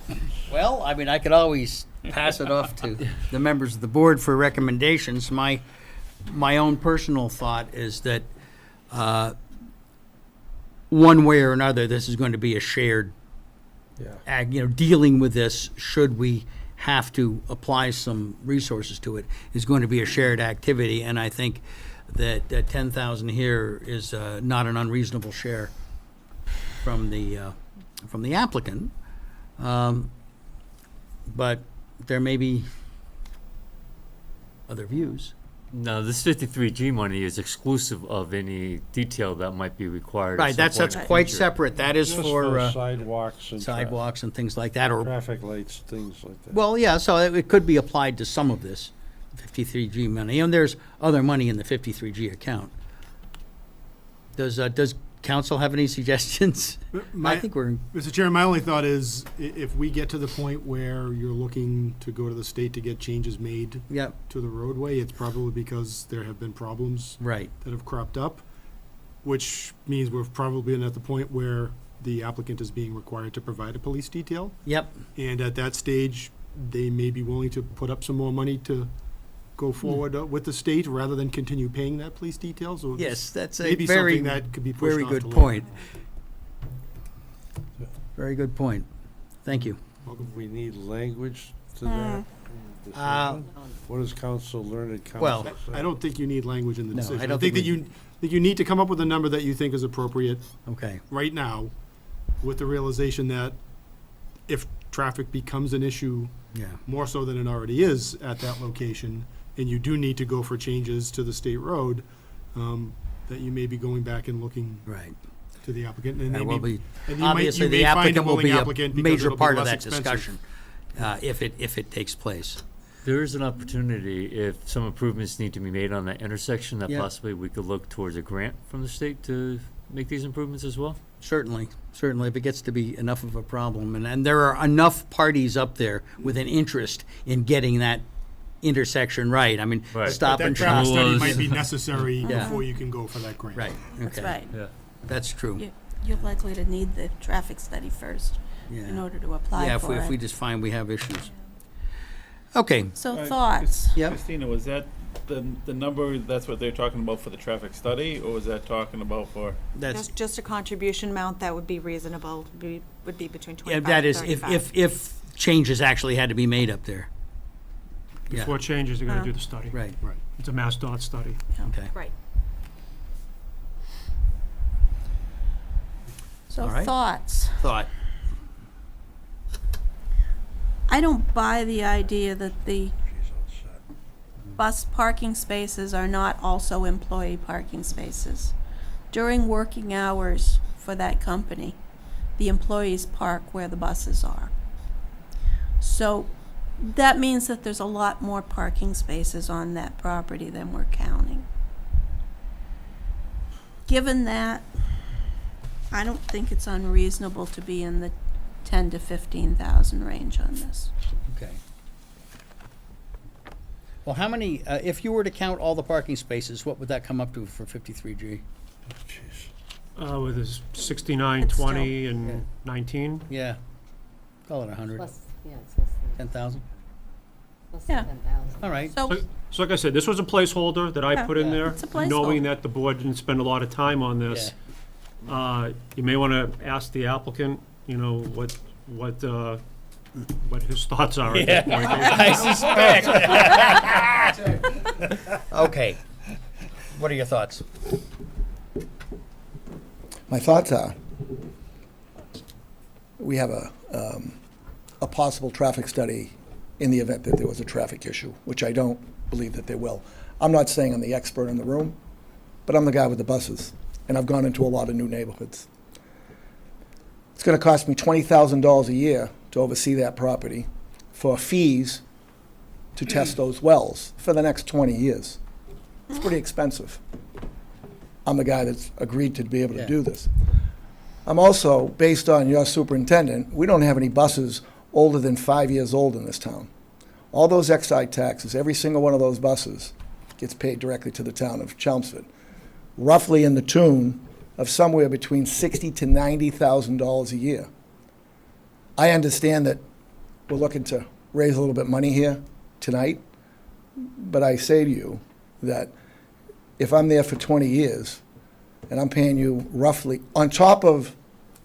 Well, I mean, I could always pass it off to the members of the board for recommendations. My own personal thought is that one way or another, this is going to be a shared, dealing with this, should we have to apply some resources to it, is going to be a shared activity. And I think that 10,000 here is not an unreasonable share from the applicant. But there may be other views. No, this 53G money is exclusive of any detail that might be required. at Right, some that's point in the quite future. separate. That is Just for sidewalks and sidewalks and things like that, or traffic lights, things like that. well, yeah. So it could be applied to some of this 53G money, and there's other money in the 53G account. Does council have any suggestions? I think we're, Mr. Chairman, my only thought is if we get to the point where you're looking to go to the state to get changes made Yep. to the roadway, it's probably because there have been problems right. that have cropped up, which means we're probably been at the point where the applicant is being required to provide a police detail. Yep. And at that stage, they may be willing to put up some more money to go forward with the state rather than continue paying that police detail. So Yes, that's a maybe very, something that could be pushed very off good to later. point. Very good point. Thank you. Do we need language to that? Uh, What does council, learned council Well, say? I don't think you need language in the No, I decision. I don't think that think you need to come up with a number that you think is appropriate Okay. right now, with the realization that if traffic becomes an issue Yeah. more so than it already is at that location, and you do need to go for changes to the state road, that you may be going back and looking Right. to the applicant. And There they will may- be, and you obviously, you may the find applicant will willing be a applicant because major it'll be part of less that expensive. discussion, if it takes place. There is an opportunity, if some improvements need to be made on that intersection, that Yeah. possibly we could look towards a grant from the state to make these improvements as well? Certainly, certainly, if it gets to be enough of a problem. And there are enough parties up there with an interest in getting that intersection right. I mean, Right. stop But and that traffic shop. study might be necessary Yeah. before you can go for that grant. Right, That's okay. right. Yeah. That's true. You're likely to need the traffic study first in Yeah. order to apply Yeah, for if we it. just find we have issues. Okay. So thoughts? Yep. Christina, was that the number, that's what they're talking about for the traffic study, or was that talking about for? That's, Just a contribution amount that would be reasonable, would be between yeah, 25 that and is, 35. if changes actually had to be made up there. Yeah. Before changes, they're gonna do the study. Right. Right. It's a Mass Dot study. Okay. Right. So All right. thoughts? Thought. I don't buy the idea that the bus parking spaces are not also employee parking spaces. During working hours for that company, the employees park where the buses are. So that means that there's a lot more parking spaces on that property than we're counting. Given that, I don't think it's unreasonable to be in the 10 to 15,000 range on this. Okay. Well, how many, if you were to count all the parking spaces, what would that come up to for 53G? With this 69, It's 20, Yeah. and 19. Yeah. Call it 100. Less, yeah, it's less than, 10,000? less Yeah. than 10,000. All right. So, So like I said, this was a placeholder that I Yeah. put in Yeah. there, It's a placeholder. knowing that the board didn't spend a lot of time on this. You may want to ask the applicant, you know, what his thoughts are at this point. I suspect. Okay. What are your thoughts? My thoughts are, we have a possible traffic study in the event that there was a traffic issue, which I don't believe that there will. I'm not saying I'm the expert in the room, but I'm the guy with the buses, and I've gone into a lot of new neighborhoods. It's going to cost me $20,000 a year to oversee that property for fees to test those wells for the next 20 years. It's pretty expensive. I'm the guy that's agreed to be able to do this. I'm also, based on your superintendent, we don't have any buses older than 5 years old in this town. All those excise taxes, every single one of those buses gets paid directly to the town of Chelmsford, roughly in the tune of somewhere between $60,000 to $90,000 a year. I understand that we're looking to raise a little bit of money here tonight, but I say to you that if I'm there for 20 years and I'm paying you roughly, on top of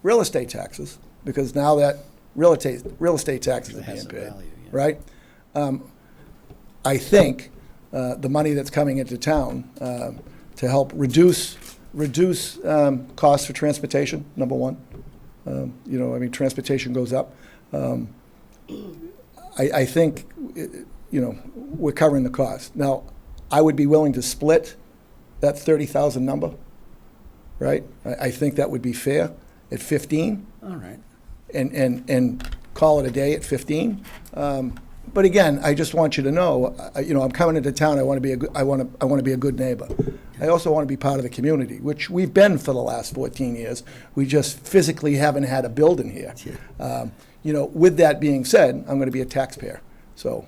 real estate taxes, because now that real estate taxes are being paid, right? I think the money that's coming into town to help reduce costs for transportation, number one. Transportation goes up. I think, we're covering the cost. Now, I would be willing to split that 30,000 number, right? I think that would be fair at 15. All right. And call it a day at 15. But again, I just want you to know, I'm coming into town. I want to be a good neighbor. I also want to be part of the community, which we've been for the last 14 years. We just physically haven't had a building here. You know, with that being said, I'm going to be a taxpayer. So,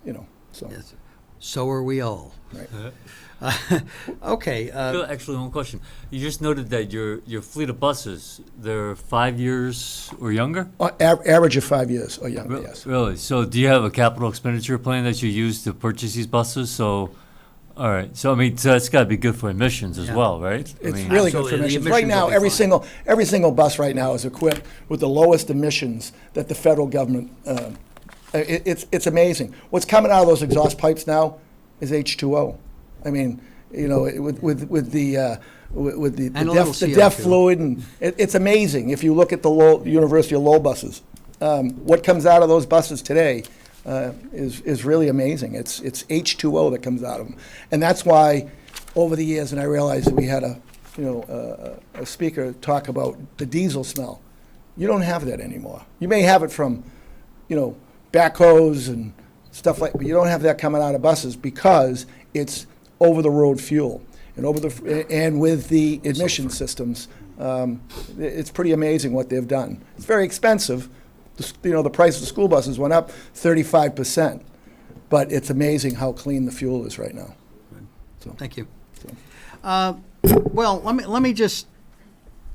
you know, so. Yes. So are we all. Right. Okay. Actually, one question. You just noted that your fleet of buses, they're 5 years or younger? Average of 5 years or younger, yes. Really? So do you have a capital expenditure plan that you use to purchase these buses? So, all right. So, I mean, so that's got to be good for emissions as well, right? It's really good for emissions. Right now, every single bus right now is equipped with the lowest emissions that the federal government, it's amazing. What's coming out of those exhaust pipes now is H2O. I mean, you know, with the DEF fluid, and it's amazing. If you look at the University of Lowell buses, what comes out of those buses today is really amazing. It's H2O that comes out of them, and that's why over the years, and I realized that we had a speaker talk about the diesel smell. You don't have that anymore. You may have it from, you know, backhoes and stuff like, but you don't have that coming out of buses because it's over-the-road fuel. And with the emission systems, it's pretty amazing what they've done. It's very expensive. You know, the price of the school buses went up 35%, but it's amazing how clean the fuel is right now. So, thank you. Well, let me just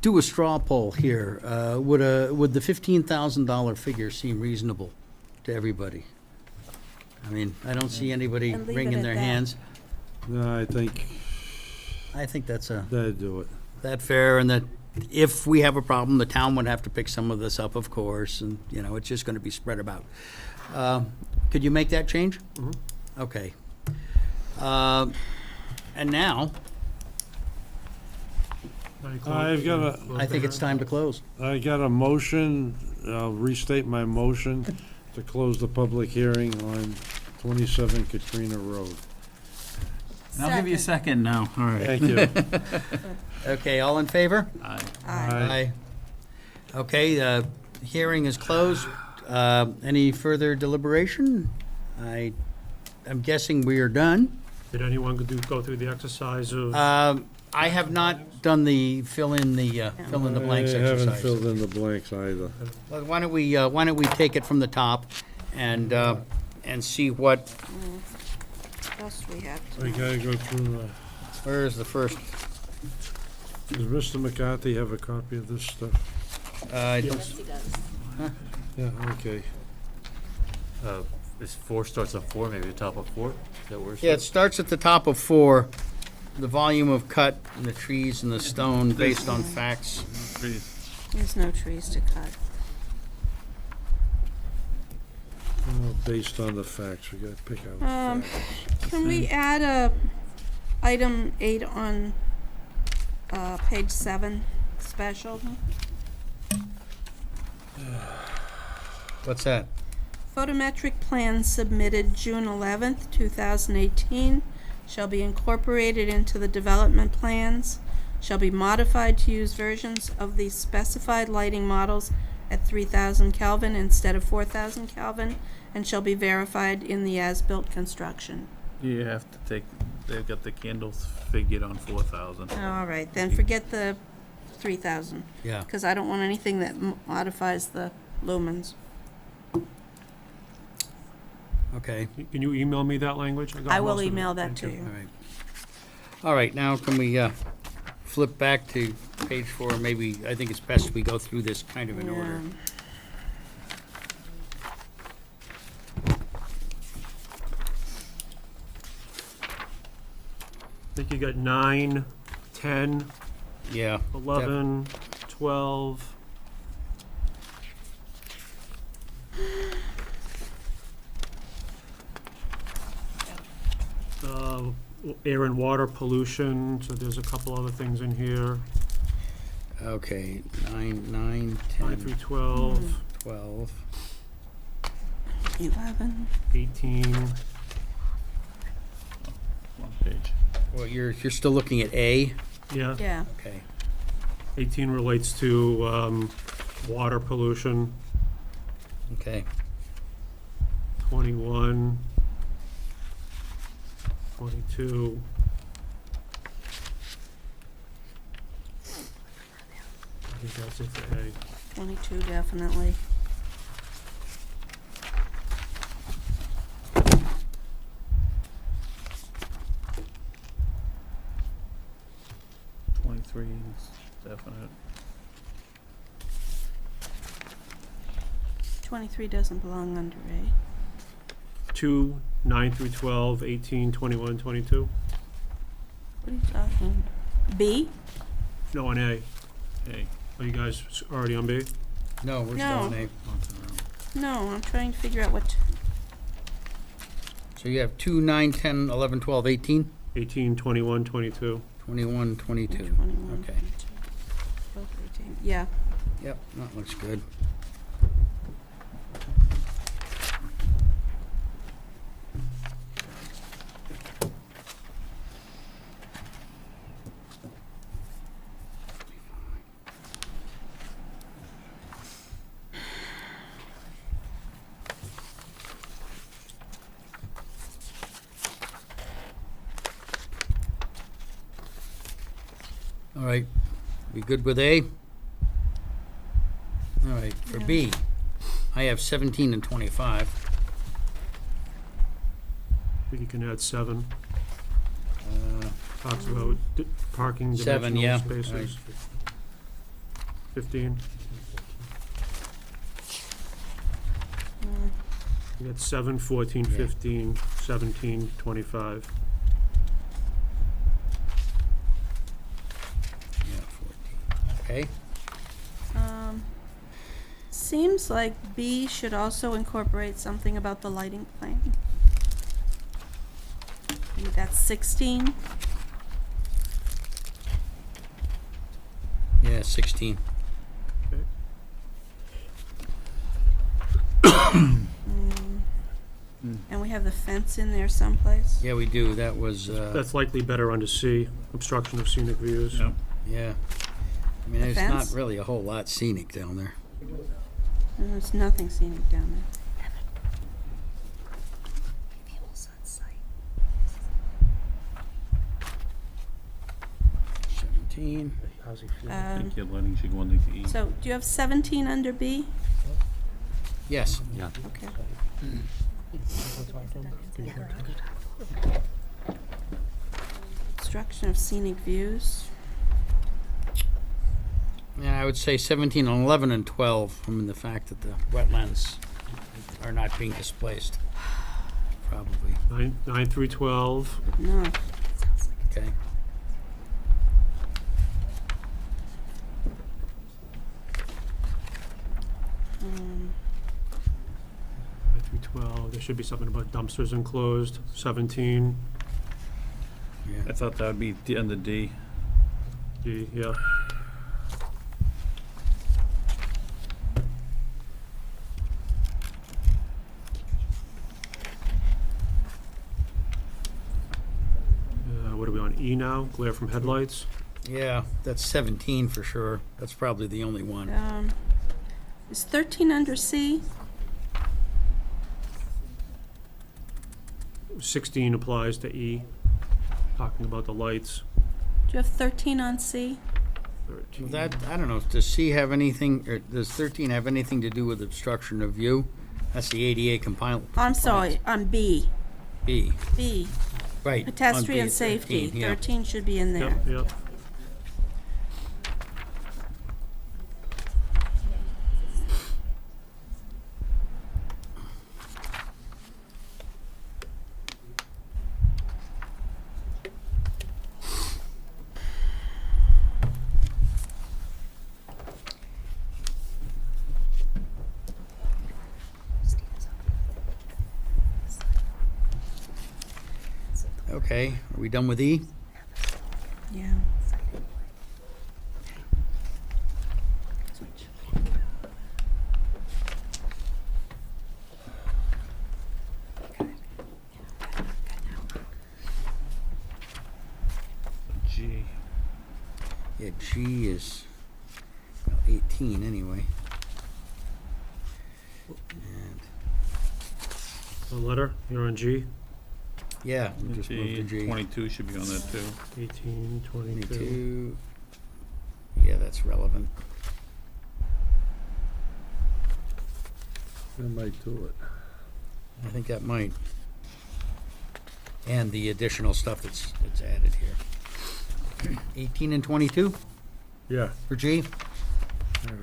do a straw poll here. Would the $15,000 figure seem reasonable to everybody? I mean, I don't see anybody And leave it wringing at their that. hands. No, I think that'd do it. That fair, and that if we have a problem, the town would have to pick some of this up, of course, and, you know, it's just going to be spread about. Could you make that change? Mm-hmm. Okay. And now, I think it's time to close. I got a motion, I'll restate my motion to close the public hearing on 27 Katrina Road. I'll give you a second now. All right. Thank you. Okay, all in favor? Aye. Aye. Okay, hearing is closed. Any further deliberation? I'm guessing we are done. Did anyone go through the exercise of? I have not done the fill in the blanks I exercise. haven't filled in the blanks either. Well, why don't we take it from the top and see what, Else we have We gotta go through, where is the first? does Mr. McCarthy have a copy of this stuff? I don't- Yes, he does. Yeah, okay. Is 4 starts on 4, maybe the top of 4? Is that where it Yeah, it starts? starts at the top of 4, the volume of cut and the trees and the stone based on facts. There's no trees to cut. Well, based on the facts, we gotta pick out the facts. Can we add a item 8 on page 7, special? What's that? Photometric plans submitted June 11th, 2018 shall be incorporated into the development plans, shall be modified to use versions of the specified lighting models at 3,000 Kelvin instead of 4,000 Kelvin, and shall be verified in the as-built construction. You have to take, they've got the candles figured on 4,000. All right, then forget the 3,000. Yeah. Because I don't want anything that modifies the lumens. Okay. Can you email me that language? got I will most of it. email that Thank to you. you. All right. All right, now can we flip back to page 4? Maybe, I think it's best we go through this kind of in order. I think you got 9, 10, Yeah. 11, 12. Air and water pollution, so there's a couple other things in here. Okay, 9, 9 10, through 12, 12. 11. 18. One page. Well, you're still looking at A? Yeah. Yeah. Okay. 18 relates to water pollution. Okay. 21, 22, think that's it for A. 22 definitely. '23 is definite. 23 doesn't belong under A. 2, 9 through 12, 18, 21, 22. What are you talking? B? No, on A. A. Are you guys already on B? No, we're still No. on A. No, I'm trying to figure out what. So you have 2, 9, 10, 11, 12, 18? 18, 21, 22. 21, 22. 21, Okay. 22, 12, 18. Yeah. Yep, that looks good. All right, we good with A? All right, for B, I have 17 and 25. I think you can add 7. Talks about parking 7, dimensional yeah. spaces. Right. 15. You got 7, 14, 15, 17, 25. Yeah, 14. Okay. Seems like B should also incorporate something about the lighting plan. Maybe that's 16. Yeah, 16. And we have the fence in there someplace. Yeah, we do. That was, That's likely better under C, obstruction of scenic views. Yep. yeah. I mean, The there's not fence? really a whole lot scenic down there. There's nothing scenic down there. 17. How's he feel? I think your lighting should go underneath E. So, do you have 17 under B? Yes. Yeah. Okay. Obstruction of scenic views. Yeah, I would say 17, 11, and 12. I mean, the fact that the wetlands are not being displaced. Probably. 9 through 12. No. Okay. Um, 9 through 12. There should be something about dumpsters enclosed. 17. I thought that would be the end of D. D, yeah. What are we on, E now? Glare from headlights? Yeah, that's 17 for sure. That's probably the only one. Is 13 under C? 16 applies to E, talking about the lights. Do you have 13 on C? 13. That, I don't know, does C have anything, or does 13 have anything to do with obstruction of view? That's the ADA compliant. I'm sorry, on B. B, B. right. on Pedestrian B, safety. 13, yeah. 13 should be in there. Yep, yep. Okay, are we done with E? Yeah. G. Yeah, G is well, 18 anyway. And, The letter, you're on G. yeah, we'll just move to G. 22 should be on that too. 18, 22. 22. Yeah, that's relevant. That might do it. I think that might. And the additional stuff that's added here. 18 and 22 Yeah. for G?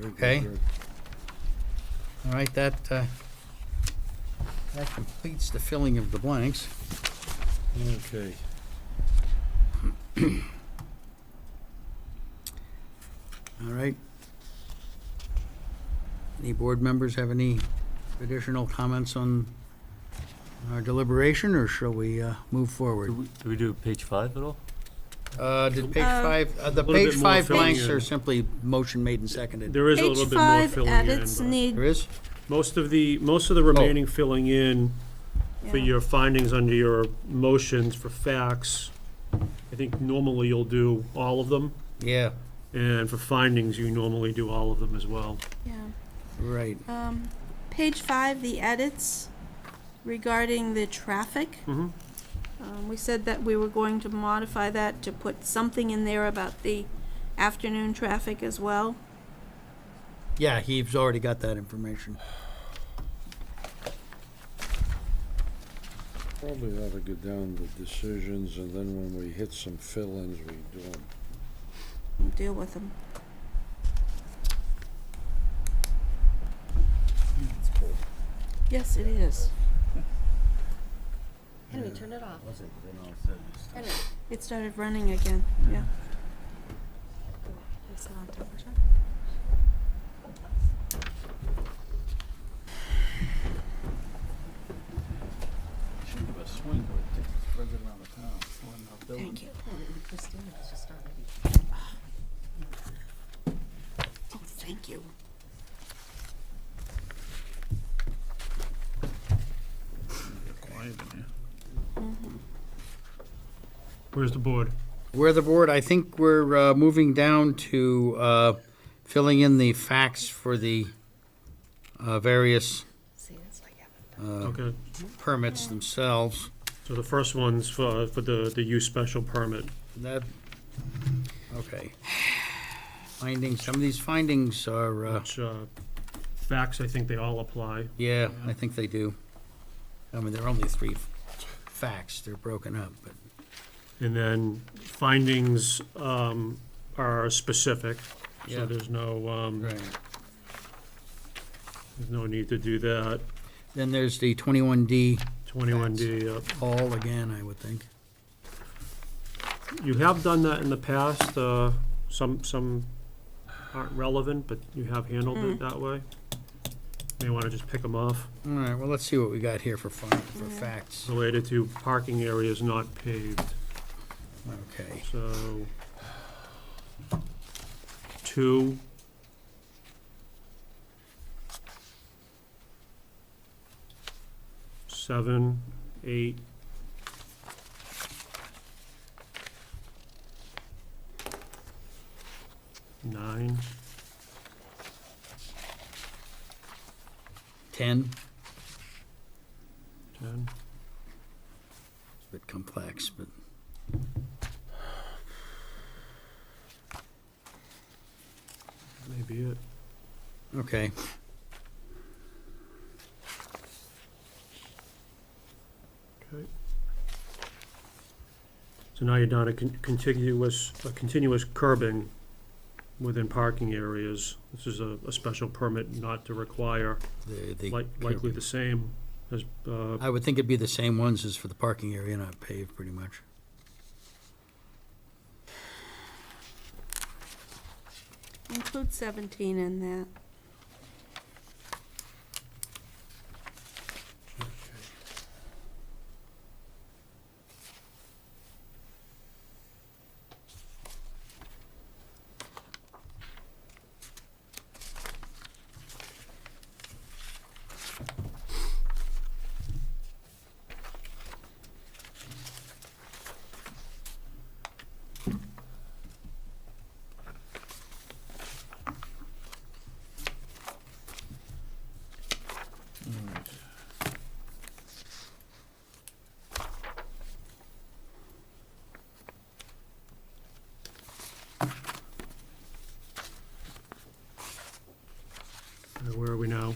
Okay. Good. All right, that completes the filling of the blanks. Okay. All right. Any board members have any additional comments on our deliberation, or shall we move forward? Do we do page 5 at all? Did page 5, the little page bit more 5 filling blanks in. are simply motion made and seconded. There is a little bit more filling in. edits but need, There is? Most of the remaining filling in for Yeah. your findings under your motions for facts, I think normally you'll do all of them, Yeah, and for findings, you normally do all of them as well. yeah. right. Page 5, the edits regarding the traffic. Mm-hmm. We said that we were going to modify that to put something in there about the afternoon traffic as well. Yeah, he's already got that information. Probably ought to go down the decisions, and then when we hit some fill-ins, we do them. We'll deal with them. Yes, it is. Henry, turn it off. Henry. It started running again, yeah. Is it on temperature? Should give a swing to it, spreads it around the town. Thank you. Christina is just starting to be. Oh, thank you. Quiet in here. Where's the board? Where the board, I think we're moving down to filling in the facts for the various See, it's like Okay, permits themselves. so the first one's for the use special permit. That, okay. Findings, some of these findings are, Which, facts, I think they all apply. yeah, I think they do. I mean, there are only 3 facts, they're broken up, but, And then findings are specific, Yeah. so there's no, right. there's no need to do that. Then there's the 21D, 21D, all again, I would think. you have done that in the past, some aren't relevant, but you have handled it that way. May want to just pick them off. All right, well, let's see what we got here for facts. Related to parking areas not paved, Okay. so 2, 7, 8, 9, 10, 10. it's a bit complex, but, Maybe it. okay. Okay. So now you're down to continuous curbing within parking areas. This is a special permit not to require, The likely the same as, I would think it'd be the same ones as for the parking area, not paved, pretty much. Include 17 in that. where are we now?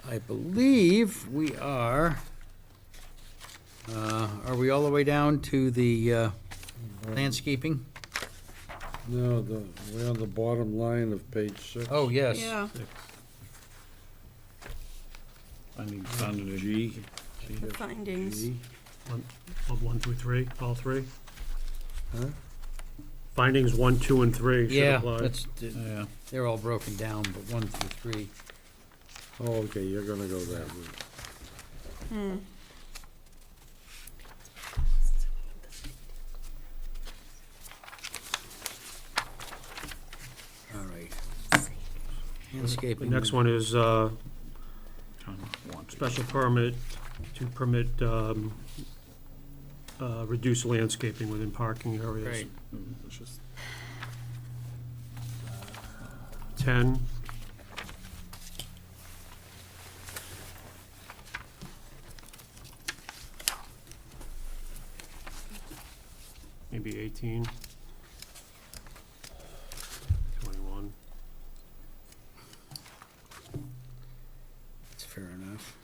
I believe we are we all the way down to the landscaping? No, we're on the bottom line of page 6. Oh, yes. Yeah. I need found it. G. The findings. G. Of 1 through 3, all 3. Huh? Findings 1, 2, and 3 should Yeah, apply. that's, Yeah. they're all broken down, but 1 through 3. Oh, okay, you're gonna go that route. Hmm. All right. The Landscaping. next one is special permit to permit reduced landscaping within parking areas. Right. 10. Maybe 18. 21. That's fair enough.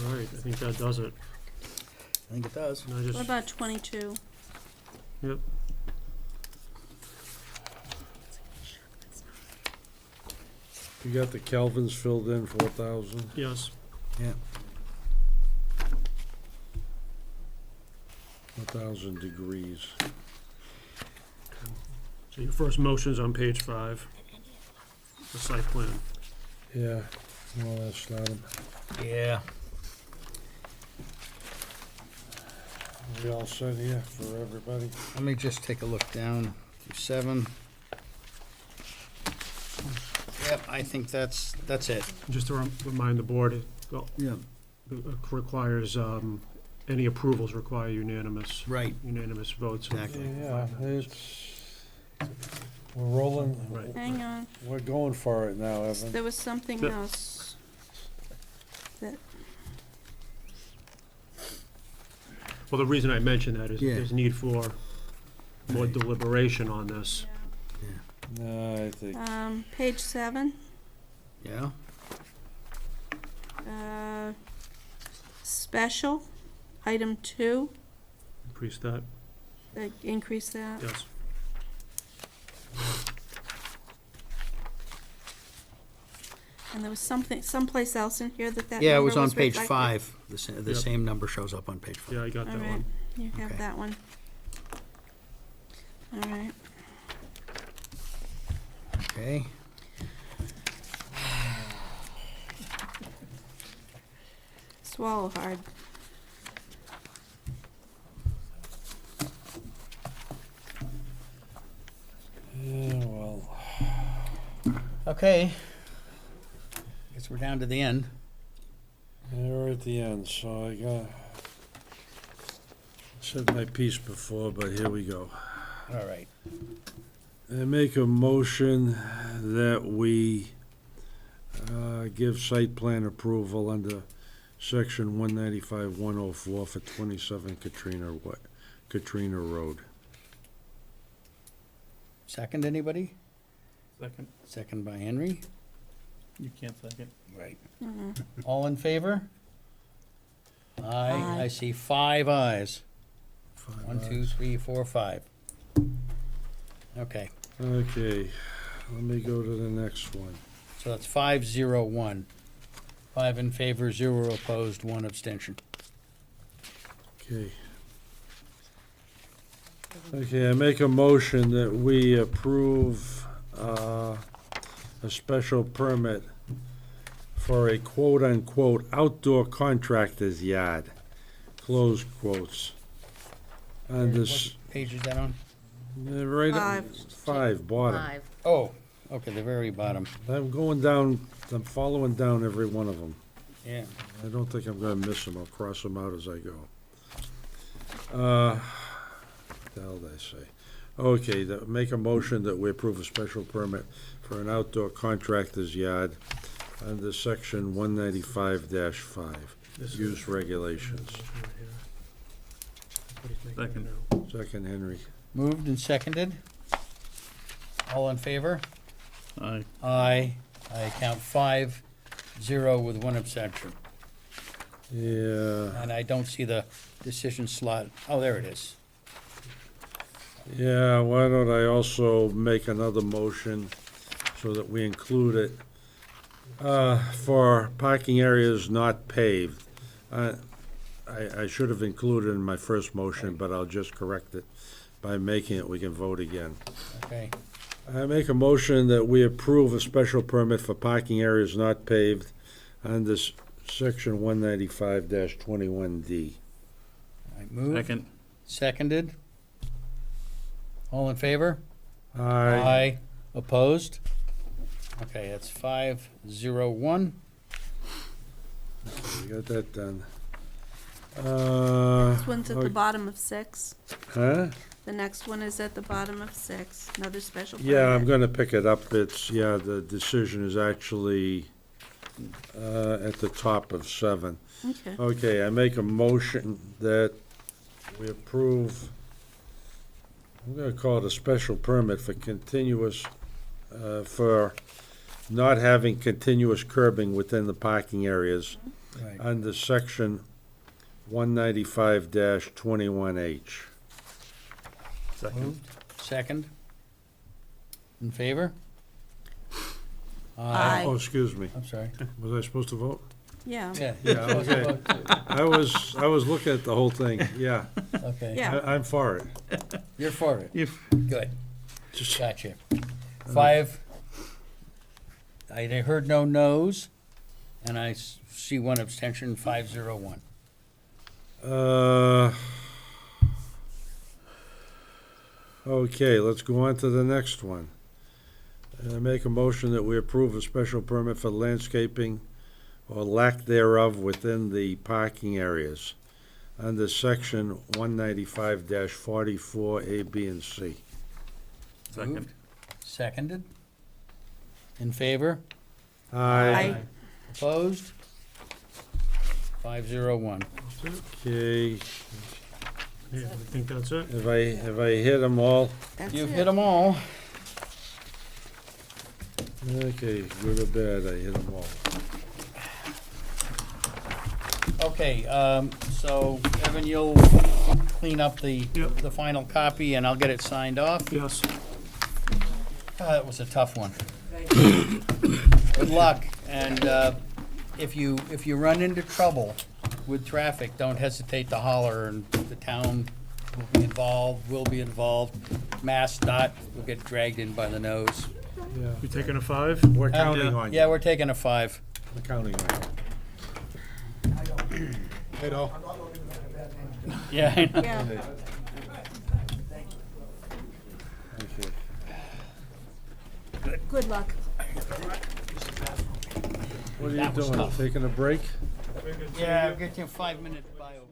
All right, I think that does it. I think it does. And I just, What about 22? yep. You got the Kelvins filled in, 4,000? Yes. Yeah. 4,000 degrees. So your first motion's on page 5, the site plan. Yeah, well, that's not them. Yeah. We all set here for everybody? Let me just take a look down to 7. Yep, I think that's it. Just to remind the board, it Yeah. requires, any approvals require unanimous. Right. Unanimous votes. of Exactly. Yeah, we're rolling. Right. Hang on. We're going for it now, Evan. There was something Yep. else that, Well, the reason I mention that is Yeah. there's need for more deliberation on this. No, I think, page 7. Yeah. Special, item 2, Increase that, increase that. yes. And there was something, someplace else in here that Yeah, it number was on page reflected. 5. The Yep. same number shows up on page 5. Yeah, I got All that right, one. you have Okay. that one. All right. Okay. Swallow hard. yeah, well, Okay. Guess we're down to the end. yeah, we're at the end, so I said my piece before, but here we go. All right. I make a motion that we give site plan approval under section 195-104 for 27 Katrina Road. Second, anybody? Second. Second by Henry. You can't second. Right. Mhm. All in favor? Aye. I see 5 ayes. 1, 2, 3, 4, 5. Okay, Okay, let me go to the next one. so that's 5-0-1. 5 in favor, 0 opposed, 1 abstention. Okay. Okay, I make a motion that we approve a special permit for a quote-unquote outdoor contractor's yard, close quotes. And this, What page is that on? right at 5. 5, bottom. 5. Oh, okay, the very bottom. I'm going down, I'm following down every one of them. Yeah. I don't think I'm gonna miss them, I'll cross them out as I go. What the hell did I say? Okay, make a motion that we approve a special permit for an outdoor contractor's yard under section 195-5, use regulations. Second. Second, Henry. Moved and seconded. All in favor? Aye. Aye. I count 5-0 with one abstention. Yeah, And I don't see the decision slot. Oh, there it is. yeah, why don't I also make another motion so that we include it? For parking areas not paved. I should have included in my first motion, but I'll just correct it by making it, we can vote again. Okay. I make a motion that we approve a special permit for parking areas not paved under section 195-21D. I moved. Second. Seconded. All in favor? Aye. Opposed? Okay, that's 5-0-1. We got that done. This one's at the okay. bottom of 6. Huh? The next one is at the bottom of 6, another special permit. Yeah, I'm gonna pick it up. The decision is actually at the top of 7. Okay. Okay, I make a motion that we approve, I'm gonna call it a special permit for continuous, for not having continuous curbing within the parking areas Right. under section 195-21H. Moved. Second. In favor? Aye. Oh, excuse me. I'm sorry. Was I supposed to vote? Yeah. Yeah. Yeah, okay. I was looking at the whole thing, yeah. Okay. Yeah. I'm for it. You're for it? Good. Just- Gotcha. 5, I heard no no's, and I see one abstention, 5-0-1. Okay, let's go on to the next one. I make a motion that we approve a special permit for landscaping or lack thereof within the parking areas under section 195-44 A, B, and C. Second. Moved. Seconded. In favor? Aye. Opposed? 5-0-1. Okay, Yeah, I think that's it. have I hit them all? You've hit them all. Okay, good or bad, I hit them all. Okay, so Evan, you'll clean up the final copy, and I'll get it signed off. Yes. That was a tough one. Good luck, and if you run into trouble with traffic, don't hesitate to holler, and the town will be involved. MassDOT will get dragged in by the nose. Yeah. You taking a 5? We're counting on you. Yeah, we're taking a 5. We're counting on you. Hey, no. Yeah, I know. Yeah. Okay. Good luck. What are you That was doing, tough. taking a break? Yeah, I'll get you a 5-minute bio.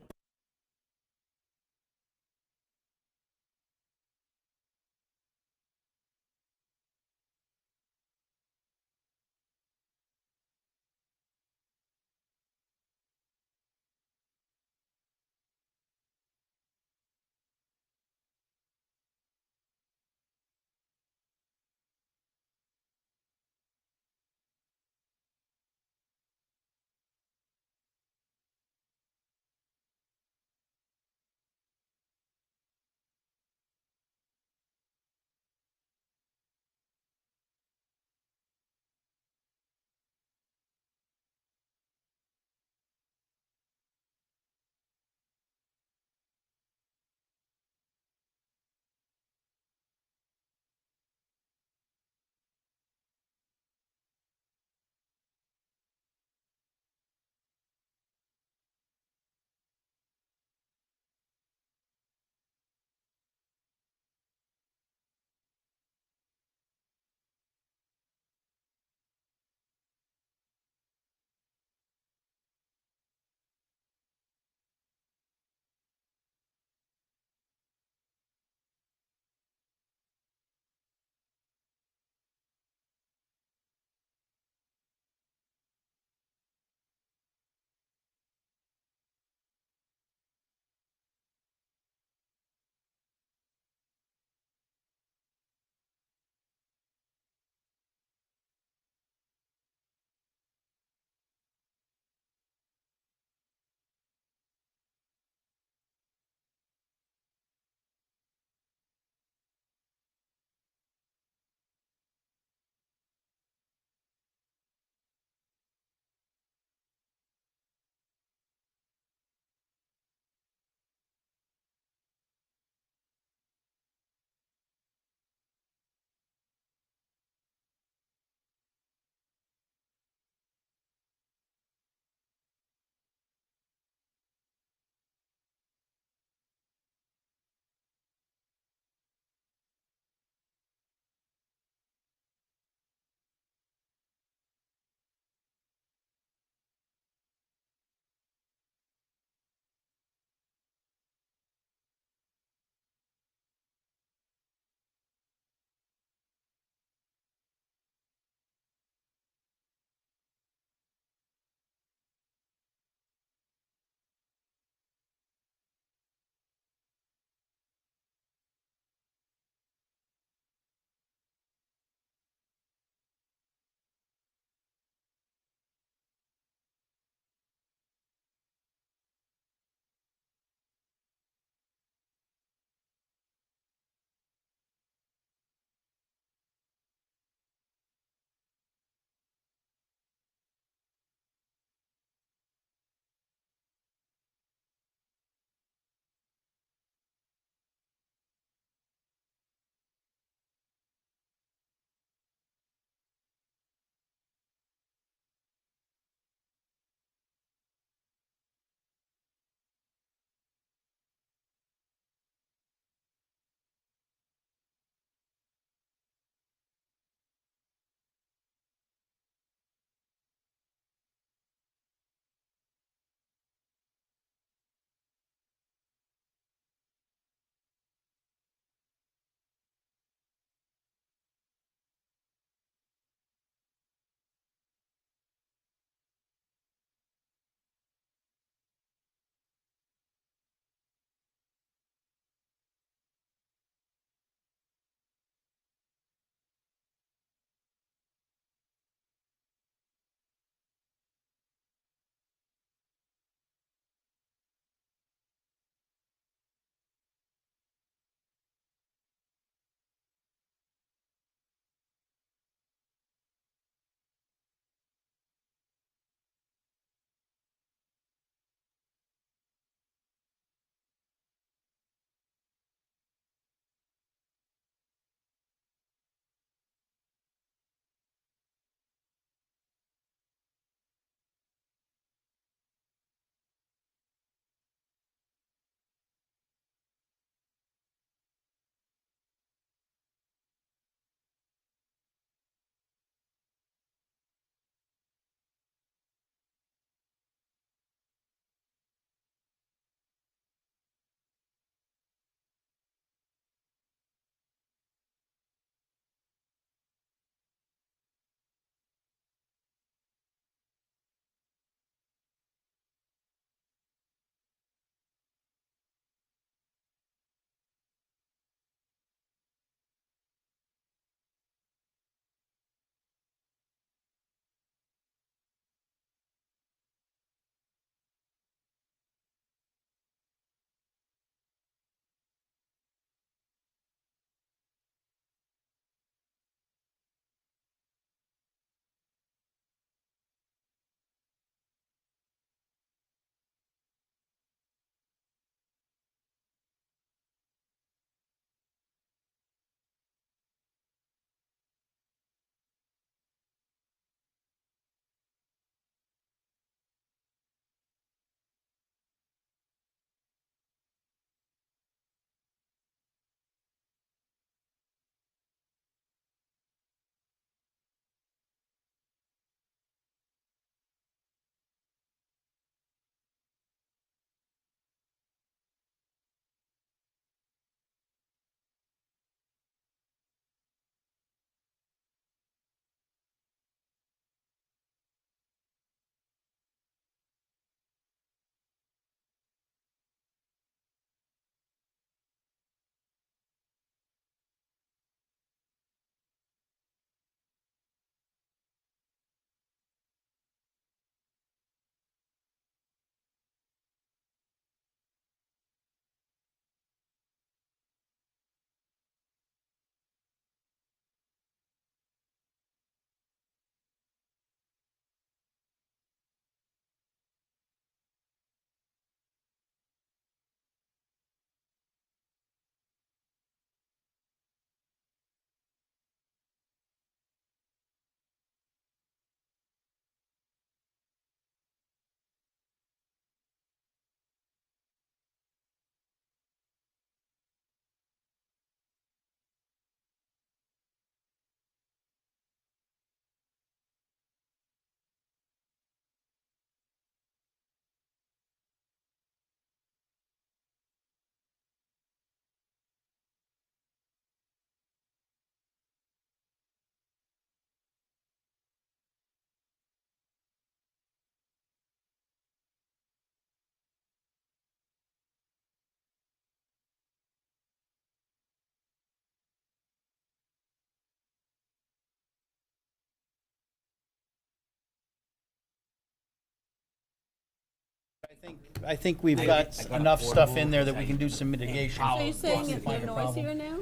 I think we've got enough stuff in there that we can do some mitigation. So you're saying it's Find a problem. noisier now?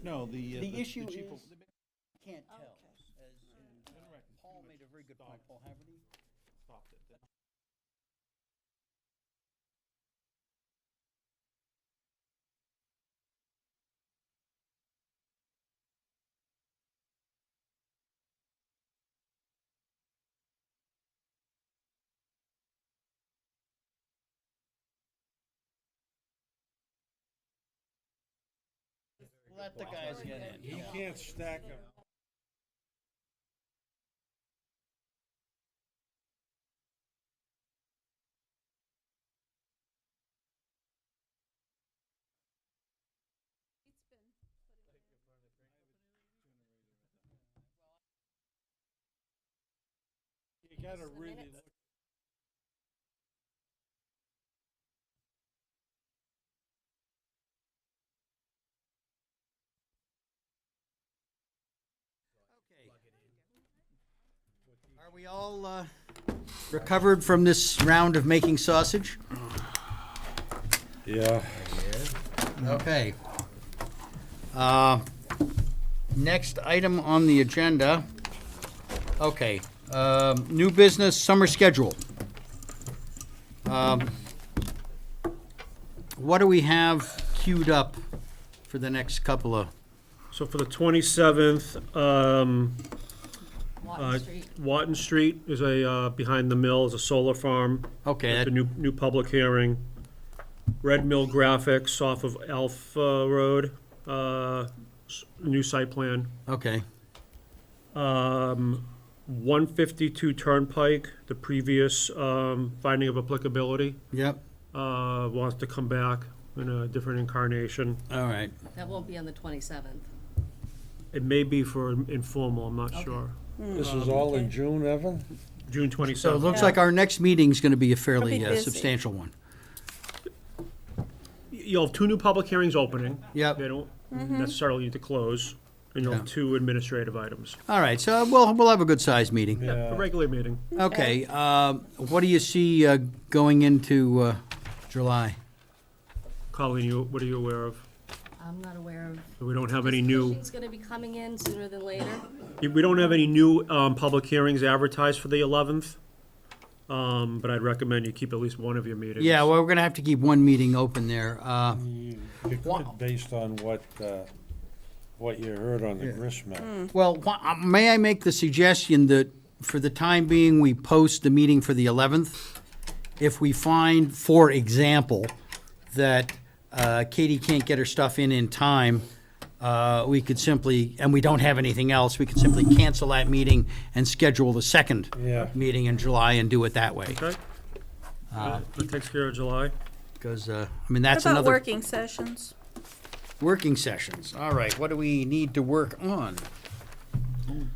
No, The issue is, can't tell. Paul made a very good point. Paul Haverty? Let the guys get in. You can't stack them. You gotta really look. Are we all recovered from this round of making sausage? Yeah. Okay. Next item on the agenda. Okay, new business summer schedule. What do we have queued up for the next couple of? So for the 27th, Watton Street is behind the mill is a solar farm. Okay. That's a new public hearing. Red Mill Graphics off of Alpha Road, new site plan. Okay. 152 Turnpike, the previous finding of applicability. Yep. Wants to come back in a different incarnation. All right. That won't be on the 27th. It may be for informal, I'm not sure. This is all in June, Evan? June 27th. So it looks like our next meeting's gonna be a fairly It'll be busy. substantial one. You'll have 2 new public hearings opening. Yep. They don't necessarily need to close, and you'll have 2 administrative items. All right, so we'll have a good sized meeting. Yeah, a regular meeting. Okay, what do you see going into July? Colleen, what are you aware of? I'm not aware of. We don't have any new, It's going to be coming in sooner than later. we don't have any new public hearings advertised for the 11th, but I'd recommend you keep at least one of your meetings. Yeah, well, we're gonna have to keep one meeting open there. You could, based on what you heard on the gristmill. Well, may I make the suggestion that for the time being, we post the meeting for the 11th? If we find, for example, that Katie can't get her stuff in time, we could simply, and we don't have anything else, we could simply cancel that meeting and schedule the second Yeah. meeting in July and do it that way. Okay. That takes care of July. Because, I mean, that's What about another. working sessions? Working sessions. All right, what do we need to work on?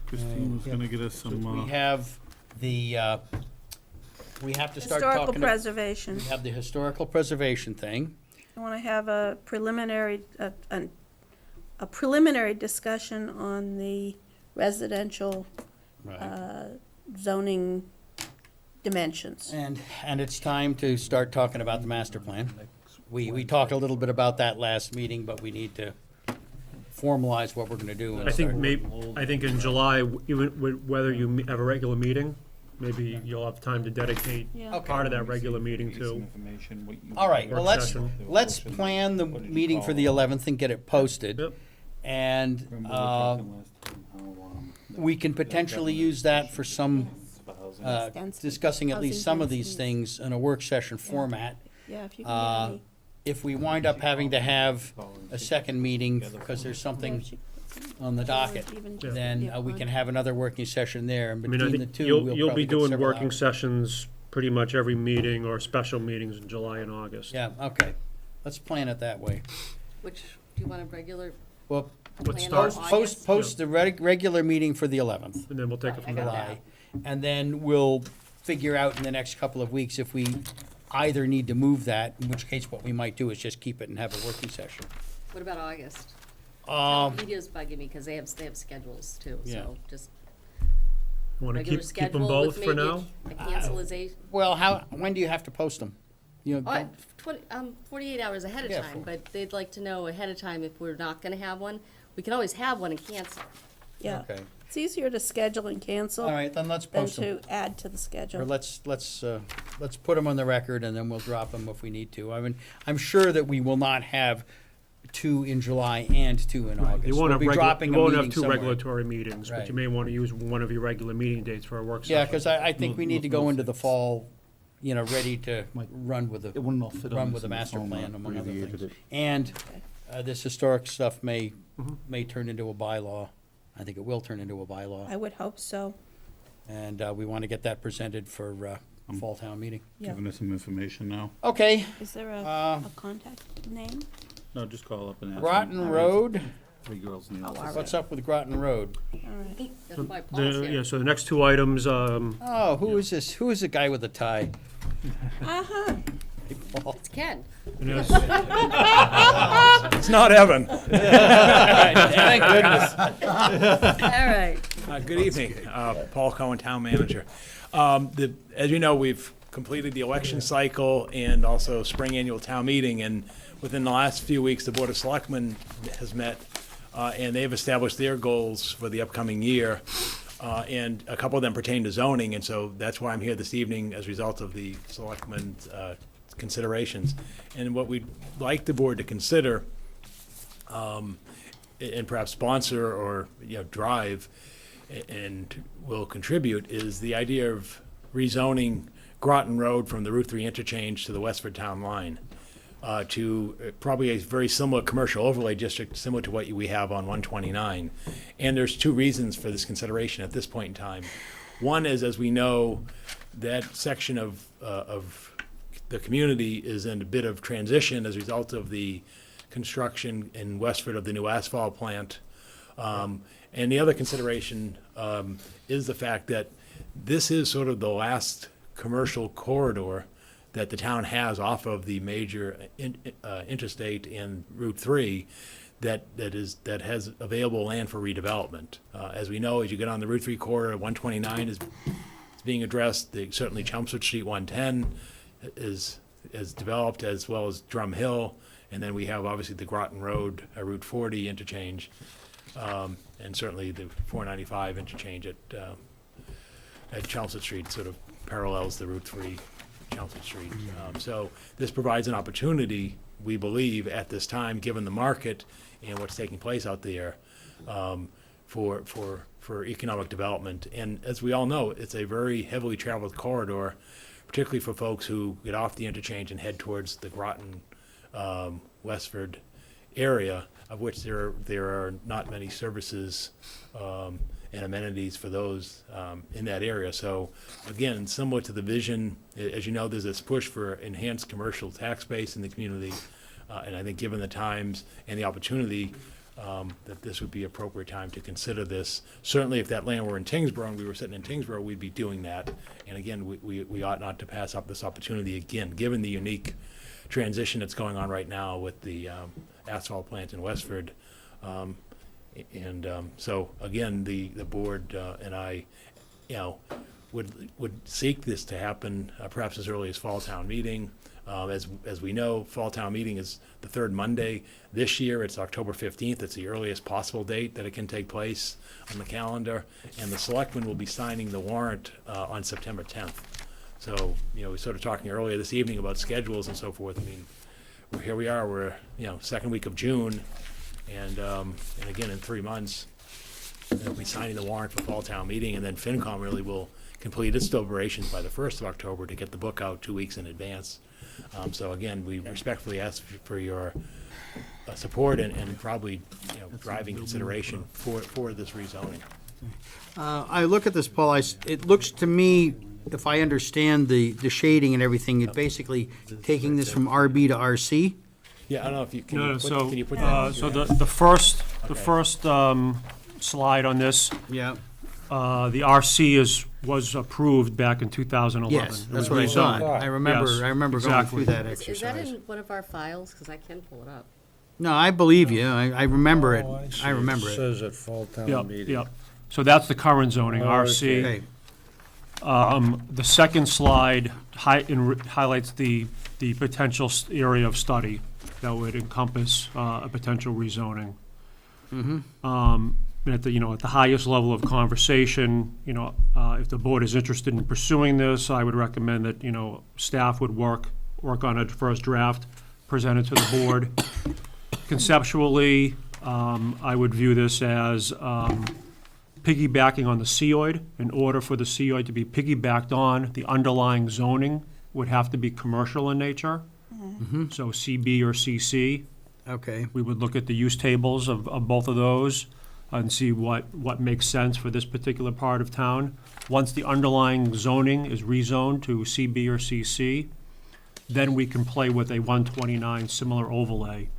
Christine was gonna get us some, We have the, we have to start Historical talking. preservation. We have the historical preservation thing. I want to have a preliminary, a preliminary discussion on the residential zoning dimensions. And it's time to start talking about the master plan. We talked a little bit about that last meeting, but we need to formalize what we're gonna do. and I think start- I think in July, even whether you have a regular meeting, maybe you'll have time to dedicate Yeah. part of that regular meeting to. All right, well, Work session. let's plan the meeting for the 11th and get it posted. Yep. And, we can potentially use that for some, discussing at least some of these things in a work session format. Yeah, if you can get any. If we wind up having to have a second meeting because there's something on the docket, then we can have another working session there. And I mean, I between the think two, you'll we'll be probably get doing several working hours. sessions pretty much every meeting or special meetings in July and August. Yeah, okay. Let's plan it that way. Which, do you want a regular? Well, Let's plan start- on post August? the regular meeting for the 11th. And then we'll take it from there. July. And then we'll figure out in the next couple of weeks if we either need to move that, in which case what we might do is just keep it and have a working session. What about August? Media's bugging me because they have schedules too, Yeah. so just Want to regular keep them schedule both with for maybe now? a cancelization. Well, when do you have to post them? You know, 48 hours ahead of Yeah, time, but they'd like to know ahead of time if we're not gonna have one. We can always have one and cancel. Yeah. Okay. It's easier to schedule and cancel. All right, then let's Than post them. to add to the schedule. Or let's put them on the record, and then we'll drop them if we need to. I mean, I'm sure that we will not have 2 in July and 2 in August. You won't We'll have, be dropping a you won't have meeting two somewhere. regulatory meetings, but Right. you may want to use one of your regular meeting dates for a work session. Yeah, because I think we need to go into the fall, you know, ready to run with It wouldn't all fit run on with the this in the master phone, plan, among other abbreviated things. it. And this historic stuff may turn into a bylaw. I think it will turn into a bylaw. I would hope so. And we want to get that presented for fall town meeting. Yeah. Giving us some information now. Okay. Is there Uh, a contact name? No, just call up and ask. Groton them. Road. 3 girls in the Oh, office. all right. What's up with Groton Road? All right. That's why Paul's here. Yeah, so the next two items, Oh, who is this? Who is the guy with the tie? Uh-huh. Hey, Paul. It's Ken. It's not Evan. Thank goodness. All right. Good evening, Paul Cohen, Town Manager. As you know, we've completed the election cycle and also spring annual town meeting, and within the last few weeks, the Board of Selectmen has met, and they've established their goals for the upcoming year, and a couple of them pertain to zoning, and so that's why I'm here this evening as a result of the Selectmen's considerations. And what we'd like the board to consider, and perhaps sponsor or, drive, and will contribute, is the idea of rezoning Groton Road from the Route 3 interchange to the Westford Town line, to probably a very similar commercial overlay district, similar to what we have on 129. And there's 2 reasons for this consideration at this point in time. One is, as we know, that section of the community is in a bit of transition as a result of the construction in Westford of the new asphalt plant. And the other consideration is the fact that this is sort of the last commercial corridor that the town has off of the major interstate in Route 3 that has available land for redevelopment. As we know, as you get on the Route 3 corridor, 129 is being addressed. Certainly Chelmsford Street 110 is developed, as well as Drum Hill, and then we have obviously the Groton Road, Route 40 interchange, and certainly the 495 interchange at Chelmsford Street sort of parallels the Route 3 Chelmsford Street. So this provides an opportunity, we believe, at this time, given the market and what's taking place out there, for economic development. And as we all know, it's a very heavily traveled corridor, particularly for folks who get off the interchange and head towards the Groton, Westford area, of which there are not many services and amenities for those in that area. So again, similar to the vision, as you know, there's this push for enhanced commercial tax base in the community. And I think given the times and the opportunity, that this would be appropriate time to consider this. Certainly if that land were in Tingsboro and we were sitting in Tingsboro, we'd be doing that. And again, we ought not to pass up this opportunity again, given the unique transition that's going on right now with the asphalt plant in Westford. So again, the board and I, would seek this to happen perhaps as early as fall town meeting. As we know, fall town meeting is the 3rd Monday. This year, it's October 15th. It's the earliest possible date that it can take place on the calendar. And the selectmen will be signing the warrant on September 10th. So, we were sort of talking earlier this evening about schedules and so forth. I mean, here we are, we're, 2nd week of June. And again, in 3 months, they'll be signing the warrant for fall town meeting. And then FinCom really will complete its deliberations by the 1st of October to get the book out 2 weeks in advance. So again, we respectfully ask for your support and probably, driving consideration for this rezoning. I look at this, Paul, it looks to me, if I understand the shading and everything, it's basically taking this from RB to RC. Yeah, I don't know if you can. You put that? So the first slide on this. Yeah. The RC was approved back in 2011. Yes, that's what I thought. I remember going through that exercise. Is that in one of our files? Because I can pull it up. No, I believe you. I remember it. I remember It it. says at fall town meeting. Yep. So that's the current zoning, RC. Okay. The second slide highlights the potential area of study that would encompass a potential rezoning. And at the, at the highest level of conversation, if the board is interested in pursuing this, I would recommend that, staff would work on a first draft, present it to the board. Conceptually, I would view this as piggybacking on the COID. In order for the COID to be piggybacked on, the underlying zoning would have to be commercial in nature. So CB or CC. Okay. We would look at the use tables of both of those and see what makes sense for this particular part of town. Once the underlying zoning is rezoned to CB or CC, then we can play with a 129 similar overlay,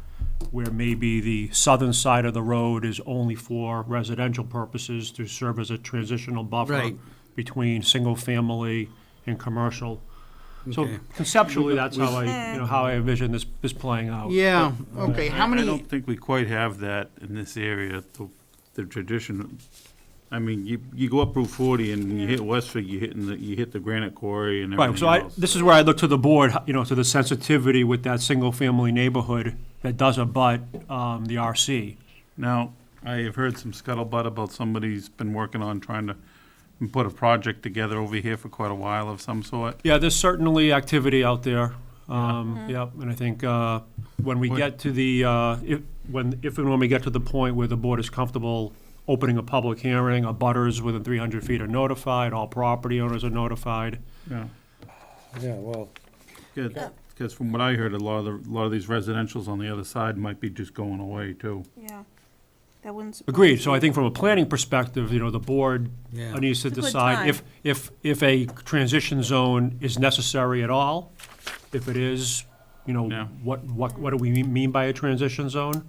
where maybe the southern side of the road is only for residential purposes to serve as a transitional buffer Right. between single-family and commercial. So Okay. conceptually, that's how I envision this playing out. Yeah, okay, how I many, don't think we quite have that in this area, the tradition. I mean, you go up Route 40 and you hit Westford, you hit the granite quarry and everything Right, so else. this is where I look to the board, to the sensitivity with that single-family neighborhood that does abut the RC. Now, I have heard some scuttlebutt about somebody's been working on trying to put a project together over here for quite a while of some sort. Yeah, there's certainly activity out there. Yep, and I think when we get to the, if and when we get to the point where the board is comfortable opening a public hearing, abutters within 300 feet are notified, all property owners are notified. Yeah. Yeah, well, Because from what I heard, a lot of these residentials on the other side might be just going away too. Yeah, that wouldn't. Agreed, so I think from a planning perspective, the board Yeah. needs to It's a good decide time. if a transition zone is necessary at all. If it is, Yeah. what do we mean by a transition zone?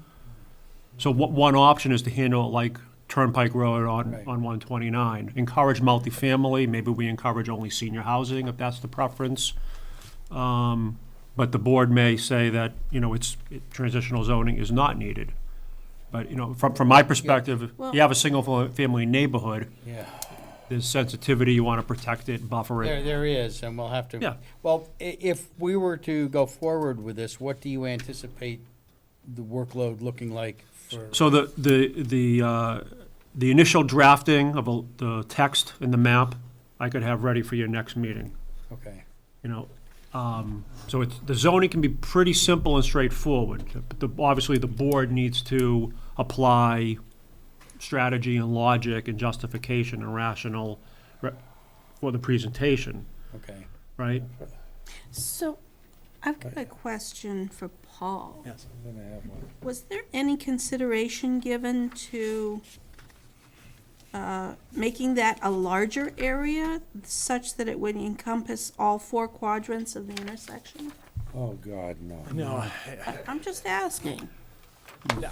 So one option is to handle it like Turnpike Road on 129. Encourage multifamily, maybe we encourage only senior housing if that's the preference. But the board may say that, transitional zoning is not needed. But, from my perspective, Well- you have a single-family neighborhood, yeah, there's sensitivity, you want to protect it, buffer it. there is, and we'll have to. Yeah. Well, if we were to go forward with this, what do you anticipate the workload looking like for? So the initial drafting of the text and the map, I could have ready for your next meeting. Okay, So the zoning can be pretty simple and straightforward. But obviously, the board needs to apply strategy and logic and justification and rational for the presentation, okay. right? So, I've got a question for Paul. Yes. Was there any consideration given to making that a larger area such that it would encompass all four quadrants of the intersection? Oh, God, no. No, I'm just asking.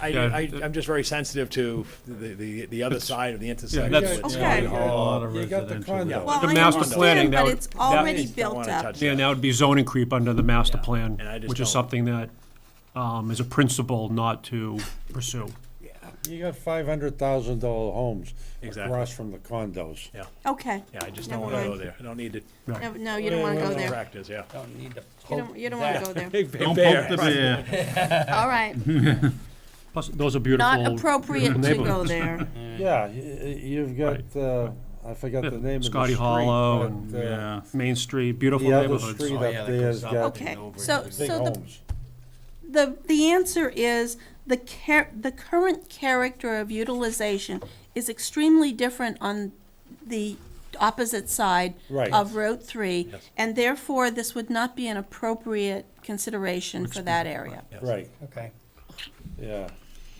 I'm just very sensitive to the other side of the intersection. that's- Okay. You got the condo. Well, The I master understand, planning, that but would- it's already Don't built wanna up. touch Yeah, and that would be zoning creep under the master plan, and I just which is don't- something that is a principle not to pursue. You got $500,000 homes Exactly. across from the condos. Yeah, Okay. yeah, I just Never don't want to mind. go there. I don't need it. No, you don't want to go there. Practice, yeah. Don't need to You don't want to go there. Big Don't bear. poke the bear. All right. Plus, those are beautiful Not appropriate to go neighborhoods. there. Yeah, you've got, I forgot the name of the street. Scotty Hollow and but, Yeah. Main Street, beautiful The other neighborhoods. street Oh, yeah, up that there's goes up got Okay, over so, big so homes. the answer is the current character of utilization is extremely different on the opposite side Right. of Route 3, Yes. and therefore this would not be an appropriate consideration for that area. Yes. Right, Okay. yeah.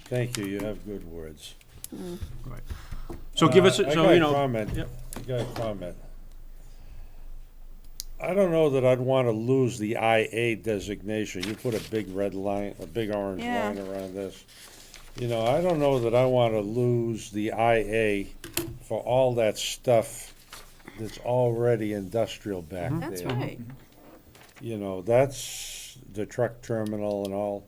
Thank you, you have good words. Right. So give us, I so, got you a know. comment. Yep. I got a comment. I don't know that I'd want to lose the IA designation. You put a big red line, a big orange Yeah. line around this. I don't know that I want to lose the IA for all that stuff that's already industrial back there. That's right. That's the truck terminal and all.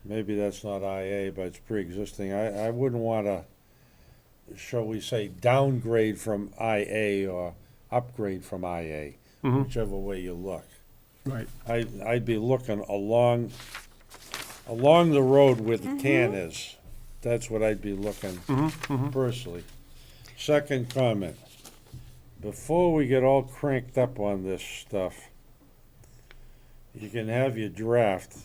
Maybe that's not IA, but it's pre-existing. I wouldn't want to, shall we say, downgrade from IA or upgrade from IA, Mhm. whichever way you look. Right. I'd be looking along the road where the tan is. That's what I'd be looking personally. Second comment, before we get all cranked up on this stuff, you can have your draft,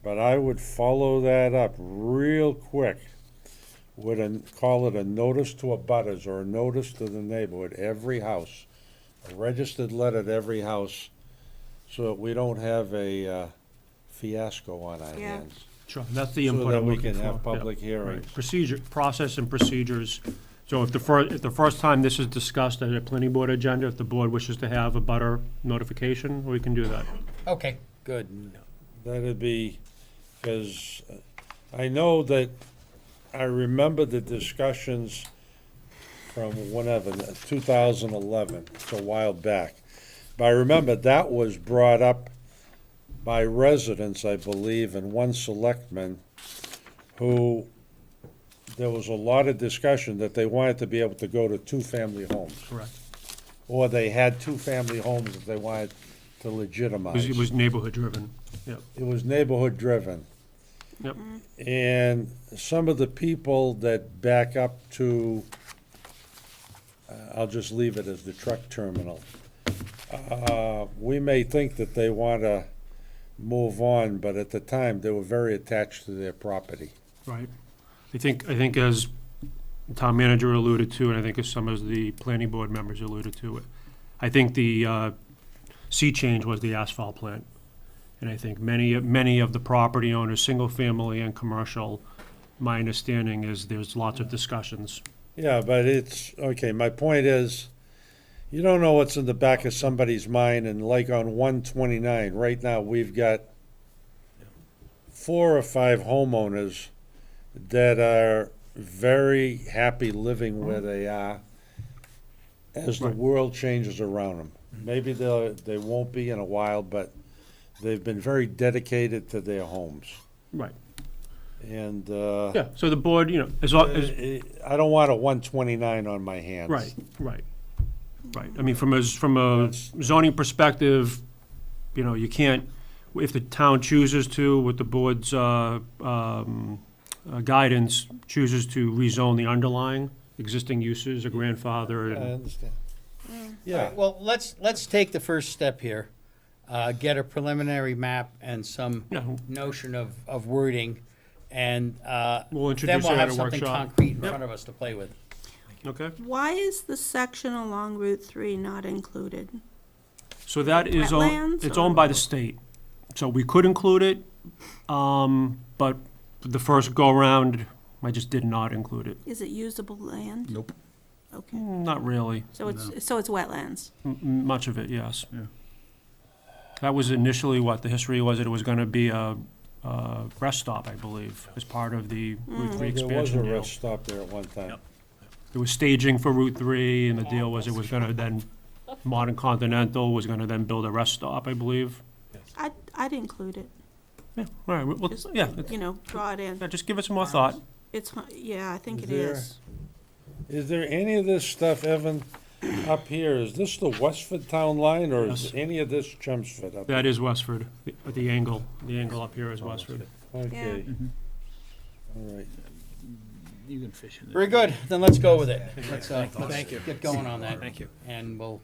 but I would follow that up real quick with call it a notice to abutters or a notice to the neighborhood, every house, a registered letter to every house, so that we don't have a fiasco on our Yeah. hands. Sure, that's the So input that I'm we looking can for. have Yeah. public hearings. Right. Procedure, process and procedures. So if the first time this is discussed at a planning board agenda, if the board wishes to have a butter notification, we can do that. Okay, good. That'd be, because I know that, I remember the discussions from whenever, 2011, it's a while back. But I remember that was brought up by residents, I believe, and one selectman who, there was a lot of discussion that they wanted to be able to go to two-family homes. Correct. Or they had two-family homes that they wanted to legitimize. It was neighborhood driven, yeah. It was neighborhood driven. Yep. And some of the people that back up to, I'll just leave it as the truck terminal, we may think that they want to move on, but at the time, they were very attached to their property. Right. I think as the town manager alluded to, and I think as some of the planning board members alluded to it, I think the sea change was the asphalt plant. And I think many of the property owners, single family and commercial, my understanding is there's lots of discussions. Yeah, but it's, okay, my point is, you don't know what's in the back of somebody's mind, and like on 129, right now, we've got 4 or 5 homeowners that are very happy living where they are as the Right. world changes around them. Maybe they won't be in a while, but they've been very dedicated to their homes. Right. And, Yeah, so the board, as long as, I don't want a 129 on my hands. right. I mean, from a zoning perspective, you can't, if the town chooses to, with the board's guidance, chooses to rezone the underlying existing uses, a grandfather, I and understand. All Yeah. right, well, let's take the first step here. Get a preliminary map and some Yeah. notion of wording, and We'll then introduce we'll it at have a something workshop. concrete in Yep. front of us to play with. Okay. Why is the section along Route 3 not included? So that is, Wetlands it's or- owned by the state. So we could include it, but the first go-around, I just did not include it. Is it usable land? Nope. Okay, Not really. so it's wetlands. Much of it, yes. That was initially what the history was, that it was gonna be a rest stop, I believe, as part of the Route 3 There was expansion a deal. rest stop there at one time. There was staging for Route 3, and the deal was it was gonna then, Modern Continental was gonna then build a rest stop, I believe. I'd include it, Yeah, all right, well, just, yeah, draw it in. yeah, just give it some more thought. Yeah, I think it There- is. Is there any of this stuff, Evan, up here? Is this the Westford town line, or is Yes. any of this Chelmsford up? That is Westford, the angle up here is Westford. Okay. All right. You can fish in it. Very good, then let's go with it. Let's Thank you. get going on that. Thank you. And we'll,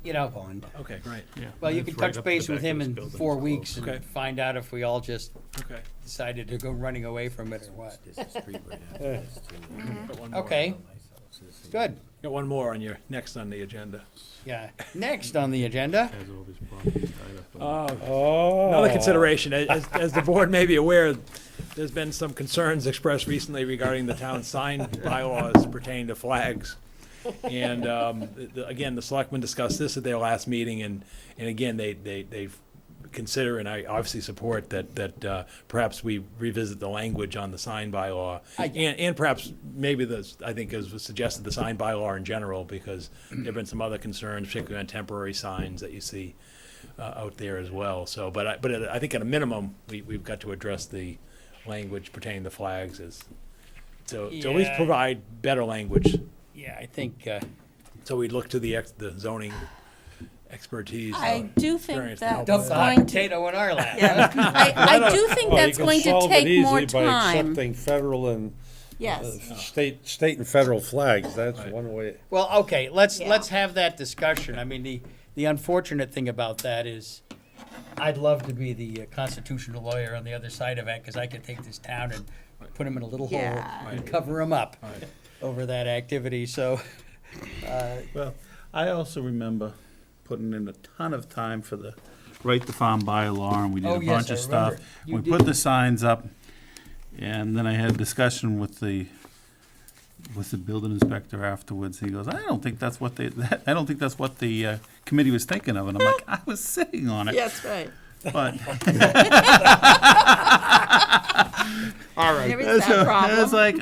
Okay, great. well, you can It's right touch up the base with back of him this in building. 4 weeks Okay. and find out if we all just Okay. decided to go running away from it or what. Got one more. Okay, good. Got one more on your, next on the agenda. Yeah, next on the agenda, Another consideration, as the board may be aware, there's been some concerns expressed recently regarding the town sign bylaws pertaining to flags. And, again, the selectmen discussed this at their last meeting, and again, they consider, and I obviously support that perhaps we revisit the language on the sign bylaw. And perhaps, maybe I think as was suggested, the sign bylaw in general, because there've been some other concerns, particularly on temporary signs that you see out there as well. So, but I think at a minimum, we've got to address the language pertaining to flags to at least Yeah. provide better language. yeah, I think So we'd look to the zoning expertise. I do think experience to that help Dump us. the out. hot potato in our lap. Yeah. I do think Well, you that's can going to solve it take more easily by time. accepting federal and Yes. state and federal flags. That's one way. Well, okay, let's have that discussion. I mean, the unfortunate thing about that is, I'd love to be the constitutional lawyer on the other side of that, because I could take this town and put them in a little hole Yeah. and cover them up over that activity, so. Well, I also remember putting in a ton of time for the right to farm bylaw, and we did Oh, a yes, bunch I of stuff. remember. You We did. put the signs up, and then I had a discussion with the building inspector afterwards. He goes, I don't think that's what the committee was thinking of, and I'm like, I was sitting on it. Yes, right. But. All right. There is that It's problem. like,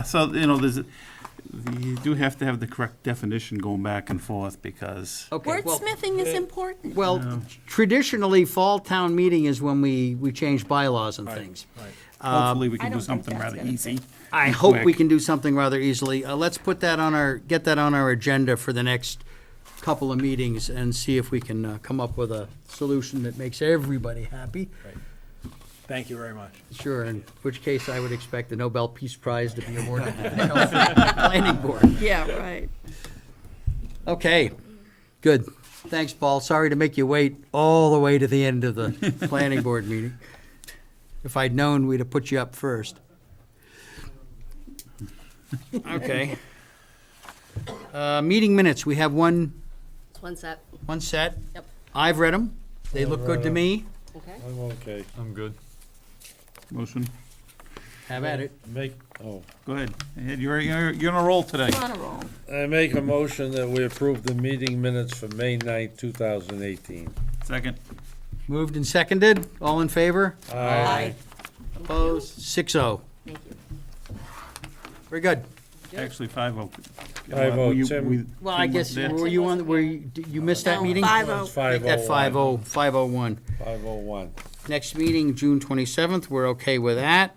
so, you know, you do have to have the correct definition going back and forth, because. Okay, well, Wordsmithing is important. well, traditionally, fall town meeting is when we change bylaws and things. Hopefully, we I can don't do think something that's rather gonna easy. I hope we quick. can do something rather easily. Let's put that get that on our agenda for the next couple of meetings and see if we can come up with a solution that makes everybody happy. Thank you very much. Sure, in which case I would expect the Nobel Peace Prize to be awarded to the planning board. Yeah, right. Okay, good. Thanks, Paul. Sorry to make you wait all the way to the end of the planning board meeting. If I'd known, we'd have put you up first. Okay. Meeting minutes, we have one It's one set. set. Yep. I've read them. They look good to me. Okay. I'm okay. I'm good. Motion. Have at it. Go ahead. You're on a roll today. On a roll. I make a motion that we approve the meeting minutes for May 9th, 2018. Second. Moved and seconded. All in favor? Aye. Opposed? 6-0. Thank you. Very good. Actually, 5-0. 5-0, Tim. Well, I guess, there? were you on, you missed that No, meeting? 5-0. Make that 5-0, 501. 501. Next meeting, June 27th, we're okay with that.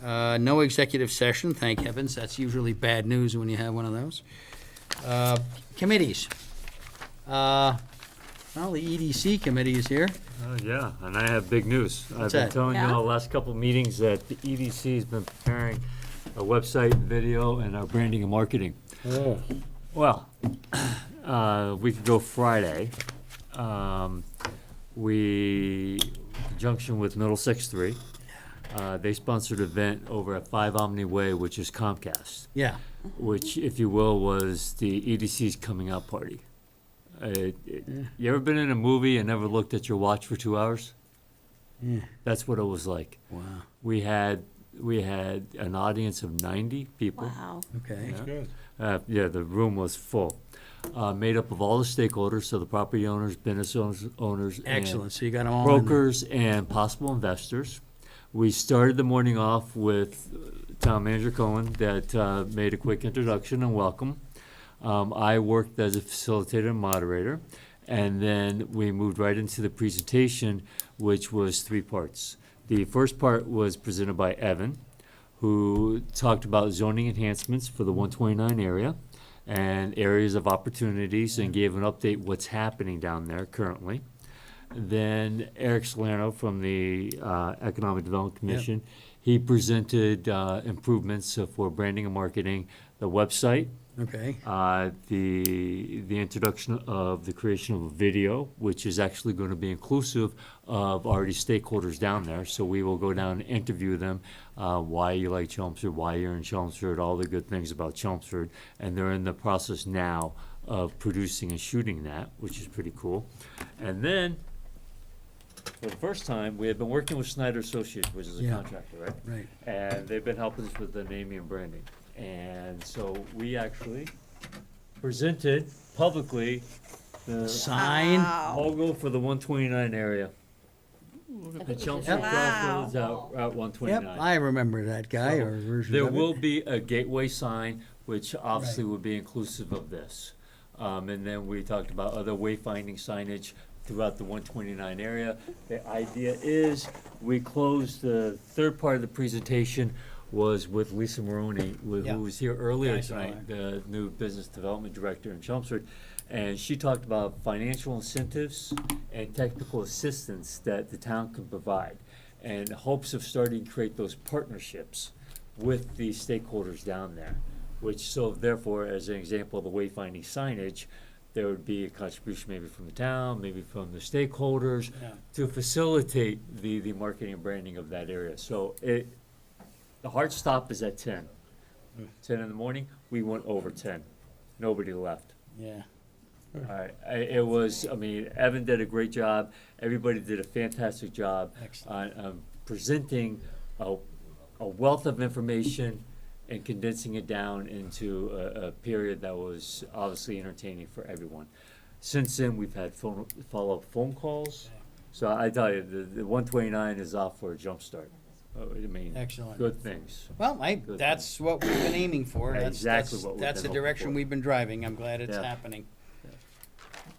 No executive session, thank heavens, that's usually bad news when you have one of those. Committees. Well, the EDC committee is here. Yeah, and I have big news. I've been that? telling you Yeah? all the last couple of meetings that the EDC's been preparing a website, video, and our branding and marketing. Oh, Well, we could go Friday. In conjunction with Middlesex 3, they sponsored an event over at 5 Omni Way, which is Comcast, Yeah. which, if you will, was the EDC's coming out party. You ever been in a movie and never looked at your watch for 2 hours? Yeah. That's what it was like. Wow. We had an audience of 90 people. Wow. Okay. that's good. Yeah, the room was full. Made up of all the stakeholders, so the property owners, business owners, Excellent, so you got them and all in there. brokers, and possible investors. We started the morning off with Town Manager Cohen that made a quick introduction and welcome. I worked as a facilitator and moderator, and then we moved right into the presentation, which was 3 parts. The first part was presented by Evan, who talked about zoning enhancements for the 129 area and areas of opportunities, and gave an update what's happening down there currently. Then Eric Salerno from the Economic Development Commission, he presented improvements for branding and marketing, the website, Okay. the introduction of the creation of a video, which is actually going to be inclusive of already stakeholders down there. So we will go down and interview them, why you like Chelmsford, why you're in Chelmsford, all the good things about Chelmsford. And they're in the process now of producing and shooting that, which is pretty cool. And then, for the first time, we have been working with Snyder Associates, which is a Yeah. contractor, right? Right. And they've been helping us with the naming and branding. And so we actually presented publicly the Sign. logo for the 129 area. I The think we Chelmsford should- Crossroads out Route 129. Yep, I remember that guy, So or a version There of will it. be a gateway sign, which obviously would be inclusive of this. And then we talked about other wayfinding signage throughout the 129 area. The idea is, we close the third part of the presentation was with Lisa Maroney, Yeah. who was here earlier Yeah, I saw tonight, the new business development director in Chelmsford. And she talked about financial incentives and technical assistance that the town can provide, and hopes of starting to create those partnerships with the stakeholders down there. Which, so therefore, as an example of the wayfinding signage, there would be a contribution maybe from the town, maybe from the stakeholders, Yeah. to facilitate the marketing and branding of that area. So the hard stop is at 10. 10 in the morning, we went over 10. Nobody left. Yeah. All right, it was, I mean, Evan did a great job. Everybody did a fantastic job on presenting a wealth of information and condensing it down into a period that was obviously entertaining for everyone. Since then, we've had follow-up phone calls. So I tell you, the 129 is off for a jump start. I mean, Excellent. good things. Well, Good that's things. what we've been aiming for. Yeah, That's- exactly that's- what we've That's been the hoping direction for. we've been driving. I'm glad it's Yeah. happening.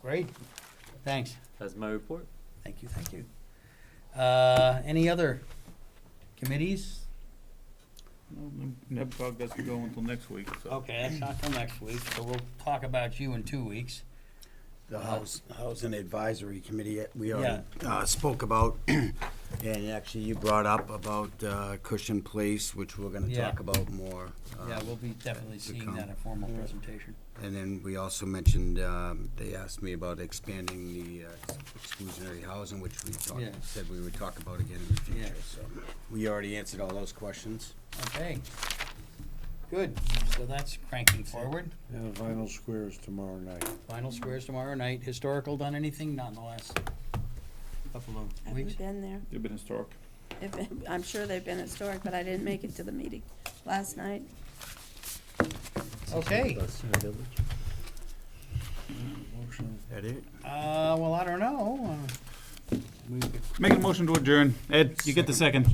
Great. Thanks. That's my report. Thank you, thank you. Any other committees? NEPCOG doesn't go until next week, so. Okay, that's not till next week, so we'll talk about you in 2 weeks. The Housing Advisory Committee, we already spoke about, and actually you brought up about Cushion Place, which we're gonna Yeah. talk about more. Yeah, we'll be definitely to seeing come. that in a formal presentation. And then we also mentioned, they asked me about expanding the exclusionary housing, which we Yeah. said we would talk about again in the future, Yeah. so. We already answered all those questions. Okay. Good, so that's cranking forward. And the vinyl squares tomorrow night. Final squares tomorrow night. Historical done anything? Not in the last couple of weeks? Haven't been there. You've been historic. I'm sure they've been historic, but I didn't make it to the meeting last night. Okay. That it? Well, I don't know. Make a motion to adjourn. Ed, you get the second.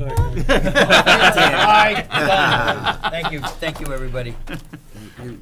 Aye. Thank you, everybody. Thank you.